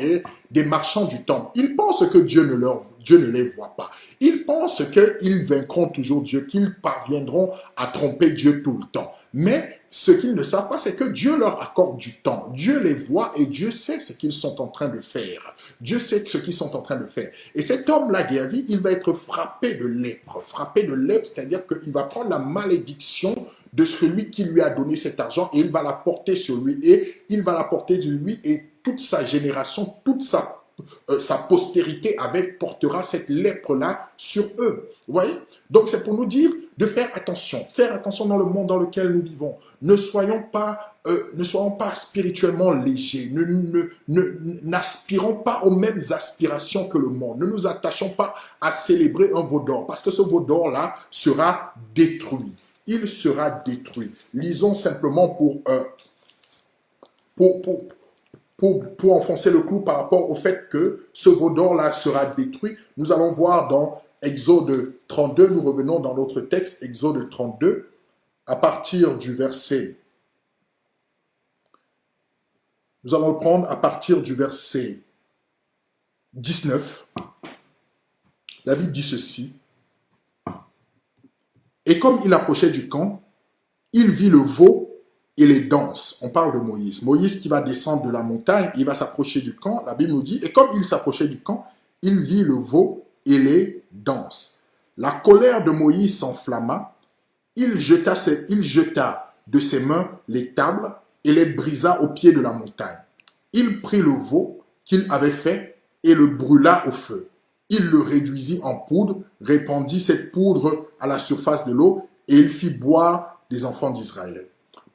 [SPEAKER 1] des marchands du temple. Ils pensent que Dieu ne les voit pas. Ils pensent qu'ils vaincront toujours Dieu, qu'ils parviendront à tromper Dieu tout le temps. Mais ce qu'ils ne savent pas, c'est que Dieu leur accorde du temps. Dieu les voit et Dieu sait ce qu'ils sont en train de faire. Dieu sait ce qu'ils sont en train de faire. Et cet homme-là, Géasi, il va être frappé de lèpre. Frappé de lèpre, c'est-à-dire qu'il va prendre la malédiction de celui qui lui a donné cet argent et il va la porter sur lui. Et il va la porter de lui et toute sa génération, toute sa postérité portera cette lèpre-là sur eux. Vous voyez? Donc c'est pour nous dire, de faire attention dans le monde dans lequel nous vivons. Ne soyons pas spirituellement légers, n'aspirons pas aux mêmes aspirations que le monde. Ne nous attachons pas à célébrer un veau d'or, parce que ce veau d'or-là sera détruit. Il sera détruit. Lisons simplement pour enfoncer le clou par rapport au fait que ce veau d'or-là sera détruit. Nous allons voir dans Exode 32, nous revenons dans notre texte, Exode 32, à partir du verset. Nous allons le prendre à partir du verset 19. David dit ceci. Et comme il approchait du camp, il vit le veau et les danses. On parle de Moïse. Moïse qui va descendre de la montagne, il va s'approcher du camp. La Bible nous dit, et comme il s'approchait du camp, il vit le veau et les danses. La colère de Moïse s'enflamma. Il jeta de ses mains les tables et les brisa au pied de la montagne. Il prit le veau qu'il avait fait et le brûla au feu. Il le réduisit en poudre, répandit cette poudre à la surface de l'eau et il fit boire des enfants d'Israël.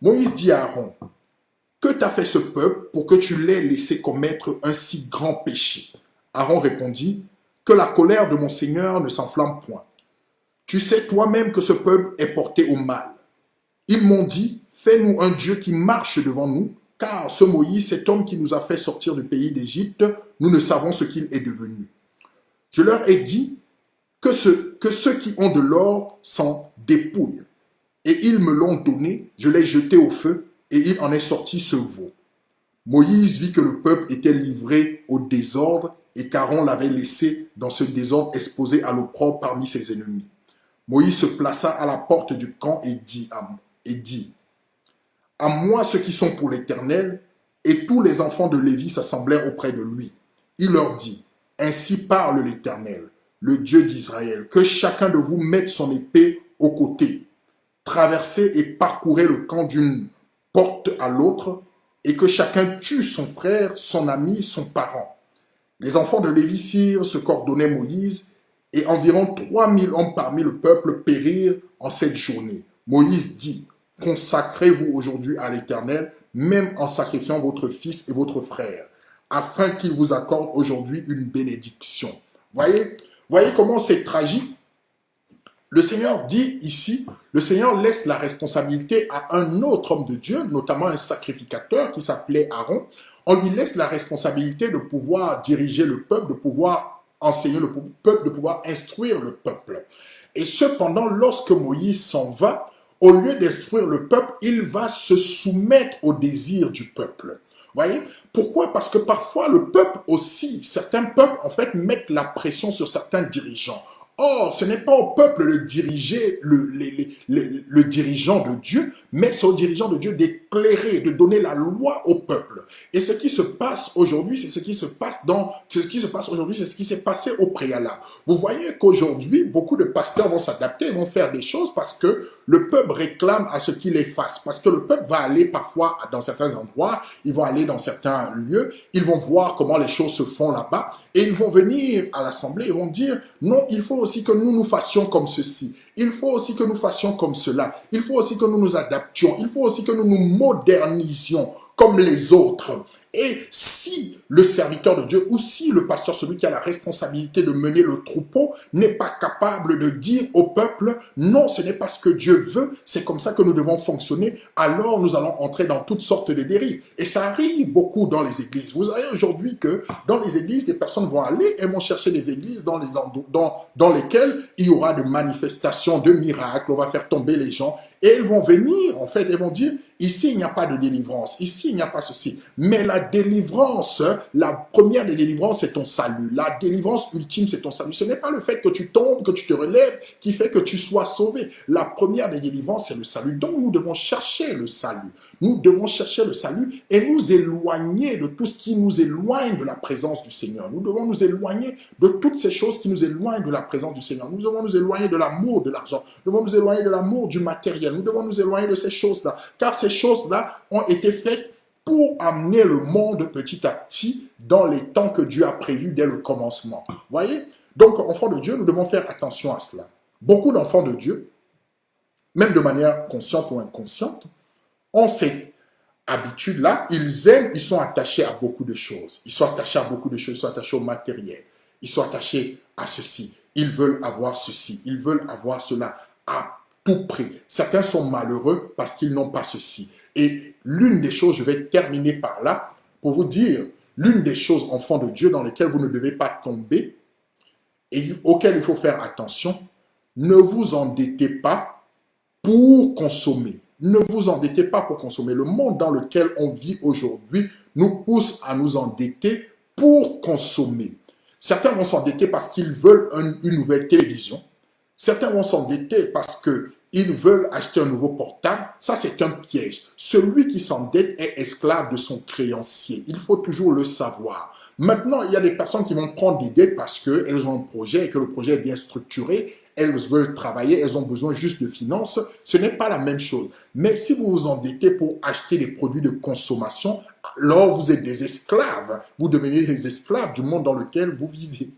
[SPEAKER 1] Moïse dit à Aaron, « Que t'a fait ce peuple pour que tu l'aies laissé commettre un si grand péché ?» Aaron répondit, « Que la colère de mon Seigneur ne s'enflamme point. Tu sais toi-même que ce peuple est porté au mal. Ils m'ont dit, fais-nous un Dieu qui marche devant nous, car ce Moïse, cet homme qui nous a fait sortir du pays d'Égypte, nous ne savons ce qu'il est devenu. Je leur ai dit que ceux qui ont de l'or s'en dépouillent. Et ils me l'ont donné, je l'ai jeté au feu, et il en est sorti ce veau. Moïse vit que le peuple était livré au désordre, et qu'Aaron l'avait laissé dans ce désordre exposé à l'opprobre parmi ses ennemis. Moïse se plaça à la porte du camp et dit, à moi ceux qui sont pour l'Éternel, et tous les enfants de Lévi s'assemblèrent auprès de lui. Il leur dit, ainsi parle l'Éternel, le Dieu d'Israël, que chacun de vous mette son épée au côté, traversez et parcourez le camp d'une porte à l'autre, et que chacun tue son frère, son ami, son parent. Les enfants de Lévi firent ce qu'ordonnait Moïse, et environ 3000 hommes parmi le peuple périrent en cette journée. Moïse dit, consacrez-vous aujourd'hui à l'Éternel, même en sacrifiant votre fils et votre frère, afin qu'il vous accorde aujourd'hui une bénédiction. Voyez comment c'est tragique. Le Seigneur dit ici, le Seigneur laisse la responsabilité à un autre homme de Dieu, notamment un sacrificateur qui s'appelait Aaron. On lui laisse la responsabilité de pouvoir diriger le peuple, de pouvoir enseigner le peuple, de pouvoir instruire le peuple. Et cependant, lorsque Moïse s'en va, au lieu d'instruire le peuple, il va se soumettre au désir du peuple. Voyez? Pourquoi? Parce que parfois, le peuple aussi, certains peuples, en fait, mettent la pression sur certains dirigeants. Or, ce n'est pas au peuple de diriger le dirigeant de Dieu, mais c'est au dirigeant de Dieu d'éclairer, de donner la loi au peuple. Et ce qui se passe aujourd'hui, c'est ce qui se passe aujourd'hui, c'est ce qui s'est passé au préalable. Vous voyez qu'aujourd'hui, beaucoup de pasteurs vont s'adapter, vont faire des choses parce que le peuple réclame à ce qu'il les fasse. Parce que le peuple va aller parfois dans certains endroits, ils vont aller dans certains lieux, ils vont voir comment les choses se font là-bas, et ils vont venir à l'assemblée, ils vont dire, non, il faut aussi que nous fassions comme ceci. Il faut aussi que nous fassions comme cela. Il faut aussi que nous nous adaptions. Il faut aussi que nous nous modernisions comme les autres. Et si le serviteur de Dieu ou si le pasteur, celui qui a la responsabilité de mener le troupeau, n'est pas capable de dire au peuple, non, ce n'est pas ce que Dieu veut, c'est comme ça que nous devons fonctionner, alors nous allons entrer dans toutes sortes de dérives. Et ça arrive beaucoup dans les églises. Vous savez aujourd'hui que dans les églises, les personnes vont aller et vont chercher des églises dans lesquelles il y aura de manifestations, de miracles, on va faire tomber les gens. Et elles vont venir, en fait, elles vont dire, ici, il n'y a pas de délivrance, ici, il n'y a pas ceci. Mais la délivrance, la première des délivrances, c'est ton salut. La délivrance ultime, c'est ton salut. Ce n'est pas le fait que tu tombes, que tu te relèves, qui fait que tu sois sauvé. La première des délivrances, c'est le salut. Donc, nous devons chercher le salut. Nous devons chercher le salut et nous éloigner de tout ce qui nous éloigne de la présence du Seigneur. Nous devons nous éloigner de toutes ces choses qui nous éloignent de la présence du Seigneur. Nous devons nous éloigner de l'amour de l'argent. Nous devons nous éloigner de l'amour du matériel. Nous devons nous éloigner de ces choses-là. Car ces choses-là ont été faites pour amener le monde petit à petit dans les temps que Dieu a prévus dès le commencement. Voyez? Donc, enfants de Dieu, nous devons faire attention à cela. Beaucoup d'enfants de Dieu même de manière consciente ou inconsciente, ont cette habitude-là. Ils aiment, ils sont attachés à beaucoup de choses. Ils sont attachés à beaucoup de choses, ils sont attachés au matériel. Ils sont attachés à ceci. Ils veulent avoir ceci. Ils veulent avoir cela à tout prix. Certains sont malheureux parce qu'ils n'ont pas ceci. Et l'une des choses, je vais terminer par là, pour vous dire, l'une des choses, enfants de Dieu, dans lesquelles vous ne devez pas tomber et auxquelles il faut faire attention, ne vous endettez pas pour consommer. Ne vous endettez pas pour consommer. Le monde dans lequel on vit aujourd'hui nous pousse à nous endetter pour consommer. Certains vont s'endetter parce qu'ils veulent une nouvelle télévision. Certains vont s'endetter parce qu'ils veulent acheter un nouveau portable. Ça, c'est un piège. Celui qui s'endette est esclave de son créancier. Il faut toujours le savoir. Maintenant, il y a des personnes qui vont prendre des dettes parce qu'elles ont un projet et que le projet est bien structuré. Elles veulent travailler, elles ont besoin juste de finances. Ce n'est pas la même chose. Mais si vous vous endettez pour acheter des produits de consommation, alors vous êtes des esclaves. Vous devenez des esclaves du monde dans lequel vous vivez.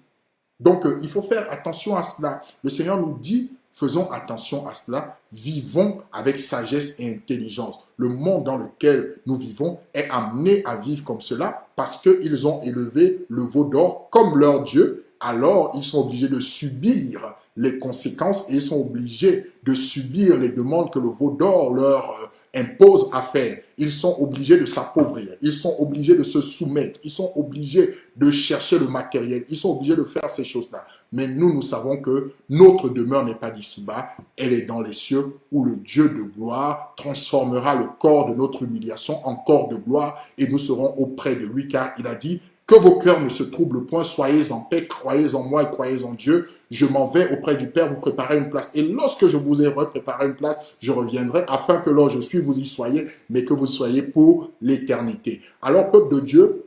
[SPEAKER 1] Donc, il faut faire attention à cela. Le Seigneur nous dit, faisons attention à cela, vivons avec sagesse et intelligence. Le monde dans lequel nous vivons est amené à vivre comme cela parce qu'ils ont élevé le veau d'or comme leur Dieu. Alors, ils sont obligés de subir les conséquences et ils sont obligés de subir les demandes que le veau d'or leur impose à faire. Ils sont obligés de s'appauvrir, ils sont obligés de se soumettre, ils sont obligés de chercher le matériel, ils sont obligés de faire ces choses-là. Mais nous savons que notre demeure n'est pas d'ici-bas, elle est dans les cieux où le Dieu de gloire transformera le corps de notre humiliation en corps de gloire et nous serons auprès de lui car il a dit que vos cœurs ne se troublent point, soyez en paix, croyez en moi et croyez en Dieu. Je m'en vais auprès du Père vous préparer une place. Et lorsque je vous ai préparé une place, je reviendrai afin que là où je suis, vous y soyez, mais que vous soyez pour l'éternité. Alors, peuple de Dieu,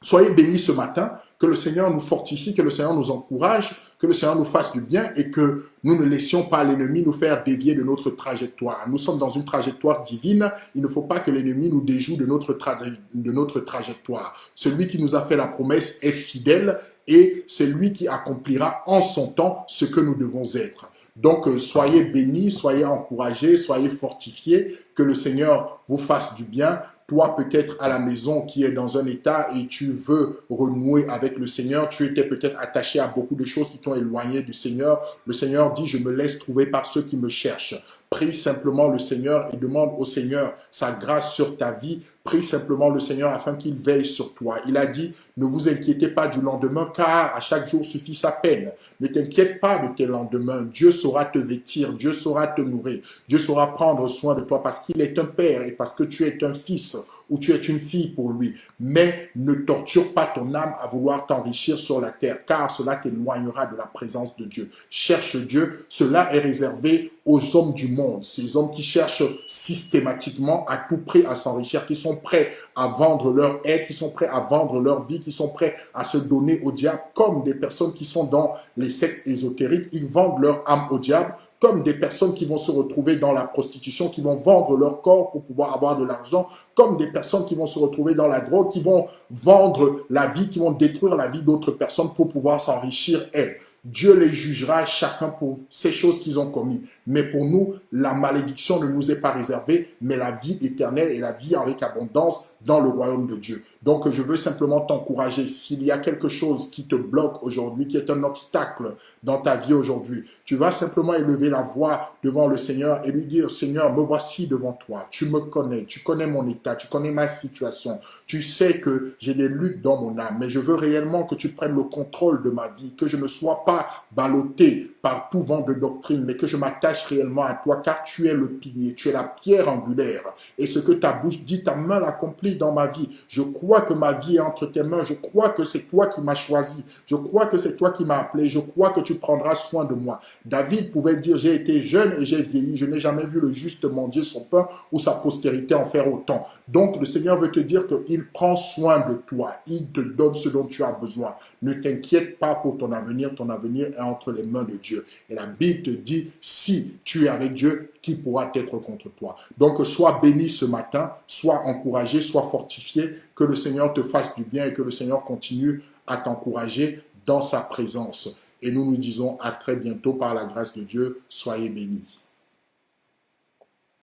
[SPEAKER 1] soyez bénis ce matin, que le Seigneur nous fortifie, que le Seigneur nous encourage, que le Seigneur nous fasse du bien et que nous ne laissions pas l'ennemi nous faire dévier de notre trajectoire. Nous sommes dans une trajectoire divine, il ne faut pas que l'ennemi nous déjoue de notre trajectoire. Celui qui nous a fait la promesse est fidèle et c'est lui qui accomplira en son temps ce que nous devons être. Donc, soyez bénis, soyez encouragés, soyez fortifiés, que le Seigneur vous fasse du bien. Toi, peut-être à la maison qui est dans un état et tu veux renouer avec le Seigneur, tu étais peut-être attaché à beaucoup de choses qui t'ont éloigné du Seigneur. Le Seigneur dit, je me laisse trouver par ceux qui me cherchent. Prie simplement le Seigneur et demande au Seigneur sa grâce sur ta vie. Prie simplement le Seigneur afin qu'il veille sur toi. Il a dit, ne vous inquiétez pas du lendemain, car à chaque jour suffit sa peine. Ne t'inquiète pas de tes lendemains. Dieu saura te vêtir, Dieu saura te nourrir, Dieu saura prendre soin de toi parce qu'il est un père et parce que tu es un fils ou tu es une fille pour lui. Mais ne torture pas ton âme à vouloir t'enrichir sur la terre, car cela t'éloignera de la présence de Dieu. Cherche Dieu, cela est réservé aux hommes du monde, ces hommes qui cherchent systématiquement à tout prix à s'enrichir, qui sont prêts à vendre leur aide, qui sont prêts à vendre leur vie, qui sont prêts à se donner au diable, comme des personnes qui sont dans les sectes ésotériques, ils vendent leur âme au diable, comme des personnes qui vont se retrouver dans la prostitution, qui vont vendre leur corps pour pouvoir avoir de l'argent, comme des personnes qui vont se retrouver dans la drogue, qui vont vendre la vie, qui vont détruire la vie d'autres personnes pour pouvoir s'enrichir elles. Dieu les jugera chacun pour ces choses qu'ils ont commises. Mais pour nous, la malédiction ne nous est pas réservée, mais la vie éternelle et la vie avec abondance dans le royaume de Dieu. Donc, je veux simplement t'encourager. S'il y a quelque chose qui te bloque aujourd'hui, qui est un obstacle dans ta vie aujourd'hui, tu vas simplement élever la voix devant le Seigneur et lui dire, Seigneur, me voici devant toi. Tu me connais, tu connais mon état, tu connais ma situation. Tu sais que j'ai des luttes dans mon âme, mais je veux réellement que tu prennes le contrôle de ma vie, que je ne sois pas ballotté par tout vent de doctrine, mais que je m'attache réellement à toi, car tu es le pilier, tu es la pierre angulaire. Et ce que ta bouche dit, ta main l'accomplit dans ma vie. Je crois que ma vie est entre tes mains, je crois que c'est toi qui m'as choisi, je crois que c'est toi qui m'as appelé, je crois que tu prendras soin de moi. David pouvait dire, j'ai été jeune et j'ai vieilli, je n'ai jamais vu le juste mendier son pain ou sa postérité en faire autant. Donc le Seigneur veut te dire qu'il prend soin de toi, il te donne ce dont tu as besoin. Ne t'inquiète pas pour ton avenir est entre les mains de Dieu. Et la Bible te dit, si tu es avec Dieu, qui pourra être contre toi? Donc, sois béni ce matin, sois encouragé, sois fortifié, que le Seigneur te fasse du bien et que le Seigneur continue à t'encourager dans sa présence. Et nous nous disons à très bientôt par la grâce de Dieu, soyez bénis.